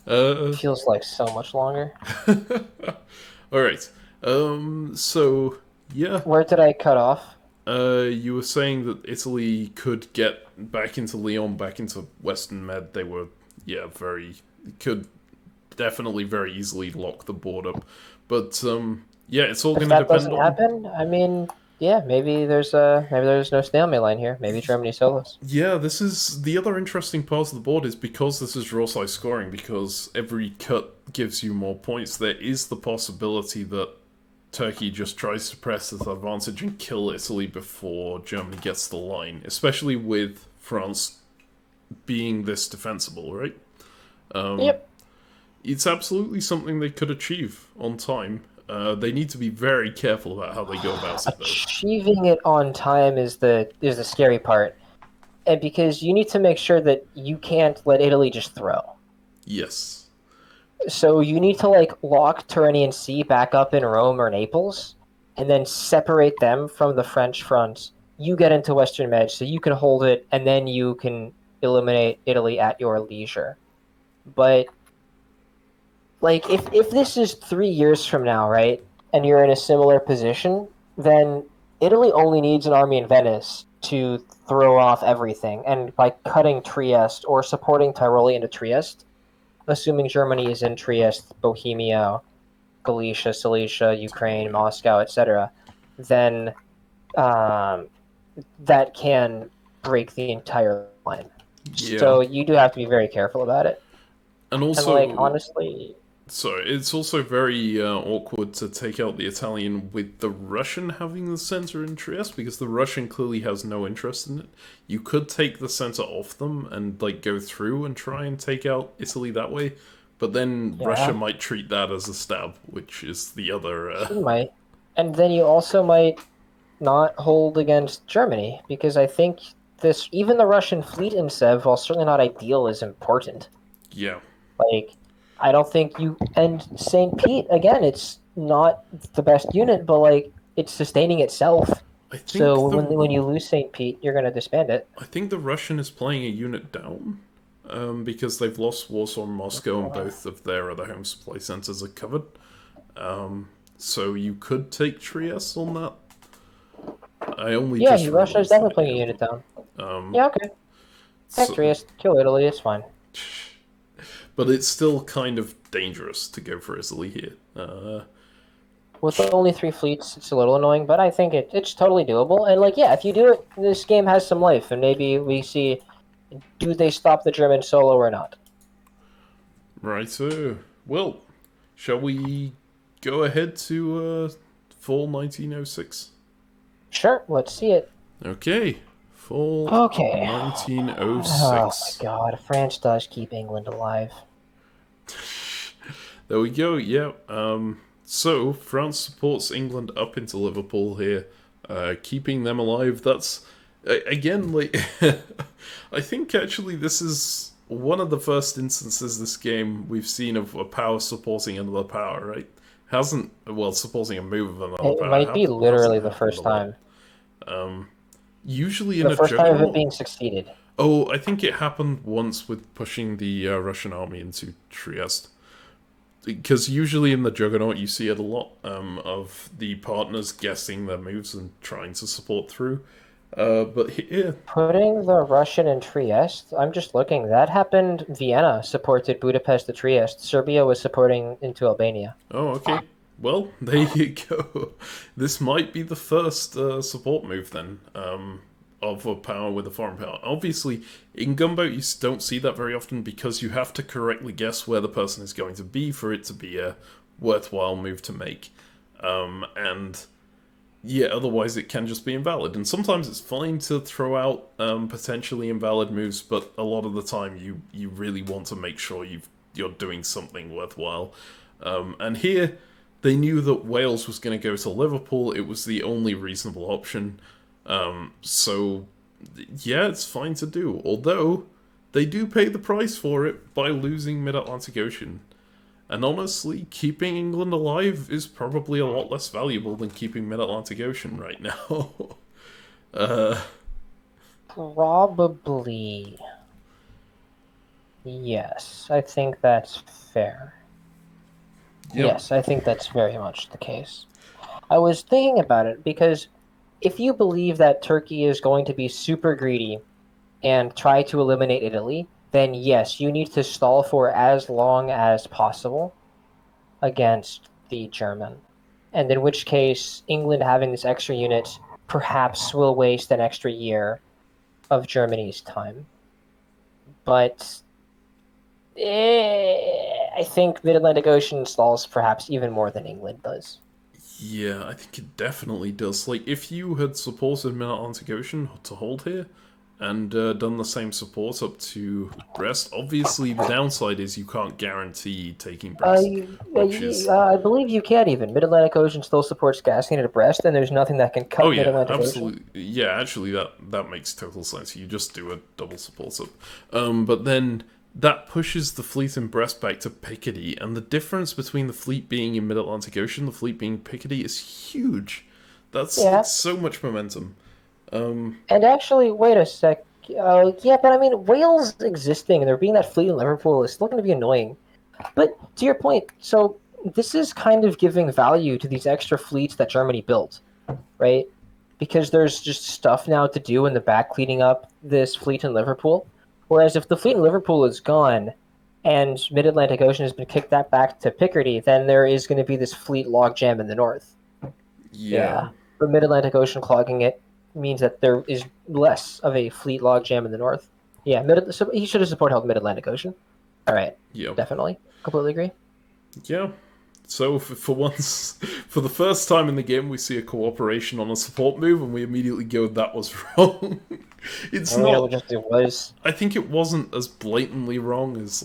uh, Feels like so much longer. all right. So yeah. Where did I cut off? You were saying that Italy could get back into Lyon, back into Western Med. They were, yeah, could definitely very easily lock the board up. But yeah, it's all If going to that depend doesn't on. happen, I mean, yeah, maybe there's no stalemate line here. Maybe Germany solos. Yeah, this is the other interesting part of the board is because this is draw size scoring, because every cut gives you more points, there is the possibility that Turkey just tries to press this advantage and kill Italy before Germany gets the line, especially with France being this defensible, right? Yep. It's absolutely something they could achieve on time. They need to be very careful about how they go about it, though. Achieving it on time is the scary part, and because you need to make sure that you can't let Italy just throw. Yes. So you need to like lock Tyrrhenian Sea back up in Rome or Naples, and then separate them from the French front. You get into Western Med, so you can hold it, and then you can eliminate Italy at your leisure. But like, if this is 3 years from now, right, and you're in a similar position, then Italy only needs an army in Venice to throw off everything, and by cutting Trieste or supporting Tiroli into Trieste, assuming Germany is in Trieste, Bohemia, Galicia, Silesia, Ukraine, Moscow, etc., then um, that can break the entire line. Yeah. So you do have to be very careful about it. And And like also, honestly, so it's also very awkward to take out the Italian with the Russian having the center in Trieste, because the Russian clearly has no interest in it. You could take the center off them and like go through and try and take out Italy that way, but then Russia yeah, might treat that as a stab, which is the other. you might. And then you also might not hold against Germany because I think this even the Russian fleet in Sev, while certainly not ideal, is important. Yeah, Like, I don't think you and St. Pete again. It's not the best unit, but like it's sustaining itself. I think So the when you lose St. Pete, you're gonna disband it. I think the Russian is playing a unit down, because they've lost Warsaw and Moscow, and both of their other home supply centers are covered. So you could take Trieste on that. I only Yeah, just Russia is realized definitely that, playing a yeah. unit down. Um, Yeah, okay. so, Trieste, kill Italy. It's fine. but it's still kind of dangerous to go for Italy here. With only three fleets, it's a little annoying, but I think it's totally doable. And like, yeah, if you do it, this game has some life, and maybe we see do they stop the German solo or not. Right, so, well, shall we go ahead to fall 1906? Sure, let's see it. Okay, fall Okay. Oh my 1906. god, France does keep England alive. There we go. Yeah. So France supports England up into Liverpool here, keeping them alive. That's again like I think actually this is one of the first instances this game we've seen of a power supporting another power. Right? Hasn't well supporting a move of another It power. might be Hasn't literally the happened a first lot. time. Usually in The a first time of it juggernaut. being succeeded. Oh, I think it happened once with pushing the Russian army into Trieste. Because usually in the Juggernaut you see it a lot of the partners guessing their moves and trying to support through. But here, Putting the Russian in Trieste, I'm just looking. That happened. Vienna supported Budapest to Trieste. Serbia was supporting into Albania. oh okay, well there you go. This might be the first support move then of a power with a foreign power. Obviously, in Gunboat you don't see that very often because you have to correctly guess where the person is going to be for it to be a worthwhile move to make. And yeah, otherwise it can just be invalid. And sometimes it's fine to throw out potentially invalid moves, but a lot of the time you really want to make sure you're doing something worthwhile. And here, they knew that Wales was going to go to Liverpool. It was the only reasonable option. So, yeah, it's fine to do. Although, they do pay the price for it by losing Mid-Atlantic Ocean. And honestly, keeping England alive is probably a lot less valuable than keeping Mid-Atlantic Ocean right now. Probably. Yes, I think that's fair. Yep. Yes, I think that's very much the case. I was thinking about it because if you believe that Turkey is going to be super greedy and try to eliminate Italy, then yes, you need to stall for as long as possible against the German. And in which case, England having this extra unit perhaps will waste an extra year of Germany's time. But I think Mid-Atlantic Ocean stalls perhaps even more than England does. Yeah, I think it definitely does. Like, if you had supported Mid-Atlantic Ocean to hold here, and done the same support up to Brest, obviously the downside is you can't guarantee taking Brest, which is... I believe you can even. Mid-Atlantic Ocean still supports gassing at Brest, and there's nothing that can Oh cut yeah, Mid-Atlantic Ocean. absolutely. Yeah, actually, that makes total sense. You just do a double support up. But then that pushes the fleet in Brest back to Picardy, and the difference between the fleet being in Mid-Atlantic Ocean, the fleet being Picardy, is huge. That's Yeah. so much momentum. And actually, wait a sec. Yeah, but I mean, Wales existing and there being that fleet in Liverpool is still going to be annoying. But to your point, so this is kind of giving value to these extra fleets that Germany built, right? Because there's just stuff now to do in the back cleaning up this fleet in Liverpool. Whereas if the fleet in Liverpool is gone and Mid-Atlantic Ocean has been kicked that back to Picardy, then there is going to be this fleet logjam in the north. Yeah. But Mid-Atlantic Ocean clogging it means that there is less of a fleet logjam in the north. Yeah, so he should have supported Mid-Atlantic Ocean. All right, Yep. definitely. Completely agree. Yeah. So for once, for the first time in the game, we see a cooperation on a support move, and we immediately go, "That was wrong." It's I mean, not. it was. I think it wasn't as blatantly wrong as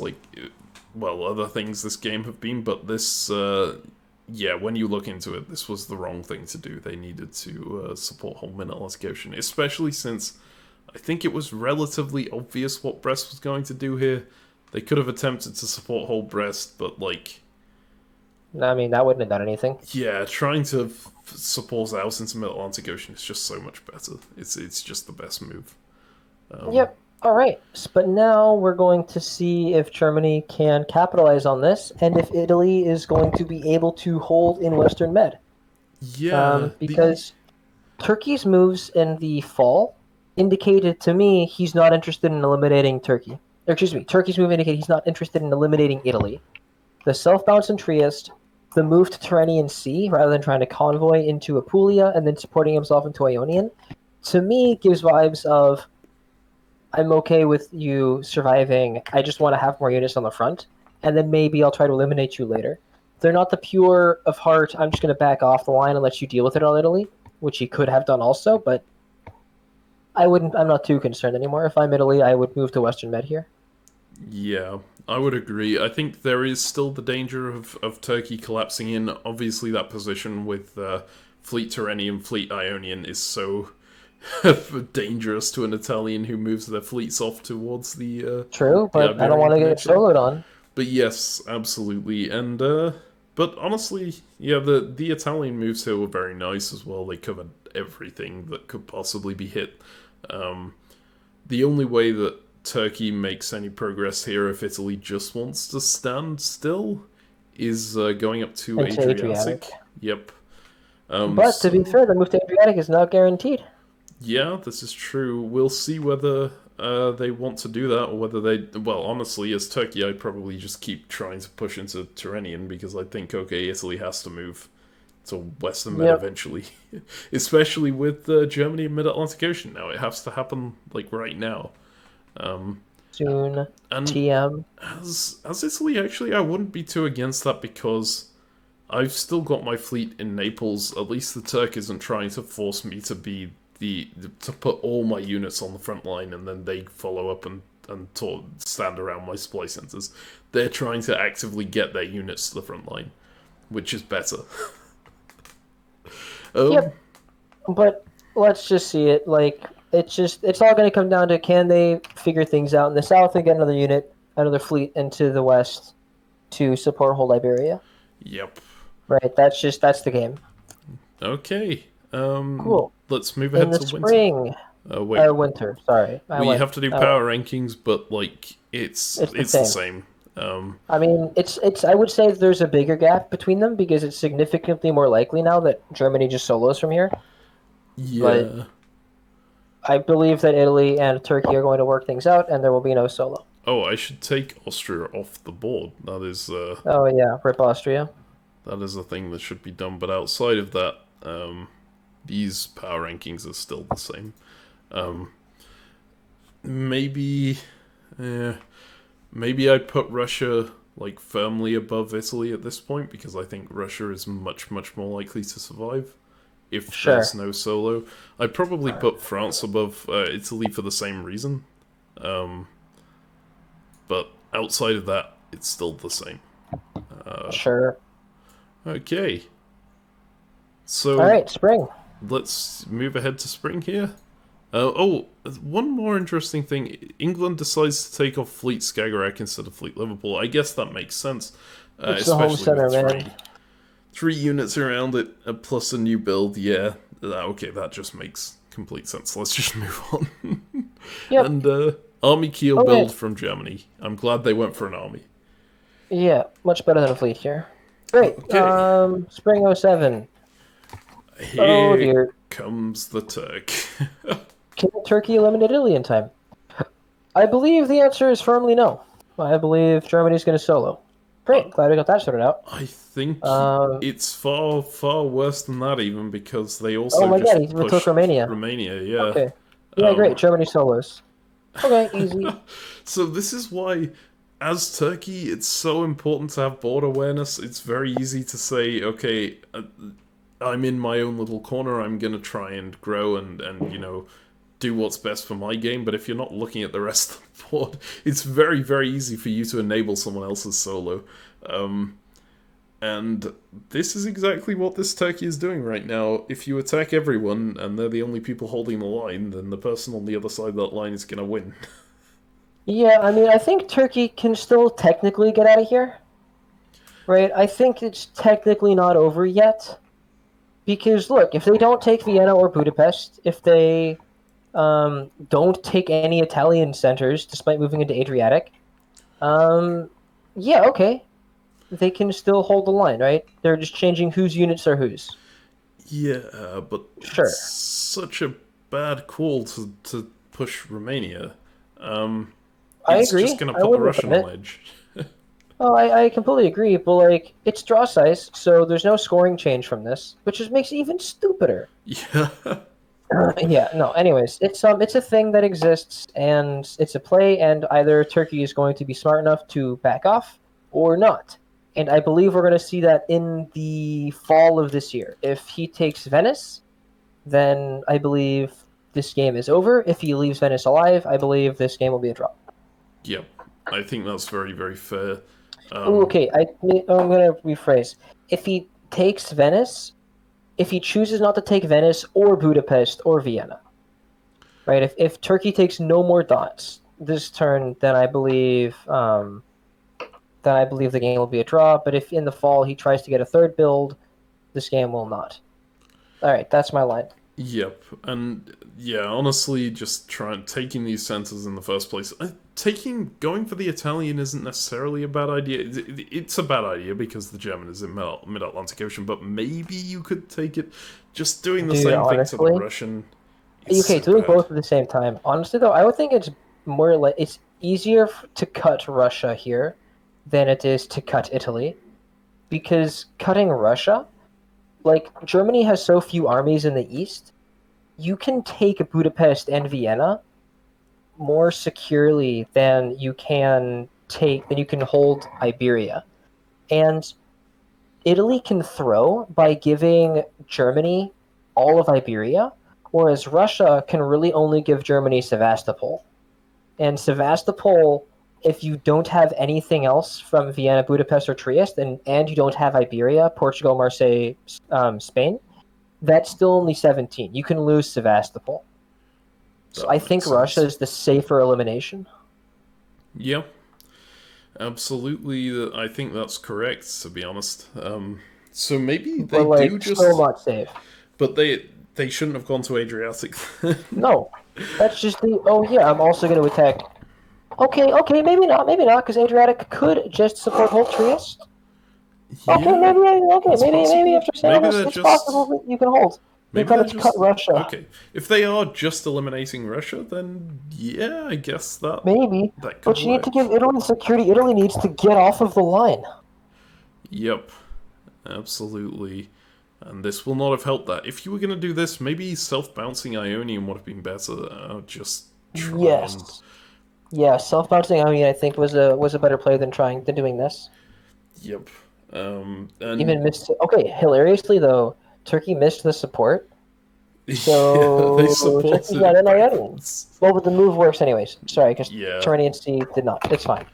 well, other things this game have been, but this, yeah, when you look into it, this was the wrong thing to do. They needed to support whole Mid-Atlantic Ocean, especially since I think it was relatively obvious what Brest was going to do here. They could have attempted to support whole Brest, but like, I mean, that wouldn't have done anything. yeah, trying to support out into Mid-Atlantic Ocean is just so much better. It's just the best move. Yep. All right. But now we're going to see if Germany can capitalize on this and if Italy is going to be able to hold in Western Med. Yeah, Because Turkey's moves in the fall indicated to me he's not interested in eliminating Turkey. Or, excuse me, Turkey's move indicated he's not interested in eliminating Italy. The self-bounce in Trieste, the move to Tyrrhenian Sea rather than trying to convoy into Apulia and then supporting himself into Ionian, to me gives vibes of I'm okay with you surviving. I just want to have more units on the front, and then maybe I'll try to eliminate you later. they're not the pure of heart, I'm just going to back off the line and let you deal with it on Italy, which he could have done also, but I'm not too concerned anymore. If I'm Italy, I would move to Western Med here. Yeah, I would agree. I think there is still the danger of Turkey collapsing in. Obviously, that position with Fleet Tyrrhenian, Fleet Ionian is so dangerous to an Italian who moves their fleets off towards True, the but I don't Iberian want to get Peninsula. soloed on. But yes, absolutely. And but honestly, yeah, the Italian moves here were very nice as well. They covered everything that could possibly be hit. Um, the only way that Turkey makes any progress here, if Italy just wants to stand still, is going up to Into Adriatic. Adriatic. Yep. But to be fair, the move to Adriatic is not guaranteed. Yeah, this is true. We'll see whether they want to do that or whether they. Well, honestly, as Turkey, I'd probably just keep trying to push into Tyrrhenian because I think, okay, Italy has to move to Western Med Yep. eventually. Especially with Germany and Mid Atlantic Ocean now. It has to happen, like, right now. Soon. And TM. as Italy, actually, I wouldn't be too against that because I've still got my fleet in Naples. At least the Turk isn't trying to force me to be to put all my units on the front line and then they follow up and stand around my supply centers. They're trying to actively get their units to the front line, which is better. Yep. But let's just see it. Like, it's all going to come down to, can they figure things out in the south and get another unit, another fleet into the west to support whole Iberia? Yep. Right. That's the game. Okay. Cool. Let's move In ahead the to spring, winter. winter. Sorry, We have to do power rankings, but like it's the same. I mean, it's. I would say there's a bigger gap between them because it's significantly more likely now that Germany just solos from here. Yeah. But I believe that Italy and Turkey are going to work things out, and there will be no solo. Oh, I should take Austria off the board. That is Oh yeah, rip Austria. that is a thing that should be done. But outside of that, these power rankings are still the same. Maybe, maybe I'd put Russia like firmly above Italy at this point because I think Russia is much more likely to survive if there's no solo. I'd probably put France above Italy for the same reason. But outside of that, it's still the same. Sure. Okay. So All right, spring. let's move ahead to spring here. One more interesting thing. England decides to take off Fleet Skagerrak instead of Fleet Liverpool. I guess that makes sense. It's the home center, man. Three units around it, plus a new build. Yeah, okay, that just makes complete sense. Let's just move on. Yep. And Army Kiel build from Germany. I'm glad they went for an army. Yeah, much better than a fleet here. Great. Okay. Spring 07. Here dear. comes the Turk. Can Turkey eliminate Italy in time? I believe the answer is firmly no. I believe Germany's going to solo. Great, glad we got that sorted out. I think it's far worse than that even because they also oh my just god, he pushed took Romania. Romania, yeah. Okay. Yeah, great. Germany solos. Okay, easy. So this is why, as Turkey, it's so important to have border awareness. It's very easy to say, okay, I'm in my own little corner. I'm gonna try and grow and do what's best for my game. But if you're not looking at the rest of the board, it's very easy for you to enable someone else's solo. And this is exactly what this Turkey is doing right now. If you attack everyone and they're the only people holding the line, then the person on the other side of that line is going to win. Yeah, I mean, I think Turkey can still technically get out of here. Right? I think it's technically not over yet. Because, look, if they don't take Vienna or Budapest, if they don't take any Italian centers despite moving into Adriatic, yeah, okay. They can still hold the line, right? They're just changing whose units are whose. Yeah, but Sure. It's such a bad call to push Romania. It's agree. just going to put the Russian on edge. Oh, I completely agree, but like it's draw size, so there's no scoring change from this, which just makes it even stupider. Yeah. Yeah, no. Anyways, it's a thing that exists, and it's a play, and either Turkey is going to be smart enough to back off or not. And I believe we're going to see that in the fall of this year. If he takes Venice, then I believe this game is over. If he leaves Venice alive, I believe this game will be a draw. Yep, I think that's very, very fair. Okay, I'm going to rephrase. If he takes Venice, if he chooses not to take Venice or Budapest or Vienna, right? If Turkey takes no more dots this turn, then I believe the game will be a draw. But if in the fall he tries to get a third build, this game will not. All right, that's my line. Yep, and yeah, honestly, just taking these centers in the first place. Going for the Italian isn't necessarily a bad idea. It's a bad idea because the German is in mid-Atlantic Ocean, but maybe you could take it. Just doing the same thing to the Russian. Okay, doing both at the same time. Honestly, though, I would think it's more like it's easier to cut Russia here than it is to cut Italy, because cutting Russia, like Germany has so few armies in the east, you can take Budapest and Vienna more securely than you can hold Iberia. And Italy can throw by giving Germany all of Iberia, whereas Russia can really only give Germany Sevastopol. And Sevastopol, if you don't have anything else from Vienna, Budapest, or Trieste, and you don't have Iberia, Portugal, Marseille, Spain, that's still only 17. You can lose Sevastopol. So I think Russia is the safer elimination. Yeah, absolutely. I think that's correct, to be honest. So maybe they do just still not safe. But they shouldn't have gone to Adriatic. No, that's just the. Oh yeah, I'm also going to attack. Okay, maybe not, because Adriatic could just support whole Trieste. Yeah, maybe after saying this, it's possible that you can hold. You've got to cut Russia. Okay, if they are just eliminating Russia, then yeah, I guess that maybe. That could but you need to give Italy security. Italy needs to get off of the line. Yep, absolutely. And this will not have helped that. If you were going to do this, maybe self-bouncing Ionian would have been better. Just try Yes. Yeah, self-bouncing Ionian I think was a better play than doing this. Yep. And even missed. Okay, hilariously though, Turkey missed the support. So yeah, they supported Turkey got in Ionians. Well, but the move works anyways. Sorry, because Turkey and C did not. It's fine.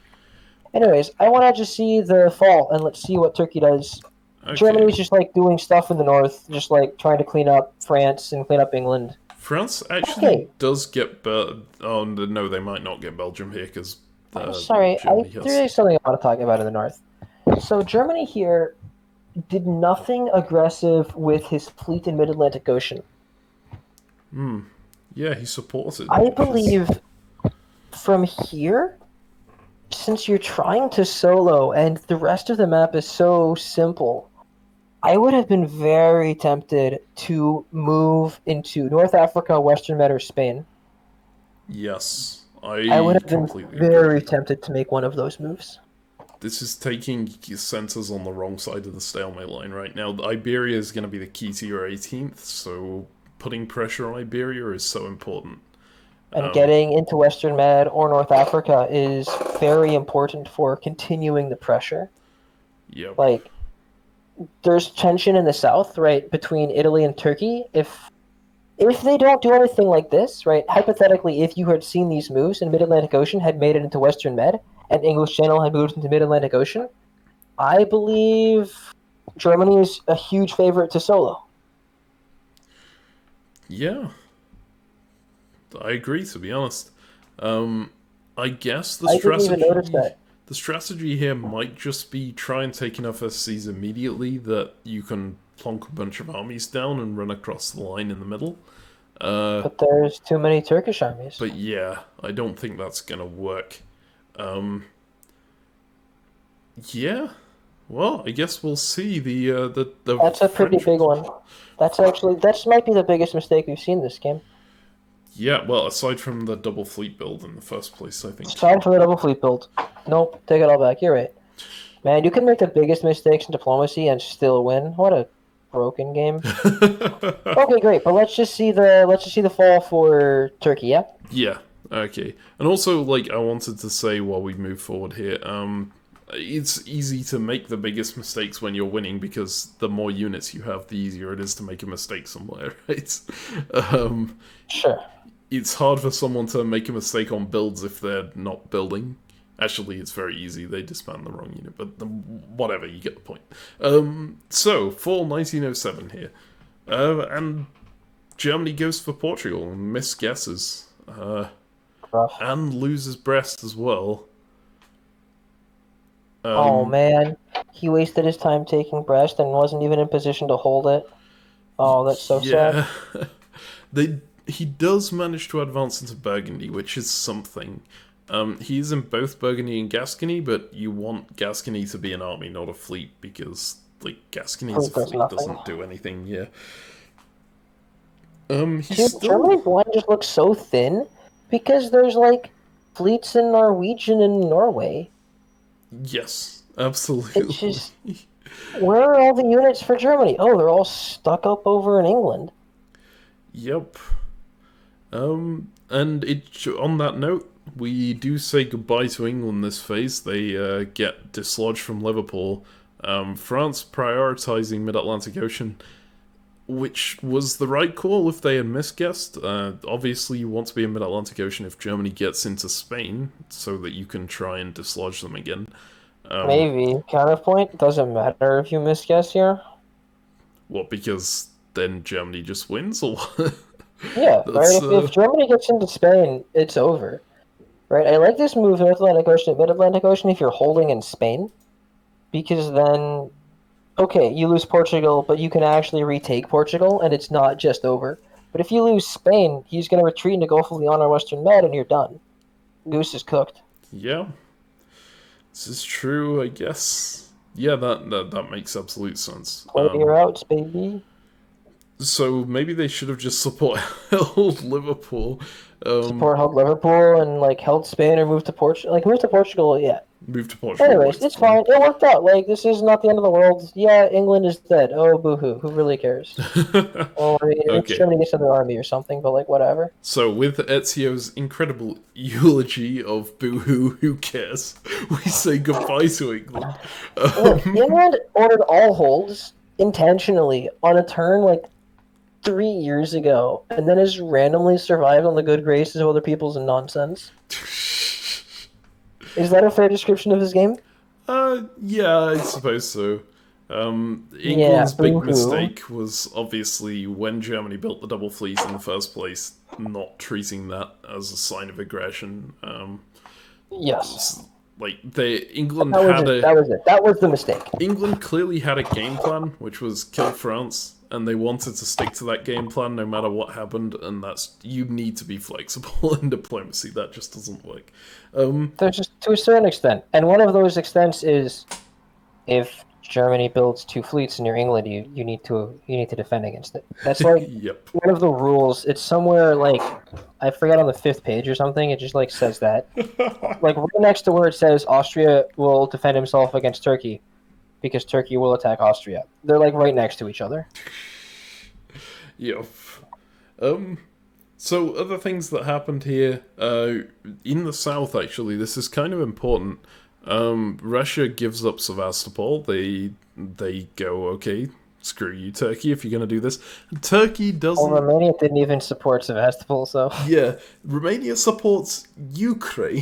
Anyways, I want to just see the fall and let's see what Turkey does. Okay. Germany was just like doing stuff in the north, just like trying to clean up France and clean up England. France actually does get oh no, they might not get Belgium here because. Sorry, there's something I want to talk about in the north. So Germany here did nothing aggressive with his fleet in Mid-Atlantic Ocean. Yeah, he supports it. I believe from here, since you're trying to solo and the rest of the map is so simple, I would have been very tempted to move into North Africa, Western Med, or Spain. Yes, I would have been very tempted to make one of those moves. This is taking centers on the wrong side of the stalemate line right now. Iberia is going to be the key to your 18th, so putting pressure on Iberia is so important. And getting into Western Med or North Africa is very important for continuing the pressure. Yep. Like, there's tension in the south, right, between Italy and Turkey. If they don't do anything like this, right, hypothetically, if you had seen these moves and Mid-Atlantic Ocean had made it into Western Med, and English Channel had moved into Mid-Atlantic Ocean, I believe Germany is a huge favorite to solo. Yeah. I agree, to be honest. I guess the strategy here might just be try and take enough SCs immediately that you can plonk a bunch of armies down and run across the line in the middle. But there's too many Turkish armies. But yeah, I don't think that's gonna work. Yeah. Well, I guess we'll see the That's a pretty big one. That might be the biggest mistake we've seen this game. Yeah, well, aside from the double fleet build in the first place, I think. Aside from the double fleet build. Nope, take it all back. You're right. Man, you can make the biggest mistakes in diplomacy and still win. What a broken game. Okay, great. But let's just see the fall for Turkey, yeah? Yeah. Okay. And also, like, I wanted to say while we move forward here, it's easy to make the biggest mistakes when you're winning because the more units you have, the easier it is to make a mistake somewhere, right? Um, Sure. it's hard for someone to make a mistake on builds if they're not building. Actually, it's very easy. They disband the wrong unit, but whatever, you get the point. So, fall 1907 here. And Germany goes for Portugal and misguesses. Rough. And loses Brest as well. Oh man, he wasted his time taking Brest and wasn't even in position to hold it. Oh, that's so sad. He does manage to advance into Burgundy, which is something. He's in both Burgundy and Gascony, but you want Gascony to be an army, not a fleet, because like Gascony's fleet doesn't do anything. Yeah. Germany's line just looks so thin because there's like fleets in Norwegian and Norway. Yes, absolutely. It's just, where are all the units for Germany? Oh, they're all stuck up over in England. Yep. And on that note, we do say goodbye to England this phase. They get dislodged from Liverpool. France prioritizing Mid-Atlantic Ocean, which was the right call if they had misguessed. Obviously, you want to be in Mid-Atlantic Ocean if Germany gets into Spain, so that you can try and dislodge them again. Maybe. Counterpoint, doesn't matter if you misguess here. What, because then Germany just wins, or what? Yeah, right? If Germany gets into Spain, it's over. Right? I like this move, North Atlantic Ocean, Mid-Atlantic Ocean, if you're holding in Spain, because then, okay, you lose Portugal, but you can actually retake Portugal, and it's not just over. But if you lose Spain, he's going to retreat into Gulf of Leon or Western Med, and you're done. Goose is cooked. Yeah. This is true, I guess. Yeah, that makes absolute sense. Play your outs, baby. So maybe they should have just held Liverpool. Held Liverpool and like held Spain or moved to Portugal. Like moved to Portugal, yeah. Moved to Portugal. Anyways, it's fine. It worked out. Like this is not the end of the world. Yeah, England is dead. Oh, boo-hoo. Who really cares? Or okay. Germany gets another army or something, but like whatever. So with Ezio's incredible eulogy of boo-hoo, who cares? We say goodbye to England. England ordered all holds intentionally on a turn like 3 years ago, and then has randomly survived on the good graces of other people's nonsense. Is that a fair description of this game? Yeah, I suppose so. England's big mistake was obviously when Germany built the double fleet in the first place, not treating that as a sign of aggression. Yes. Like England That was the mistake. England clearly had a game plan, which was kill France, and they wanted to stick to that game plan no matter what happened. And you need to be flexible in diplomacy. That just doesn't work. There's just to a certain extent, and one of those extents is if Germany builds 2 fleets near England, you need to defend against it. That's like yep. One of the rules. It's somewhere like I forgot on the 5th page or something. It just like says that, like right next to where it says Austria will defend himself against Turkey, because Turkey will attack Austria. They're like right next to each other. Yep. So other things that happened here in the south, actually, this is kind of important. Russia gives up Sevastopol. They go, okay, screw you, Turkey, if you're going to do this. Turkey doesn't... Well, Romania didn't even support Sevastopol, so... Yeah, Romania supports Ukraine,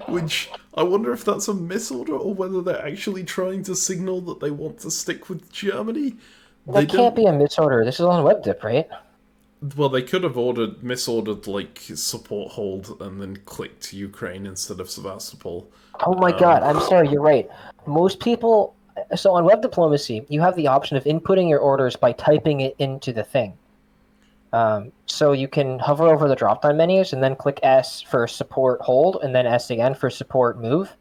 which I wonder if that's a misorder or whether they're actually trying to signal that they want to stick with Germany. That can't be a misorder. This is on WebDip, right? Well, they could have misordered, like, support hold and then clicked Ukraine instead of Sevastopol. Oh my god, I'm sorry, you're right. Most people... So on web diplomacy, you have the option of inputting your orders by typing it into the thing. So you can hover over the drop-down menus and then click S for support hold, and then S again for support move.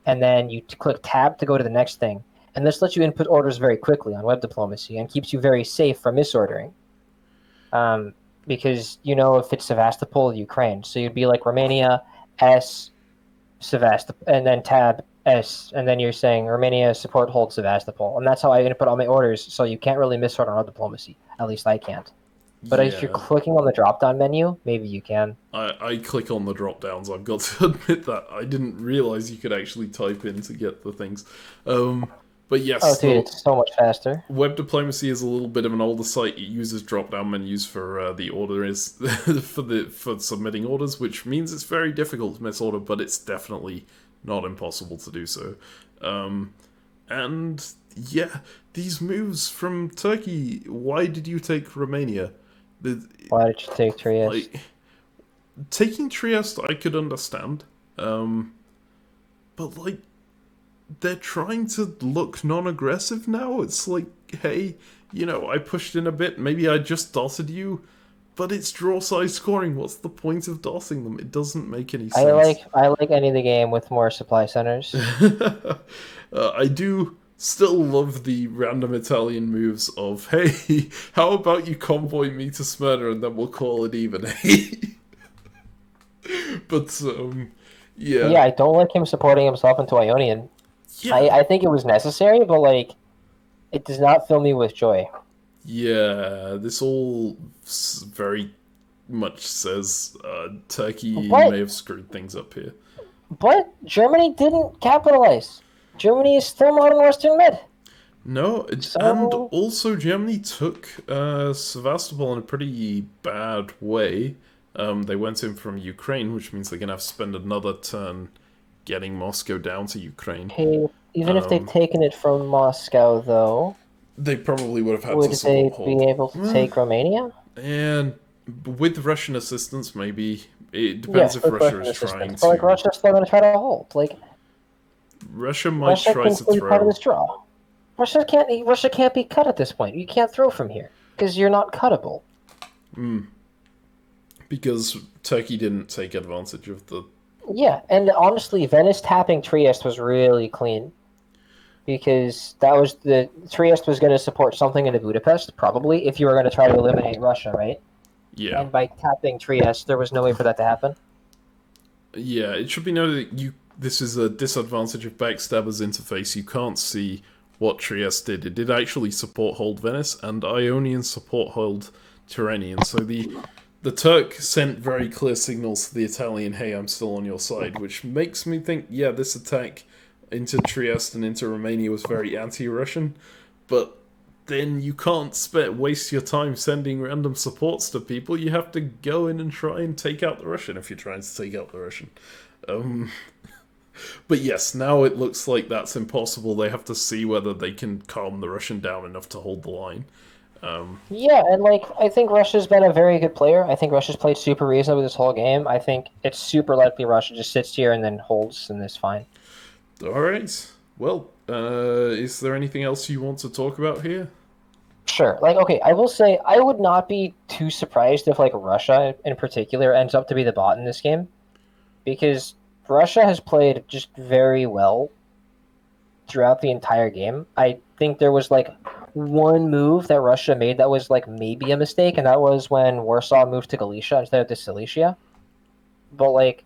And then you click Tab to go to the next thing. And this lets you input orders very quickly on web diplomacy and keeps you very safe from misordering. Because you know if it's Sevastopol, Ukraine. So you'd be like Romania, S, Sevastopol, and then Tab, S, and then you're saying Romania support hold Sevastopol. And that's how I input all my orders, so you can't really misorder on web diplomacy. At least I can't. But if you're Yeah. clicking on the drop-down menu, maybe you can. I click on the drop downs. I've got to admit that I didn't realize you could actually type in to get the things. But Oh, yes, dude, the it's so much faster. web diplomacy is a little bit of an older site. It uses drop down menus for the order is for submitting orders, which means it's very difficult to miss order, but it's definitely not impossible to do so. And yeah, these moves from Turkey. Why did you take Romania? Why did you take Trieste? Like taking Trieste, I could understand, but like they're trying to look non-aggressive now. It's like, hey, I pushed in a bit. Maybe I just dotted you, but it's draw size scoring. What's the point of dotting them? It doesn't make any sense. I like ending the game with more supply centers. I do still love the random Italian moves of, hey, how about you convoy me to Smyrna and then we'll call it even, hey? But, yeah. Yeah, I don't like him supporting himself into Ionian. Yeah. I think it was necessary, but like, it does not fill me with joy. Yeah, this all very much says Turkey What? may have screwed things up here. But Germany didn't capitalize. Germany is still not in Western Mid. No, So- and also Germany took Sevastopol in a pretty bad way. They went in from Ukraine, which means they're going to have to spend another turn getting Moscow down to Ukraine. Okay, even if they've taken it from Moscow, though, They probably would have had would to they support hold. be able to take Romania? And with Russian assistance, maybe. It depends if with Russia Russian is trying assistance. But like to... Russia's still going to try to hold. Like Russia might Russia try can to still be part of throw... this draw. Russia can't be cut at this point. You can't throw from here because you're not cuttable. Because Turkey didn't take advantage of the... Yeah, and honestly, Venice tapping Trieste was really clean because Trieste was going to support something into Budapest, probably, if you were going to try to eliminate Russia, right? Yeah. And by tapping Trieste, there was no way for that to happen. Yeah, it should be noted that this is a disadvantage of Backstabber's interface. You can't see what Trieste did. It did actually support hold Venice, and Ionian support hold Tyrrhenian. So the Turk sent very clear signals to the Italian, hey, I'm still on your side, which makes me think, yeah, this attack into Trieste and into Romania was very anti-Russian, but then you can't waste your time sending random supports to people. You have to go in and try and take out the Russian if you're trying to take out the Russian. But yes, now it looks like that's impossible. They have to see whether they can calm the Russian down enough to hold the line. Yeah, and like I think Russia's been a very good player. I think Russia's played super reasonably this whole game. I think it's super likely Russia just sits here and then holds and is fine. Alright. Well, is there anything else you want to talk about here? Sure. Like, okay, I will say I would not be too surprised if like Russia in particular ends up to be the bot in this game, because Russia has played just very well throughout the entire game. I think there was like one move that Russia made that was like maybe a mistake, and that was when Warsaw moved to Galicia instead of to Cilicia. But like,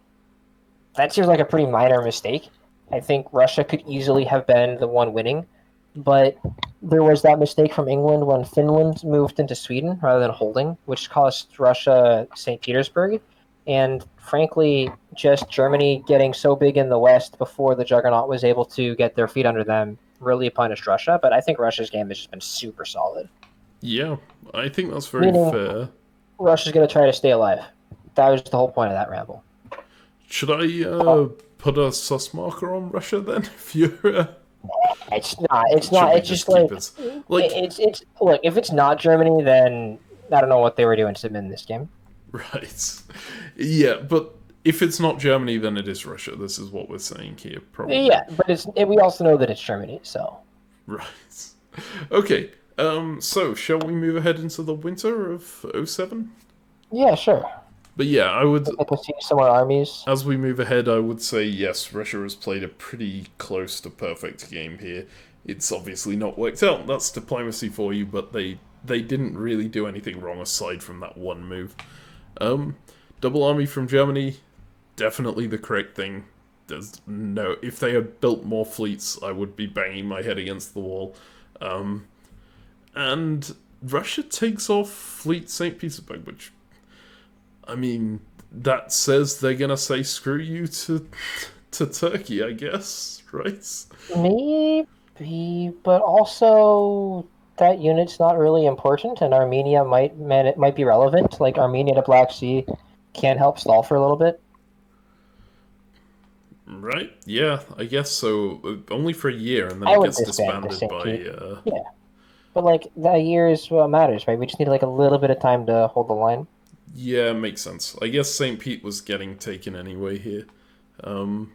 that seems like a pretty minor mistake. I think Russia could easily have been the one winning, but there was that mistake from England when Finland moved into Sweden rather than holding, which cost Russia St. Petersburg. And frankly, just Germany getting so big in the West before the Juggernaut was able to get their feet under them really punished Russia. But I think Russia's game has just been super solid. Yeah, I think that's very fair. Russia's going to try to stay alive. That was the whole point of that ramble. Should I put a sus marker on Russia then? If you're... It's not. It's not. It's just like it's look. If it's not Germany, then I don't know what they were doing to win this game. Right. Yeah, but if it's not Germany, then it is Russia. This is what we're saying here, probably. Yeah, but we also know that it's Germany, so. Right. Okay. So shall we move ahead into the winter of 07? Yeah, sure. But yeah, I would... I can see some more armies. As we move ahead, I would say, yes, Russia has played a pretty close to perfect game here. It's obviously not worked out. That's diplomacy for you, but they didn't really do anything wrong aside from that one move. Double army from Germany, definitely the correct thing. There's no... If they had built more fleets, I would be banging my head against the wall. And Russia takes off Fleet St. Petersburg, which, I mean, that says they're gonna say screw you to Turkey, I guess, right? Maybe, but also that unit's not really important, and Armenia it might be relevant. Like Armenia to Black Sea can help stall for a little bit. Right? Yeah, I guess so. Only for a year, and then I it would gets disband the disbanded St. by. Pete. Yeah, but like that year is what matters, right? We just need like a little bit of time to hold the line. Yeah, makes sense. I guess St. Pete was getting taken anyway here. Um,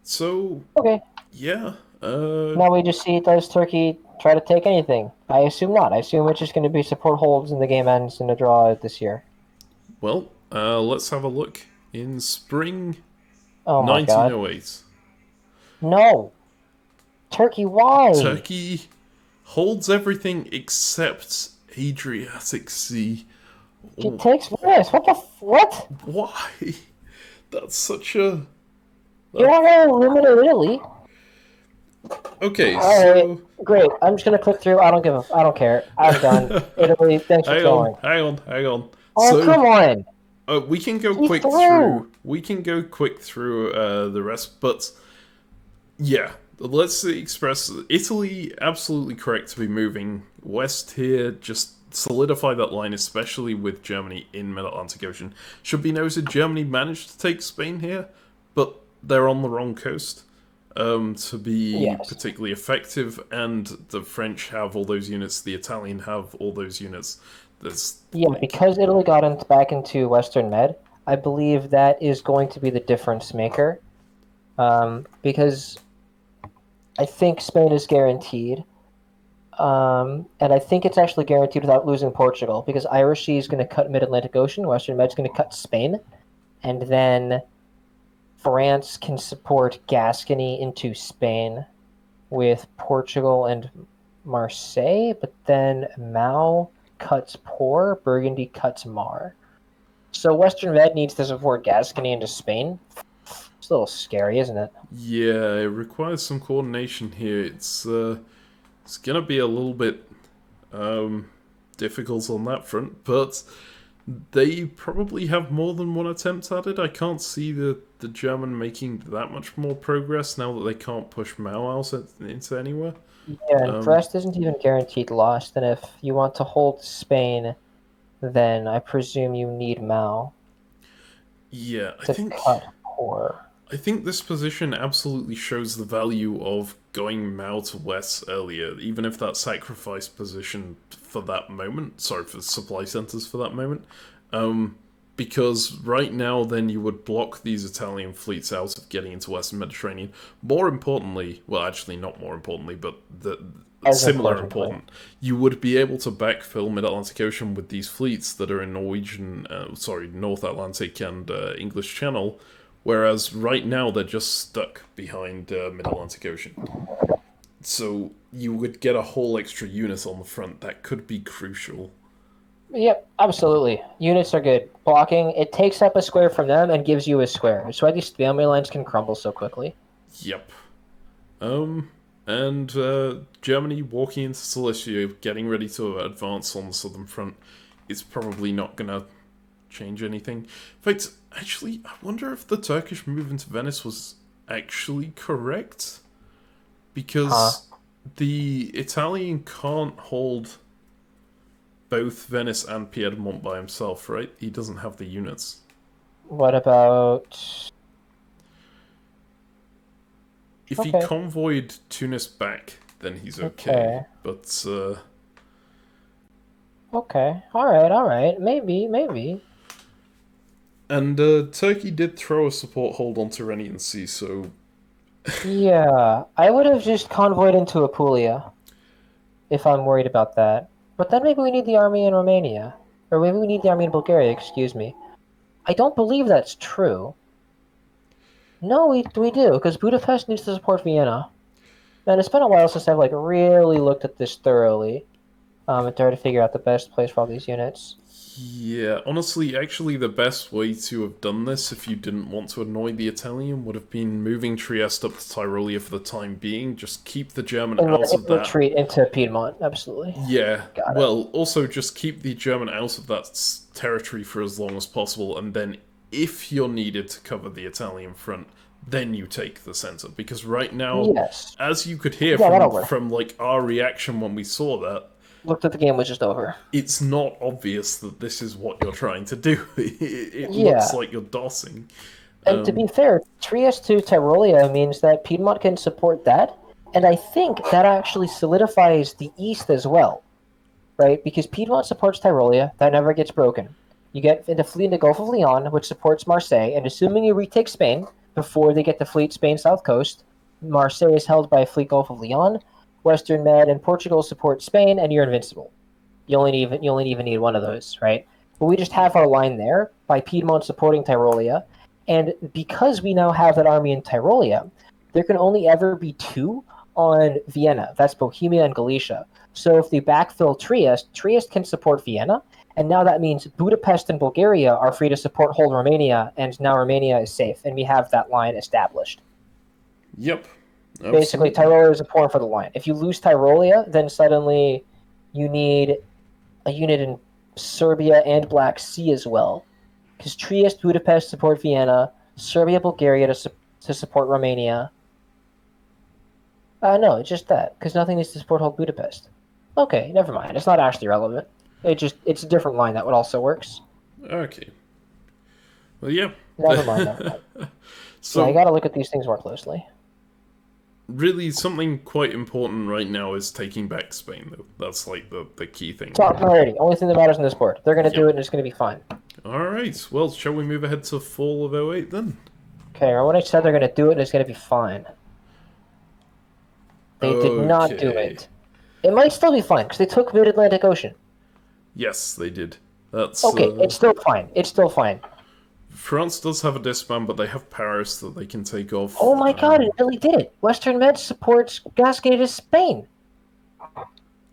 so, Okay, yeah. now we just see does Turkey try to take anything? I assume not. I assume it's just going to be support holds and the game ends in a draw this year. Well, let's have a look. In spring Oh my god. 1908, No! Turkey, why? Turkey holds everything except Adriatic Sea. She Oh, takes this. What? why? That's such a. You're not going to eliminate Italy. Okay, Alright, so. great. I'm just going to click through. I don't care. I'm done. Italy, thanks for going. Hang on. Oh, So, come on. we can go He's quick through. through. We can go quick through the rest, but yeah, let's express Italy. Absolutely correct to be moving west here. Just solidify that line, especially with Germany in Mid-Atlantic Ocean. Should be noted, Germany managed to take Spain here, but they're on the wrong coast to be Yes. particularly effective, and the French have all those units, the Italian have all those units. There's Yeah, because Italy got back into Western Med, I believe that is going to be the difference maker. Because I think Spain is guaranteed. And I think it's actually guaranteed without losing Portugal, because Irish Sea is going to cut Mid-Atlantic Ocean, Western Med's going to cut Spain, and then France can support Gascony into Spain with Portugal and Marseille, but then Mao cuts Por, Burgundy cuts Mar. So Western Med needs to support Gascony into Spain. It's a little scary, isn't it? Yeah, it requires some coordination here. It's gonna be a little bit difficult on that front, but they probably have more than one attempt at it. I can't see the German making that much more progress now that they can't push Mao out into anywhere. Yeah, and Brest isn't even guaranteed lost, and if you want to hold Spain, then I presume you need Mao Yeah, to cut Por. I think this position absolutely shows the value of going Mao to West earlier, even if that sacrifice position for that moment, sorry, for supply centers for that moment, because right now then you would block these Italian fleets out of getting into Western Mediterranean. More importantly, well, actually not more importantly, but similar important, you would be able to backfill Mid-Atlantic Ocean with these fleets that are in North Atlantic and English Channel, whereas right now they're just stuck behind Mid-Atlantic Ocean. So you would get a whole extra unit on the front. That could be crucial. Yep, absolutely. Units are good. Blocking, it takes up a square from them and gives you a square. So why these family lines can crumble so quickly. Yep. And Germany walking into Silesia, getting ready to advance on the southern front, is probably not going to change anything. In fact, actually, I wonder if the Turkish move into Venice was actually correct. Because the Italian can't hold both Venice and Piedmont by himself, right? He doesn't have the units. What about... If he convoyed Tunis back, then he's okay. But, Okay, alright. Maybe. And Turkey did throw a support hold on Tyrrhenian Sea, so... Yeah, I would have just convoyed into Apulia, if I'm worried about that. But then maybe we need the army in Romania. Or maybe we need the army in Bulgaria, excuse me. I don't believe that's true. No, we do, because Budapest needs to support Vienna. And it's been a while since I've really looked at this thoroughly, and tried to figure out the best place for all these units. Yeah, honestly, actually, the best way to have done this, if you didn't want to annoy the Italian, would have been moving Trieste up to Tyrolia for the time being. Just keep the German And out of that. retreat into Piedmont. Absolutely. Yeah, Got it. well, also just keep the German out of that territory for as long as possible, and then if you're needed to cover the Italian front, then you take the center. Because right now, Yes. as you could hear Yeah, that'll from work. like our reaction when we saw that, Looked at the game was just over. it's not obvious that this is what you're trying to do. It looks Yeah. like you're dossing. And to be fair, Trieste to Tyrolia means that Piedmont can support that. And I think that actually solidifies the east as well, right? Because Piedmont supports Tyrolia, that never gets broken. You get into fleet in the Gulf of Leon, which supports Marseille, and assuming you retake Spain before they get to fleet Spain south coast, Marseille is held by fleet Gulf of Leon. Western Med and Portugal support Spain, and you're invincible. You only even need one of those, right? But we just have our line there by Piedmont supporting Tyrolia, and because we now have that army in Tyrolia, there can only ever be two on Vienna. That's Bohemia and Galicia. So if they backfill Trieste, Trieste can support Vienna, and now that means Budapest and Bulgaria are free to support whole Romania, and now Romania is safe, and we have that line established. Yep. Basically, Absolutely. Tyrolia is important for the line. If you lose Tyrolia, then suddenly you need a unit in Serbia and Black Sea as well. Because Trieste, Budapest support Vienna, Serbia, Bulgaria to support Romania. No, it's just that. Because nothing needs to support whole Budapest. Okay, never mind. It's not actually relevant. It's a different line that would also works. Okay. Well, yeah. Never mind, never mind. So, Yeah, I gotta look at these things more closely. really, something quite important right now is taking back Spain, though. That's like the key thing. Top priority. Only thing that matters in this board. They're gonna do it and it's gonna be fine. Alright, well, shall we move ahead to fall of '08 then? Okay, remember when I said they're gonna do it and it's gonna be fine? They did not do Okay. it. It might still be fine because they took Mid-Atlantic Ocean. Yes, they did. That's Okay, it's still fine. It's still fine. France does have a disband, but they have Paris that they can take off. Oh my god, it really did it. Western Med supports Gascony to Spain.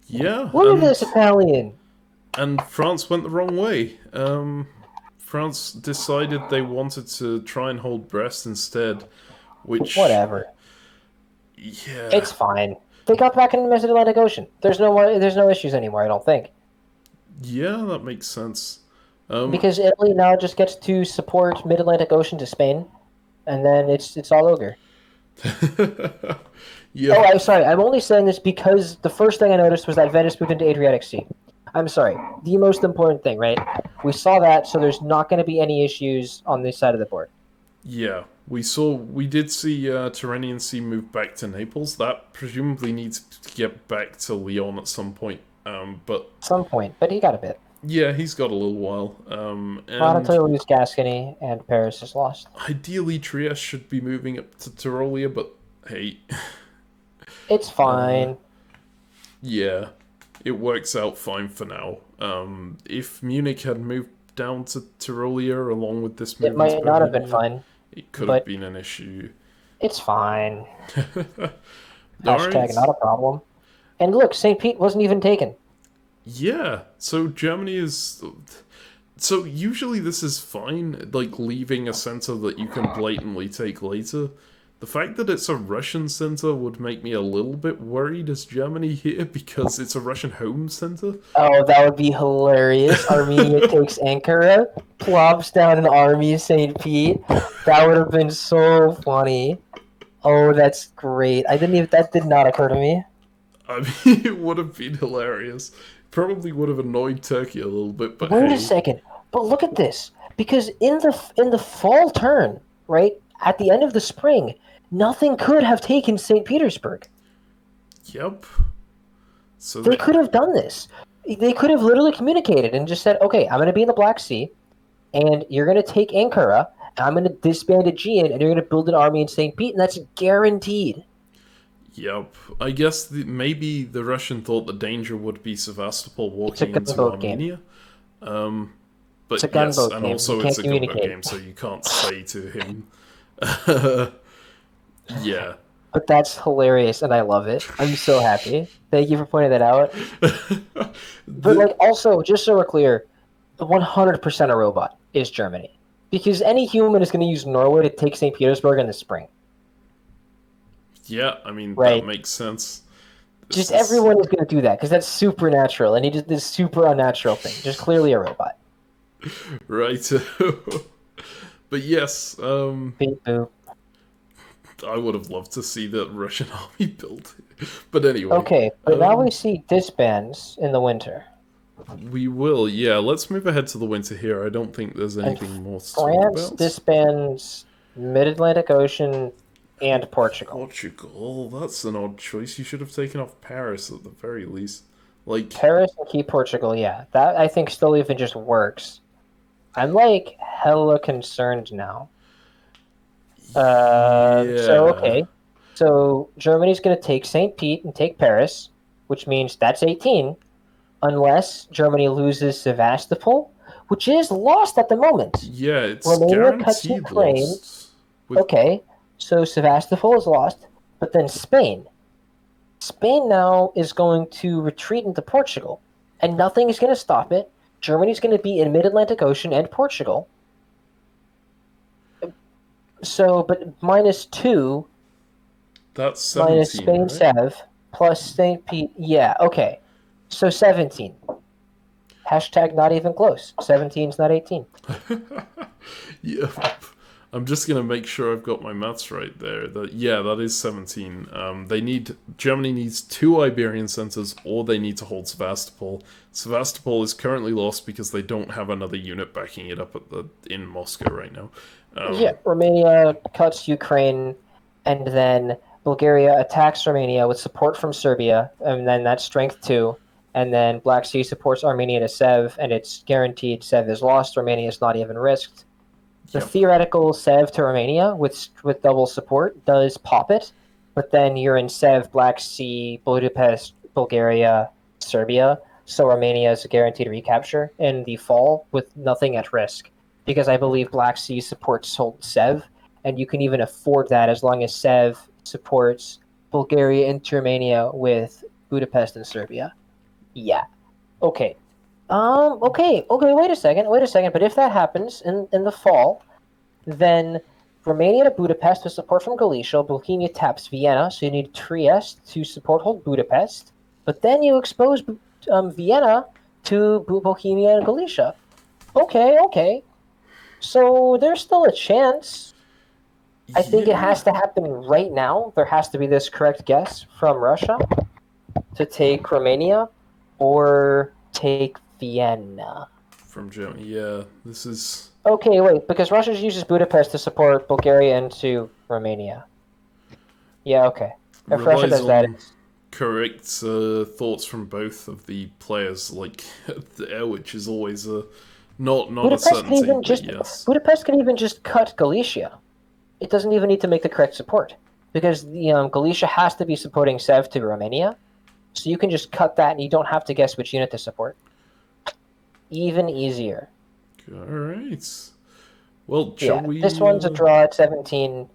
Yeah, Look at this Italian. and France went the wrong way. France decided they wanted to try and hold Brest instead, which Whatever. yeah, It's fine. They got back in the Mid-Atlantic Ocean. There's no issues anymore, I don't think. yeah, that makes sense. Because Italy now just gets to support Mid-Atlantic Ocean to Spain, and then it's all over. Yeah, Oh, I'm sorry. I'm only saying this because the first thing I noticed was that Venice moved into Adriatic Sea. I'm sorry. The most important thing, right? We saw that, so there's not going to be any issues on this side of the board. yeah. We did see Tyrrhenian Sea move back to Naples. That presumably needs to get back to Lyon at some point. But At some point, but he got a bit. yeah, he's got a little while. Not And until we lose Gascony and Paris is lost. ideally, Trieste should be moving up to Tyrolia, but hey, It's fine. yeah, it works out fine for now. If Munich had moved down to Tyrolia along with this move, It might into not have been Bohemia, fine. it could but- have been an issue. It's fine. Alright. Hashtag not a problem. And look, St. Pete wasn't even taken. Yeah, so Germany is. So usually this is fine, like leaving a center that you can blatantly take later. The fact that it's a Russian center would make me a little bit worried as Germany here because it's a Russian home center. Oh, that would be hilarious. Armenia takes Ankara, plops down an army of St. Pete. That would have been so funny. Oh, that's great. That did not occur to me. I mean, it would have been hilarious. Probably would have annoyed Turkey a little bit, but Wait hey. a second. But look at this. Because in the fall turn, right, at the end of the spring, nothing could have taken St. Petersburg. Yep. So They could have done this. They could have literally communicated and just said, okay, I'm going to be in the Black Sea, and you're going to take Ankara, and I'm going to disband Aegean, and you're going to build an army in St. Pete, and that's guaranteed. Yep. I guess maybe the Russian thought the danger would be Sevastopol walking It's a into gunboat game. Armenia. But It's a yes, gunboat and game. also You it's can't a gunboat communicate. game, so you can't say to him. Yeah. But that's hilarious, and I love it. I'm so happy. Thank you for pointing that out. But, like, also, just so we're clear, 100% a robot is Germany. Because any human is going to use Norway to take St. Petersburg in the spring, Yeah, I mean, that right? makes sense. This Just is... everyone is going to do that because that's supernatural, and he did this super unnatural thing. Just clearly a robot. Right. But yes, Beep boop. I would have loved to see the Russian army built. But anyway, Okay, but now we um, see disbands in the winter, we will. Yeah, let's move ahead to the winter here. I don't think there's and anything more to talk France about. disbands Mid-Atlantic Ocean and Portugal. Portugal, that's an odd choice. You should have taken off Paris at the very least. Like, Paris and keep Portugal. Yeah, that I think still even just works. I'm like hella concerned now. So yeah. okay, so Germany's going to take St. Pete and take Paris, which means that's 18, unless Germany loses Sevastopol, which is lost at the moment. Yeah, it's Romania cuts guaranteed Ukraine. lost. With Okay, so Sevastopol is lost, but then Spain. Spain now is going to retreat into Portugal, and nothing is going to stop it. Germany's going to be in mid-Atlantic Ocean and Portugal. So, but -2 that's minus 17, Spain right? Sev plus St. Pete. Yeah, okay. So 17. Hashtag not even close. 17 is not 18. Yeah. I'm just gonna make sure I've got my maths right there. That yeah, that is 17. Germany needs two Iberian centers, or they need to hold Sevastopol. Sevastopol is currently lost because they don't have another unit backing it up in Moscow right now. Yeah, Romania cuts Ukraine, and then Bulgaria attacks Romania with support from Serbia, and then that's strength 2. And then Black Sea supports Armenia to Sev, and it's guaranteed Sev is lost. Romania is not even risked. The Yep. theoretical Sev to Romania with double support does pop it, but then you're in Sev, Black Sea, Budapest, Bulgaria, Serbia, so Romania is a guaranteed recapture in the fall with nothing at risk, because I believe Black Sea supports Sev, and you can even afford that as long as Sev supports Bulgaria and Romania with Budapest and Serbia. Yeah. Okay. Okay. Wait a second. Wait a second. But if that happens in the fall, then Romania to Budapest with support from Galicia. Bohemia taps Vienna, so you need Trieste to support hold Budapest. But then you expose Vienna to Bohemia and Galicia. Okay. So there's still a chance. I think it Yeah. has to happen right now. There has to be this correct guess from Russia to take Romania or take Vienna. From Germany. Yeah, this is Okay, wait, because Russia uses Budapest to support Bulgaria into Romania. Yeah, okay. If Russia relies does that, on correct thoughts from both of the players, like which is always a not a Budapest can certainty, even but just yes. Budapest can even just cut Galicia. It doesn't even need to make the correct support because Galicia has to be supporting Sev to Romania, so you can just cut that and you don't have to guess which unit to support. Even easier. All right. Well, shall Yeah, this we? one's a draw at 17.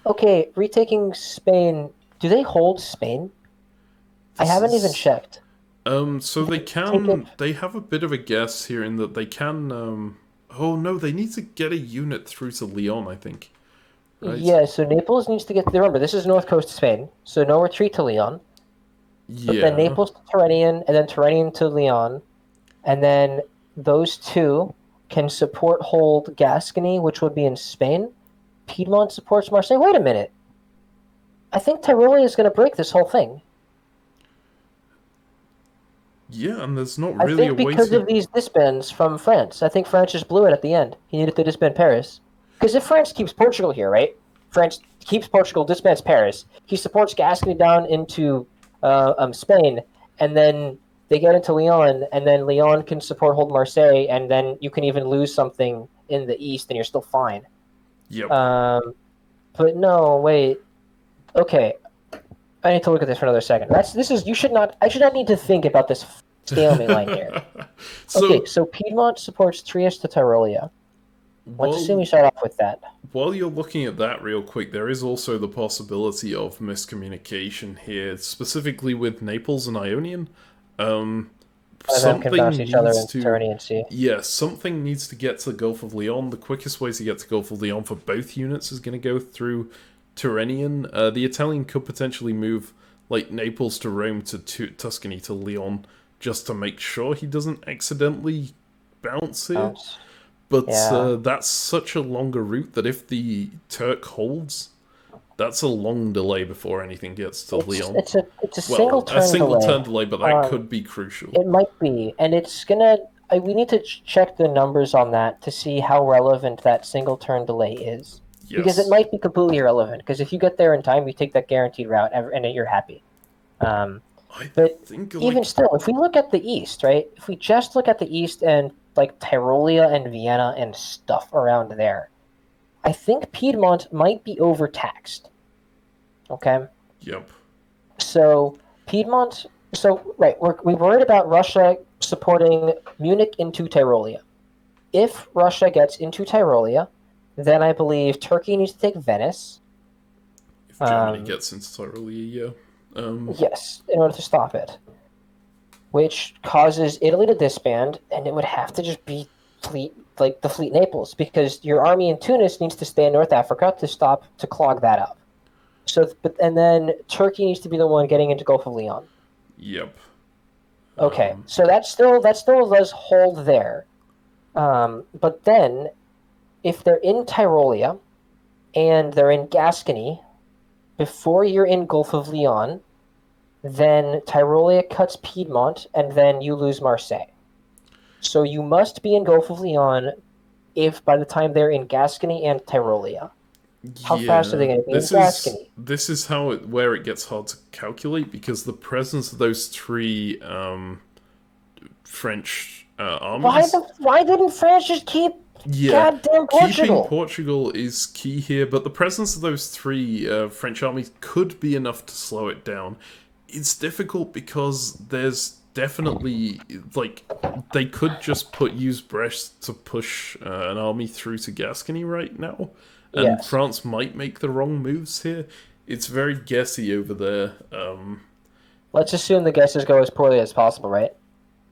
Okay, retaking Spain. Do they hold Spain? I This haven't even is checked. So they Take it. can. They have a bit of a guess here in that they can. Oh no, they need to get a unit through to Lyon, I think. Right? Yeah, so Naples needs to get. Remember, this is North Coast Spain, so no retreat to Leon. But then Yeah. Naples to Tyrrhenian, and then Tyrrhenian to Leon, and then those two can support hold Gascony, which would be in Spain. Piedmont supports Marseille. Wait a minute. I think Tyrolia is going to break this whole thing. Yeah, and there's not I really a think way because to. of these disbands from France. I think France just blew it at the end. He needed to disband Paris. Because if France keeps Portugal here, right? France keeps Portugal, disbands Paris. He supports Gascony down into Spain, and then they get into Lyon, and then Lyon can support hold Marseille, and then you can even lose something in the east, and you're still fine. Yep. But no, wait. Okay, I need to look at this for another second. This is you should not. I should not need to think about this stalemate line here. Okay, So so Piedmont supports Trieste to Tyrolia. Let's assume we while start off with that. while you're looking at that real quick, there is also the possibility of miscommunication here, specifically with Naples and Ionian. Um, One of them can bounce something each other needs in to, Tyrrhenian Sea. yeah, something needs to get to the Gulf of Leon. The quickest way to get to Gulf of Leon for both units is going to go through Tyrrhenian. The Italian could potentially move like Naples to Rome to Tuscany to Leon just to make sure he doesn't accidentally bounce here. Bounce. But Yeah. that's such a longer route that if the Turk holds, that's a long delay before anything gets to Leon. It's a Well, single a turn single delay. turn delay, but that could be crucial. It might be, and it's gonna. We need to check the numbers on that to see how relevant that single turn delay is, because it Yes. might be completely irrelevant. Because if you get there in time, you take that guaranteed route, and you're happy. I But think, even like, still, if we look at the east, right? If we just look at the east and like Tyrolia and Vienna and stuff around there, I think Piedmont might be overtaxed. Okay. yep. So Piedmont. So right, we worried about Russia supporting Munich into Tyrolia. If Russia gets into Tyrolia, then I believe Turkey needs to take Venice. If Germany gets into Tyrolia, yeah. Yes, in order to stop it, which causes Italy to disband, and it would have to just be fleet like the fleet Naples, because your army in Tunis needs to stay in North Africa to clog that up. And then Turkey needs to be the one getting into Gulf of Leon. Yep. Okay, so that still does hold there. But then, if they're in Tyrolia and they're in Gascony before you're in Gulf of Leon, then Tyrolia cuts Piedmont, and then you lose Marseille. So you must be in Gulf of Leon if by the time they're in Gascony and Tyrolia. How fast are they Yeah, going to be in Gascony? this is where it gets hard to calculate because the presence of those three French armies. Why didn't France just keep Yeah, goddamn keeping Portugal? Portugal is key here, but the presence of those three French armies could be enough to slow it down. It's difficult because there's definitely, like, they could just use Brest to push an army through to Gascony right now, and Yes. France might make the wrong moves here. It's very guessy over there. Let's assume the guesses go as poorly as possible, right?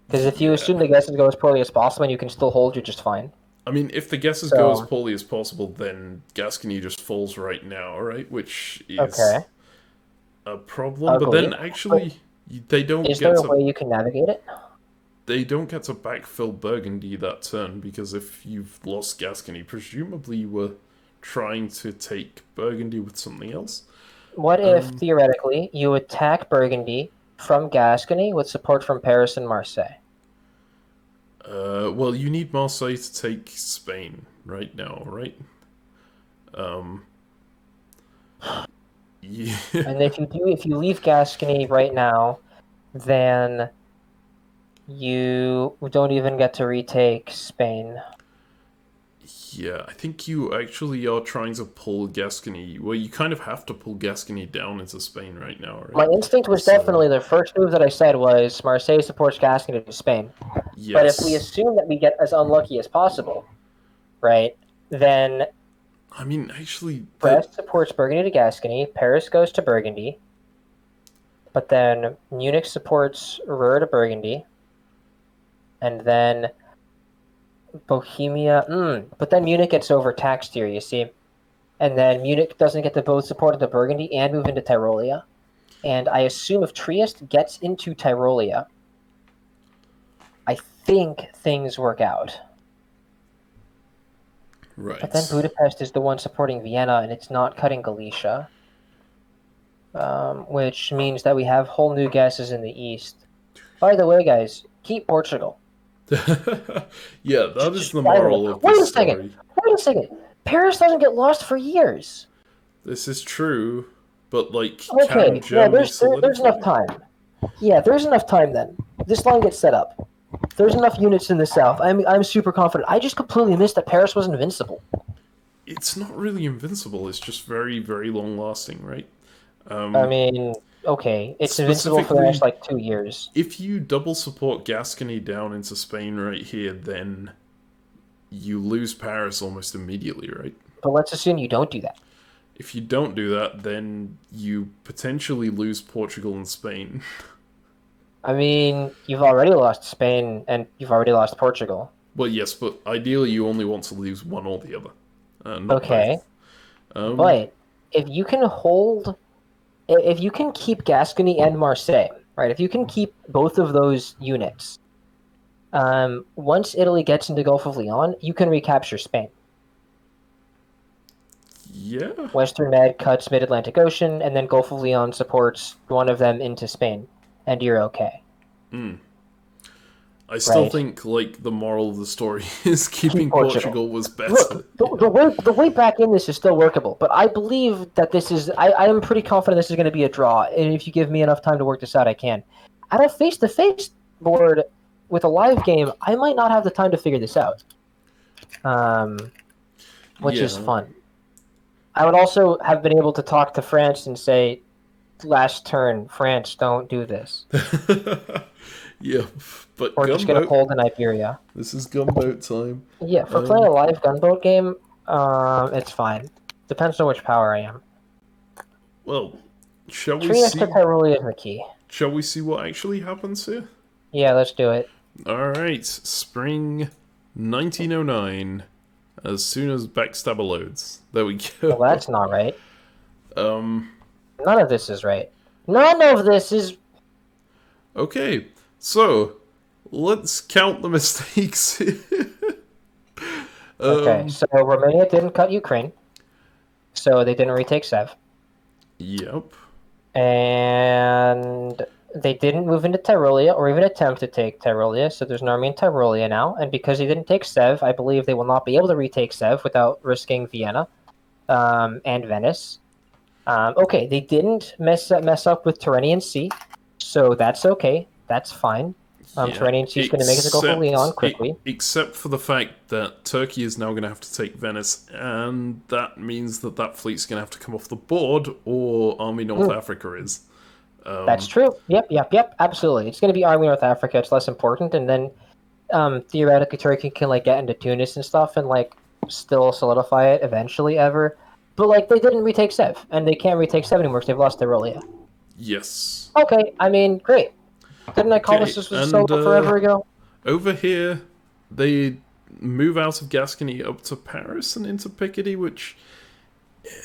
Because if you assume Yeah. the guesses go as poorly as possible and you can still hold, you're just fine. I mean, if the guesses go as So, poorly as possible, then Gascony just falls right now, right? Which is okay. a problem. But Ugly. then But actually, they don't is there get a to way you can navigate it? backfill Burgundy that turn because if you've lost Gascony, presumably you were trying to take Burgundy with something else. What if, theoretically, you attack Burgundy from Gascony with support from Paris and Marseille? Well, you need Marseille to take Spain right now, right? Yeah. And if you leave Gascony right now, then you don't even get to retake Spain. Yeah, I think you actually are trying to pull Gascony. Well, you kind of have to pull Gascony down into Spain right now, right? My instinct was definitely the first move that I said was Marseille supports Gascony to Spain. But if we Yes. assume that we get as unlucky as possible, right, then I mean, actually, Brest supports Burgundy to Gascony, Paris goes to Burgundy, but then Munich supports Ruhr to Burgundy, and then Bohemia. But then Munich gets overtaxed here, you see. And then Munich doesn't get to both support the Burgundy and move into Tyrolia. And I assume if Trieste gets into Tyrolia, I think things work out. right. But then Budapest is the one supporting Vienna, and it's not cutting Galicia. Which means that we have whole new guesses in the east. By the way, guys, keep Portugal. Yeah, that is the By the way, moral of this story. Wait a second. Paris doesn't get lost for years. This is true, but like, Okay, can Germany there's solidify? enough time. Yeah, there's enough time then. This line gets set up. There's enough units in the south. I'm super confident. I just completely missed that Paris was invincible. It's not really invincible. It's just very, very long lasting, right? I mean, okay, it's invincible for the next like 2 years. If you double support Gascony down into Spain right here, then you lose Paris almost immediately, right? But let's assume you don't do that. If you don't do that, then you potentially lose Portugal and Spain. I mean, you've already lost Spain and you've already lost Portugal. Well, yes, but ideally you only want to lose one or the other, not Okay, both. Um, but if you can hold, if you can keep Gascony and Marseille, right? If you can keep both of those units, once Italy gets into Gulf of Leon, you can recapture Spain. yeah. Western Med cuts Mid-Atlantic Ocean, and then Gulf of Leon supports one of them into Spain, and you're okay, I still right? think like the moral of the story is Keep keeping Portugal. Portugal was better. Look, the way back in this is still workable, but I believe that this is. I am pretty confident this is going to be a draw, and if you give me enough time to work this out, I can. At a face-to-face board with a live game, I might not have the time to figure this out, um, which is Yeah. fun. I would also have been able to talk to France and say, "Last turn, France, don't do this. Yeah, but We're just going to gunboat. hold in Iberia." This is gunboat time. Yeah, for playing Um, a live gunboat game, it's fine. Depends on which power I am. well, shall we Treeing next to see? Tyroli is the key. Shall we see what actually happens here? Yeah, let's do it. All right, spring 1909. As soon as backstabber loads, there we Well, go. that's not right. Um, None of this is right. None of this is. okay, so let's count the mistakes here. Okay, so Romania didn't cut Ukraine, so they didn't retake Sev. Yep. And they didn't move into Tyrolia or even attempt to take Tyrolia, so there's an army in Tyrolia now. And because they didn't take Sev, I believe they will not be able to retake Sev without risking Vienna and Venice. Okay, they didn't mess up with Tyrrhenian Sea, so that's okay. That's fine. Yeah, Tyrrhenian Sea is going to make it to Gulf of Leon except quickly. except for the fact that Turkey is now going to have to take Venice, and that means that that fleet's going to have to come off the board, or Army North Mm, Africa is. that's true. Yep. Absolutely. It's going to be Army North Africa. It's less important, and then theoretically Turkey can like get into Tunis and stuff and like still solidify it eventually ever. But like they didn't retake Sev, and they can't retake Sev anymore because they've lost Tyrolia. Yes. Okay, I mean, great. Didn't I call Okay, this was and solo forever ago? over here they move out of Gascony up to Paris and into Picardy, which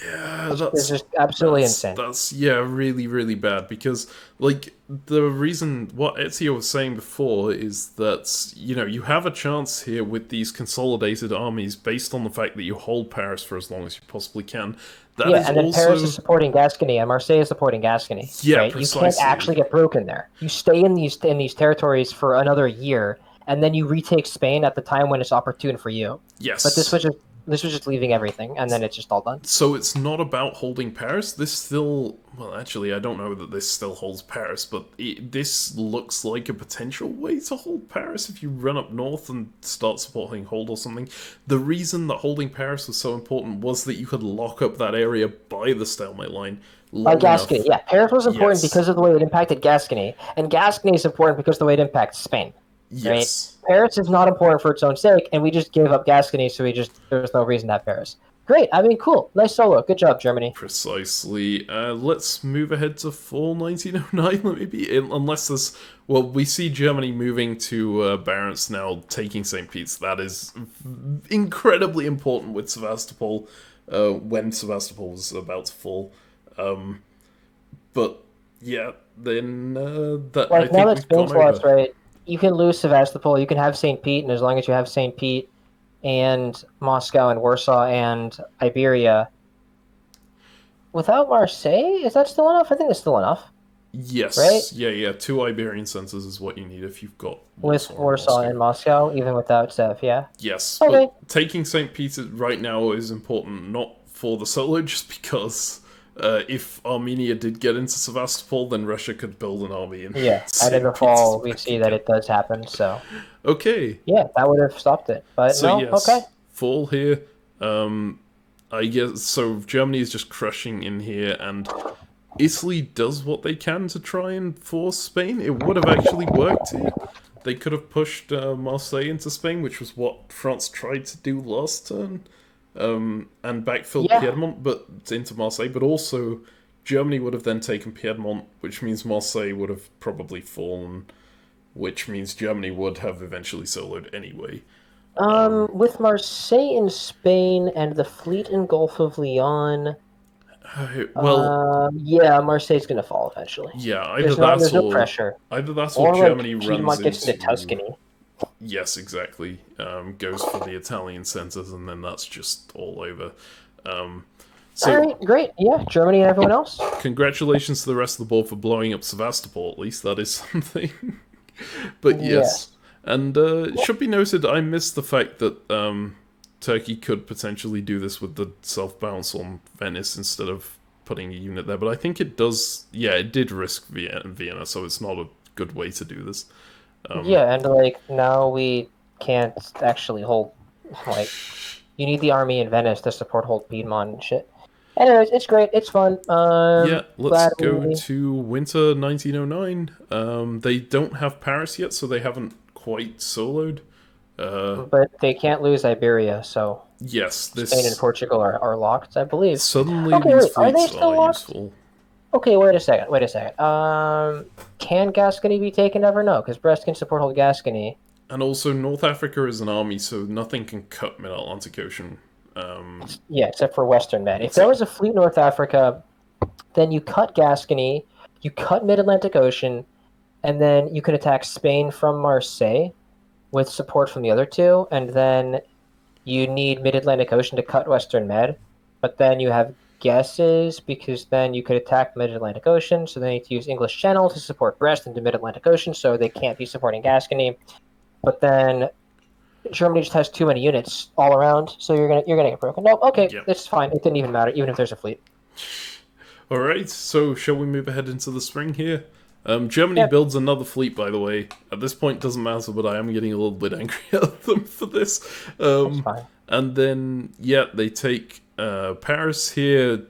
yeah, It's just absolutely insane. that's yeah, really really bad because like the reason what Ezio was saying before is that you have a chance here with these consolidated armies based on the fact that you hold Paris for as long as you possibly can. That Yeah, is and then Paris also is supporting Gascony, and Marseille is supporting Gascony. yeah, Right? You can't precisely. actually get broken there. You stay in these territories for another year, and then you retake Spain at the time when it's opportune for you. But Yes. this was just leaving everything, and then it's just all done. So it's not about holding Paris. This still, well, actually, I don't know that this still holds Paris, but this looks like a potential way to hold Paris if you run up north and start supporting Hold or something. The reason that holding Paris was so important was that you could lock up that area by the stalemate line long Gascony, enough. yeah, Paris was important Yes. because of the way it impacted Gascony, and Gascony is important because of the way it impacts Spain. Right? Yes. Paris is not important for its own sake, and we just gave up Gascony, so there's no reason to have Paris. Great, I mean, cool, nice solo, good job, Germany. Precisely. Let's move ahead to fall 1909, maybe, unless there's... Well, we see Germany moving to Barents now, taking St. Pete's. That is incredibly important with Sevastopol, when Sevastopol was about to fall. Um, but, yeah, then that I Like now think that we've gone Spain's lost, over. right? You can lose Sevastopol, you can have St. Pete, and as long as you have St. Pete and Moscow and Warsaw and Iberia, without Marseille, is that still enough? I think it's still enough, right? Yes, yeah, 2 Iberian centers is what you need if you've got With Warsaw and Warsaw Moscow. and Moscow, even without Sev, yeah. Yes, but Okay, taking St. Peter right now is important not for the solo, just because if Armenia did get into Sevastopol, then Russia could build an army in yeah. And in St. the fall, we Petersburg see that again. it does happen, so Okay, yeah, that would have stopped it. But so no, okay. yes, fall here. I guess so. Germany is just crushing in here, and Italy does what they can to try and force Spain. It would have actually worked here. They could have pushed Marseille into Spain, which was what France tried to do last turn, and backfilled Yeah, Piedmont, but into Marseille, but also Germany would have then taken Piedmont, which means Marseille would have probably fallen, which means Germany would have eventually soloed anyway. With Marseille in Spain and the fleet in Gulf of Leon, Well, yeah, Marseille's gonna fall eventually. yeah, There's no pressure. either that or Or like Germany runs Piedmont gets into into Tuscany. yes, exactly. Goes for the Italian centers, and then that's just all over. So, All right, great. Yeah, Germany and everyone else. congratulations to the rest of the board for blowing up Sevastopol. At least that is something. But yes, and it should be noted, I missed the fact that Turkey could potentially do this with the self bounce on Venice instead of putting a unit there. But I think it does. Yeah, it did risk Vienna, so it's not a good way to do this. Yeah, and like now we can't actually hold. Like, you need the army in Venice to support hold Piedmont and shit. Anyways, it's great. It's fun. Yeah, let's go to winter 1909. They don't have Paris yet, so they haven't quite soloed. But they can't lose Iberia, so yes, Spain and Portugal are locked, I believe. Suddenly, these fleets are useful. Okay, wait a second. Can Gascony be taken ever? No, because Brest can support hold Gascony. And also, North Africa is an army, so nothing can cut Mid-Atlantic Ocean. Yeah, except for Western Med. If there was a fleet in North Africa, then you cut Gascony, you cut Mid-Atlantic Ocean, and then you can attack Spain from Marseille with support from the other two, and then you need Mid-Atlantic Ocean to cut Western Med, but then you have guesses because then you could attack Mid-Atlantic Ocean, so they need to use English Channel to support Brest into Mid-Atlantic Ocean, so they can't be supporting Gascony. But then Germany just has too many units all around, so you're gonna get broken. No, okay, yep. It's fine. It didn't even matter, even if there's a fleet. All right, so shall we move ahead into the spring here? Germany builds another fleet, by the way. At this point, doesn't matter, but I am getting a little bit angry at them for this. That's fine. And then, yeah, they take Paris here.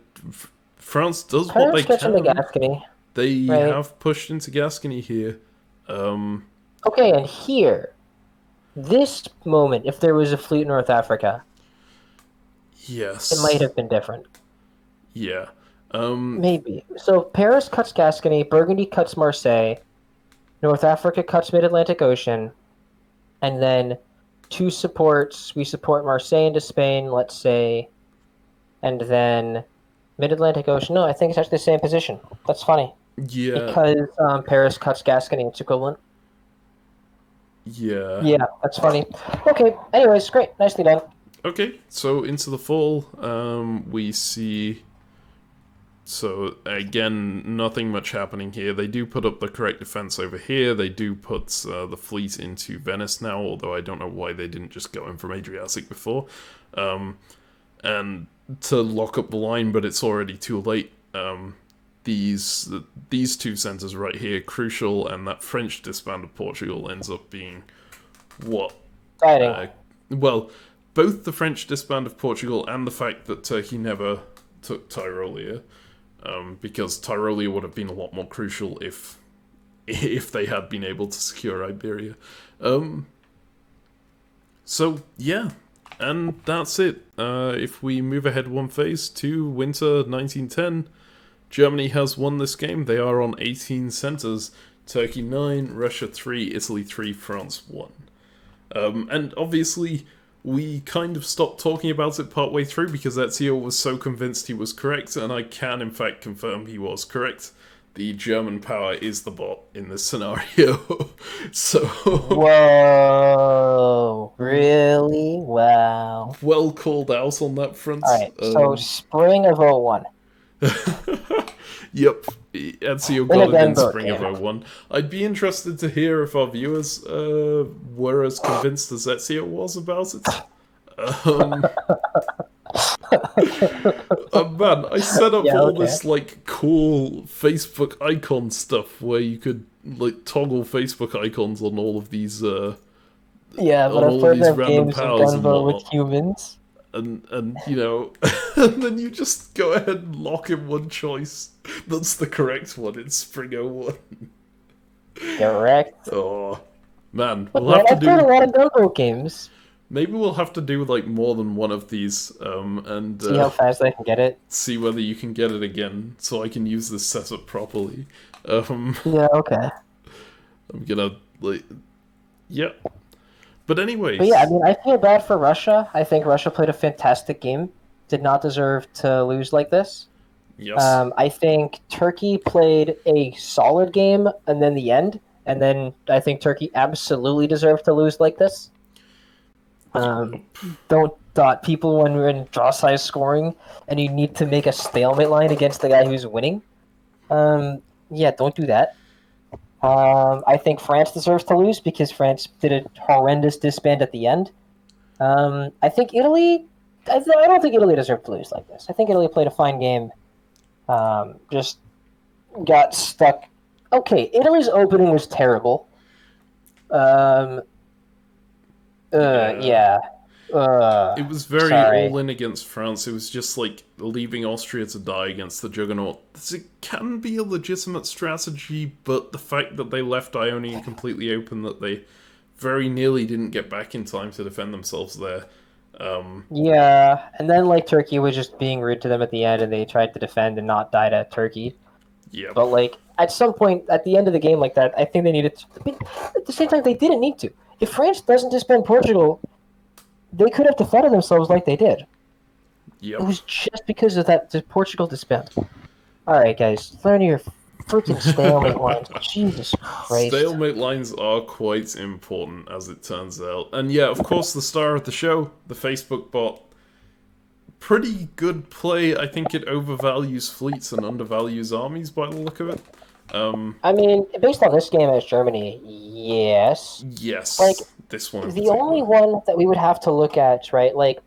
France does Paris what they gets can. Into Gascony, they have pushed into Gascony here. Okay, and here, this moment, if there was a fleet in North Africa, yes, it might have been different. Yeah. Maybe. So Paris cuts Gascony, Burgundy cuts Marseille, North Africa cuts Mid-Atlantic Ocean, and then two supports. We support Marseille into Spain, let's say, and then Mid-Atlantic Ocean. No, I think it's actually the same position. That's funny. Yeah. Because Paris cuts Gascony, it's equivalent. Yeah. Yeah, that's funny. Okay, anyways, great. Nicely done. Okay, so into the fall, we see... So, again, nothing much happening here. They do put up the correct defense over here. They do put the fleet into Venice now, although I don't know why they didn't just go in from Adriatic before. And to lock up the line, but it's already too late. These two centres right here, crucial, and that French disband of Portugal ends up being what? Well, both the French disband of Portugal and the fact that Turkey never took Tyrolia, because Tyrolia would have been a lot more crucial if they had been able to secure Iberia. So, yeah, and that's it. If we move ahead one phase to winter 1910, Germany has won this game. They are on 18 centres. Turkey 9, Russia 3, Italy 3, France 1. And obviously, we kind of stopped talking about it partway through because Ezio was so convinced he was correct, and I can in fact confirm he was correct. The German power is the bot in this scenario. So... Whoa. Really? Wow. Well called out on that front. Alright, so spring of 01. Yep, Ezio got it in spring of 01. I'd be interested to hear if our viewers were as convinced as Ezio was about it. Man, I set up this like cool Facebook icon stuff where you could like toggle Facebook icons on all of these but I've heard of games of Gunvote with humans. And you know, and then you just go ahead and lock in one choice. That's the correct one. It's Spring 01. Correct. Oh, man. I've played a lot of Gunvote games. Maybe we'll have to do like more than one of these, and See how fast I can get it. see whether you can get it again, so I can use this setup properly. Um, Yeah, okay. I'm gonna like, yeah. But But yeah, I anyways, mean, I feel bad for Russia. I think Russia played a fantastic game. Did not deserve to lose like this. yes. I think Turkey played a solid game, and then the end. And then I think Turkey absolutely deserved to lose like this. Um, Yep. don't dot people when we're in draw size scoring, and you need to make a stalemate line against the guy who's winning. Yeah, don't do that. I think France deserves to lose because France did a horrendous disband at the end. I think Italy. I don't think Italy deserved to lose like this. I think Italy played a fine game. Just got stuck. Okay, Italy's opening was terrible. Um, Yeah. yeah. It was very Sorry. all in against France. It was just like leaving Austria to die against the Juggernaut. It can be a legitimate strategy, but the fact that they left Ionian completely open, that they very nearly didn't get back in time to defend themselves there. Yeah, and then like Turkey was just being rude to them at the end, and they tried to defend and not die to Turkey. Yep. But like at some point at the end of the game like that, I think they needed to. I mean, at the same time, they didn't need to. If France doesn't disband Portugal, they could have defended themselves like they did. It Yep. was just because of that Portugal disband. All right, guys, learn your freaking stalemate lines. Jesus Christ. Stalemate lines are quite important, as it turns out. And yeah, of course, the star of the show, the Facebook bot. Pretty good play. I think it overvalues fleets and undervalues armies by the look of it. I mean, based on this game as Germany, yes. Like, Yes, this one in the only particular. one that we would have to look at, right? Like,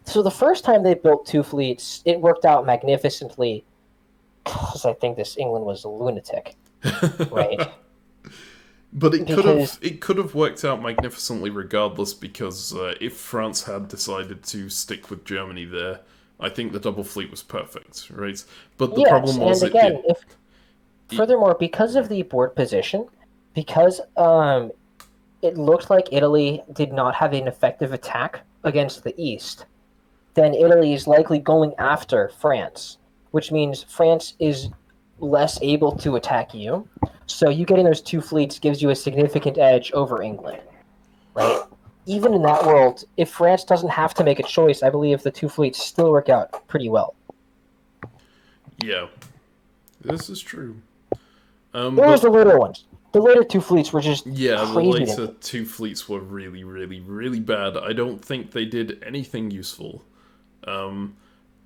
so the first time they built two fleets, it worked out magnificently because I think this England was a lunatic, right? But Because it could have worked out magnificently regardless, because if France had decided to stick with Germany there, I think the double fleet was perfect, right? But the yes, problem was and it again, did. if It, furthermore because of the board position, because it looked like Italy did not have an effective attack against the East, then Italy is likely going after France, which means France is less able to attack you. So you getting those two fleets gives you a significant edge over England, right? Even in that world, if France doesn't have to make a choice, I believe the two fleets still work out pretty well. yeah, this is true. There was But the later ones. The later two fleets were just yeah, the crazy to later me. two fleets were really, really, really bad. I don't think they did anything useful. Um,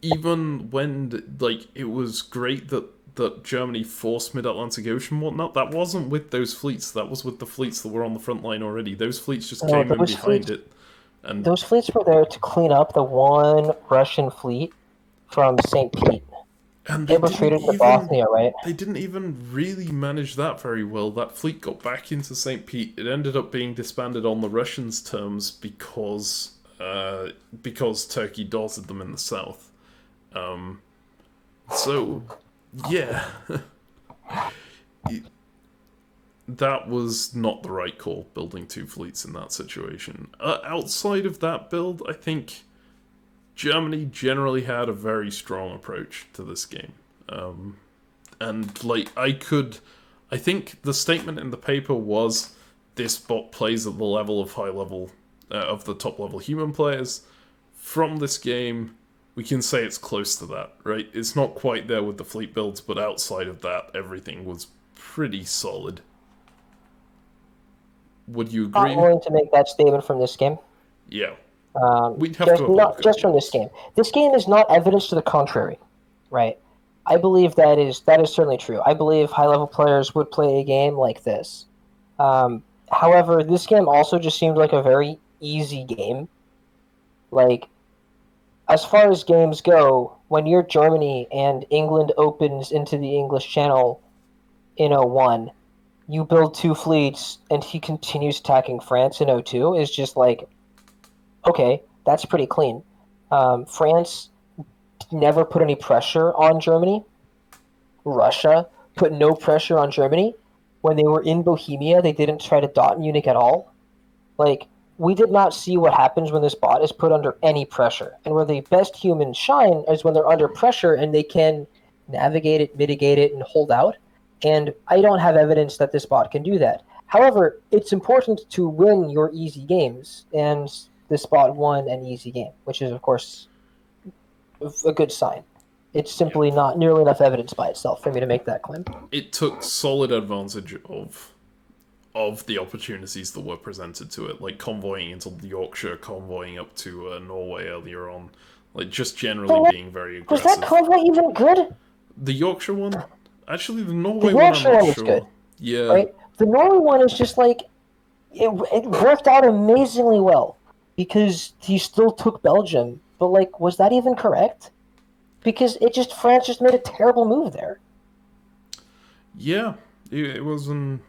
Even when like it was great that Germany forced Mid-Atlantic Ocean and whatnot, that wasn't with those fleets. That was with the fleets that were on the front line already. Those fleets just No, came in behind it, and those fleets were there to clean up the one Russian fleet from St. Pete. they It didn't retreated to even Bosnia, right? really manage that very well. That fleet got back into St. Pete. It ended up being disbanded on the Russians' terms because Turkey dotted them in the south. So yeah, that was not the right call, building two fleets in that situation. Outside of that build, I think Germany generally had a very strong approach to this game. And, like, I think the statement in the paper was this bot plays at the level of of the top level human players. From this game, we can say it's close to that, right? It's not quite there with the fleet builds, but outside of that, everything was pretty solid. Would you Not agree? willing to make that statement from this game. Yeah. We'd have to Just have a look not at just the from this others. game. This game is not evidence to the contrary, right? I believe that is certainly true. I believe high level players would play a game like this. Um, However, this game also just seemed like a very easy game. Like as far as games go, when you're Germany and England opens into the English Channel in '01, you build two fleets and he continues attacking France in '02 is just like, okay, that's pretty clean. France never put any pressure on Germany. Russia put no pressure on Germany. When they were in Bohemia, they didn't try to dot Munich at all. Like, we did not see what happens when this bot is put under any pressure. And where the best humans shine is when they're under pressure and they can navigate it, mitigate it, and hold out. And I don't have evidence that this bot can do that. However, it's important to win your easy games, and this bot won an easy game, which is, of course, a good sign. It's simply not nearly enough evidence by itself for me to make that claim. It took solid advantage of the opportunities that were presented to it, like convoying into Yorkshire, convoying up to Norway earlier on, like just generally being very aggressive. Was that convoy even good? The Yorkshire one? Actually, the Norway one, Yorkshire I'm not one was sure. good. Yeah. Right? The Norway one is just like, it worked out amazingly well because he still took Belgium, but like, was that even correct? Because France just made a terrible move there. Yeah, it wasn't.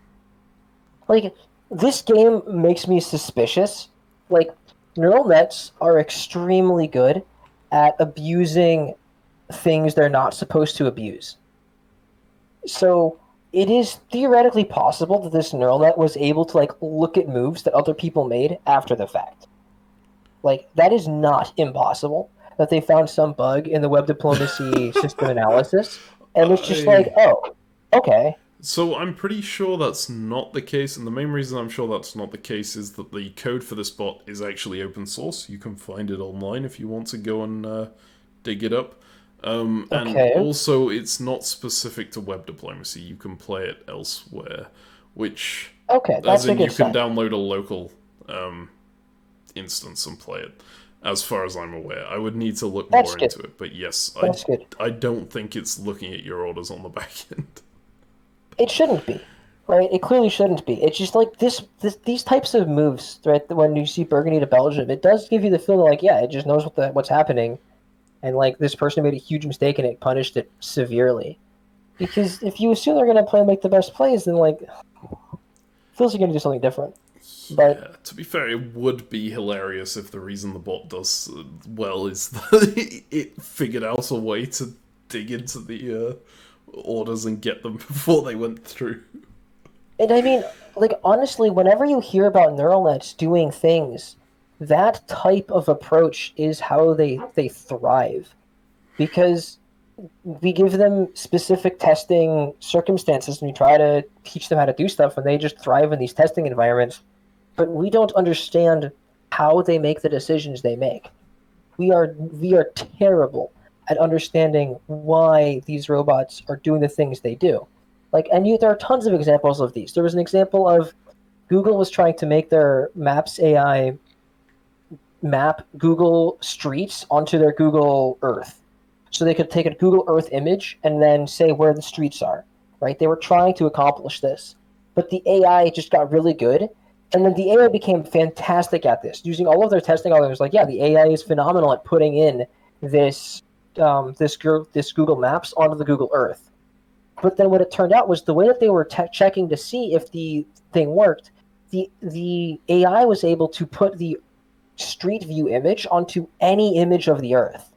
Like, this game makes me suspicious. Like, neural nets are extremely good at abusing things they're not supposed to abuse. So it is theoretically possible that this neural net was able to like look at moves that other people made after the fact. Like, that is not impossible. That they found some bug in the web diplomacy system analysis, and it's just like, oh, okay. So I'm pretty sure that's not the case, and the main reason I'm sure that's not the case is that the code for this bot is actually open source. You can find it online if you want to go and dig it up. And also, it's not specific to web diplomacy. You can play it elsewhere, which that's as in you can download a local instance and play it. As far as I'm aware, I would need to look more into it. But yes, I don't think it's looking at your orders on the back end. It shouldn't be, right? It clearly shouldn't be. It's just like these types of moves, right? When you see Burgundy to Belgium, it does give you the feeling like, yeah, it just knows what's happening, and like this person made a huge mistake and it punished it severely. Because if you assume they're gonna make the best plays, then like, it feels like you're gonna do something different. But yeah, to be fair, it would be hilarious if the reason the bot does well is that it figured out a way to dig into the orders and get them before they went through. And I mean, like, honestly, whenever you hear about neural nets doing things, that type of approach is how they thrive. Because we give them specific testing circumstances and we try to teach them how to do stuff, and they just thrive in these testing environments. But we don't understand how they make the decisions they make. We are terrible at understanding why these robots are doing the things they do. Like, and there are tons of examples of these. There was an example of Google was trying to make their Maps AI map Google streets onto their Google Earth. So they could take a Google Earth image and then say where the streets are, right? They were trying to accomplish this. But the AI just got really good. And then the AI became fantastic at this. Using all of their testing algorithms, like, yeah, the AI is phenomenal at putting in this Google Maps onto the Google Earth. But then what it turned out was the way that they were checking to see if the thing worked, the AI was able to put the street view image onto any image of the Earth.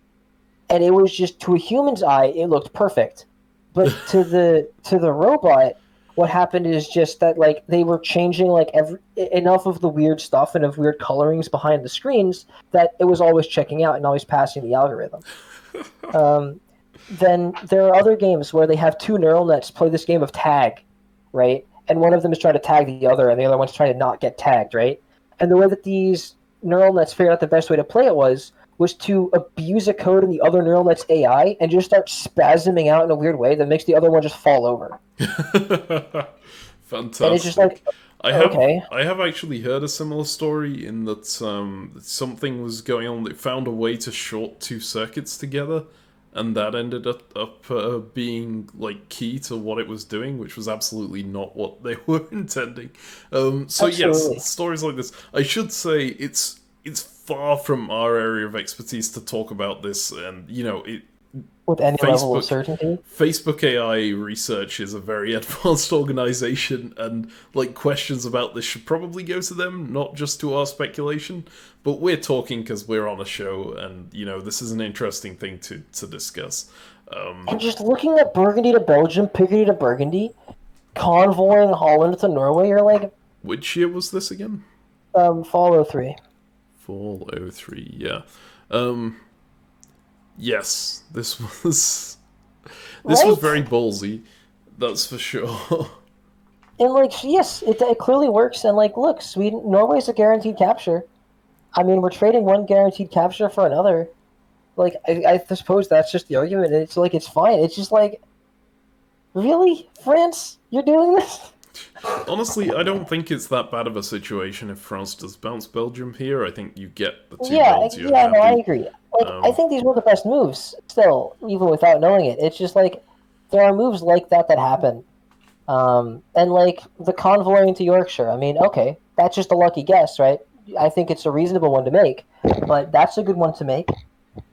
And it was just, to a human's eye, it looked perfect. But to the robot, what happened is just that, like, they were changing like enough of the weird stuff and of weird colorings behind the screens that it was always checking out and always passing the algorithm. Then there are other games where they have two neural nets play this game of tag, right? And one of them is trying to tag the other, and the other one's trying to not get tagged, right? And the way that these neural nets figured out the best way to play it was to abuse a code in the other neural net's AI and just start spasming out in a weird way that makes the other one just fall over. Fantastic. And it's just like, I have actually heard a similar story in that something was going on that found a way to short two circuits together, and that ended up being like key to what it was doing, which was absolutely not what they were intending. So absolutely. Yes, stories like this. I should say it's far from our area of expertise to talk about this, and with any level of certainty. Facebook AI research is a very advanced organization, and like questions about this should probably go to them, not just to our speculation. But we're talking because we're on a show, and this is an interesting thing to discuss. And just looking at Burgundy to Belgium, Picardy to Burgundy, convoying Holland to Norway, you're like, which year was this again? Fall 03. Fall 03, yeah. Um, yes, this was Right? very ballsy, that's for sure. And like, yes, it clearly works. And like, look, Sweden, Norway's a guaranteed capture. I mean, we're trading one guaranteed capture for another. Like, I suppose that's just the argument. It's like it's fine. It's just like, really, France, you're doing this? Honestly, I don't think it's that bad of a situation if France does bounce Belgium here. I think you get the two Yeah, goals, you're yeah, no, I happy. agree. Like, I Um, think these were the best moves. Still, even without knowing it, it's just like there are moves like that that happen. And like the convoy into Yorkshire. I mean, okay, that's just a lucky guess, right? I think it's a reasonable one to make, but that's a good one to make,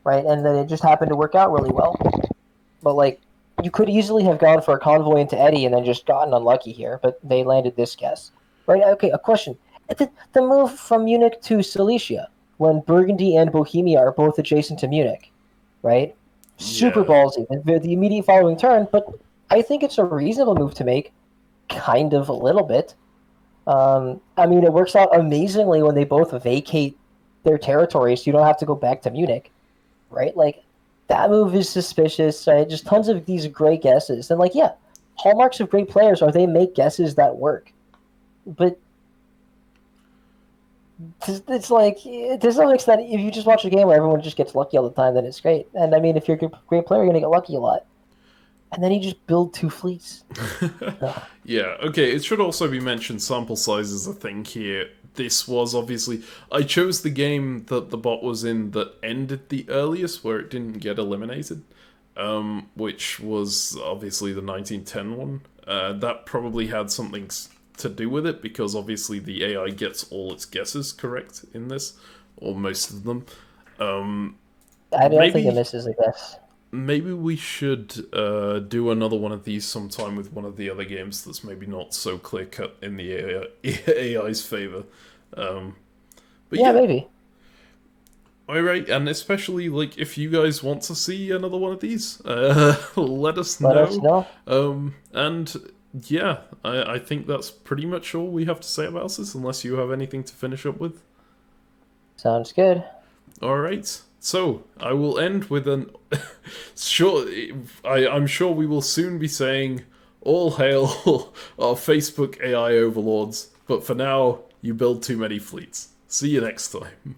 right? And then it just happened to work out really well. But like, you could easily have gone for a convoy into Eddie and then just gotten unlucky here, but they landed this guess, right? Okay, a question: the move from Munich to Silesia, when Burgundy and Bohemia are both adjacent to Munich, right? Super yeah. ballsy. The immediate following turn, but I think it's a reasonable move to make, kind of a little bit. I mean, it works out amazingly when they both vacate their territories. So you don't have to go back to Munich, right? Like that move is suspicious. Right? Just tons of these great guesses, and like, yeah, hallmarks of great players are they make guesses that work. But it's like to some extent, if you just watch a game where everyone just gets lucky all the time, then it's great. And I mean, if you're a great player, you're gonna get lucky a lot. And then you just build two fleets. Ugh. Yeah, okay, it should also be mentioned sample size is a thing here. This was obviously. I chose the game that the bot was in that ended the earliest, where it didn't get eliminated, which was obviously the 1910 one. That probably had something to do with it, because obviously the AI gets all its guesses correct in this, or most of them. Um, I don't think it maybe misses a guess. Maybe we should do another one of these sometime with one of the other games that's maybe not so clear cut in the AI's favor. Um, but Yeah, yeah, maybe. alright, and especially like if you guys want to see another one of these, let us Let us know. know. And yeah, I think that's pretty much all we have to say about this, unless you have anything to finish up with. Sounds good. Alright, so I will end with an sure. I'm sure we will soon be saying all hail our Facebook AI overlords, but for now, you build too many fleets. See you next time.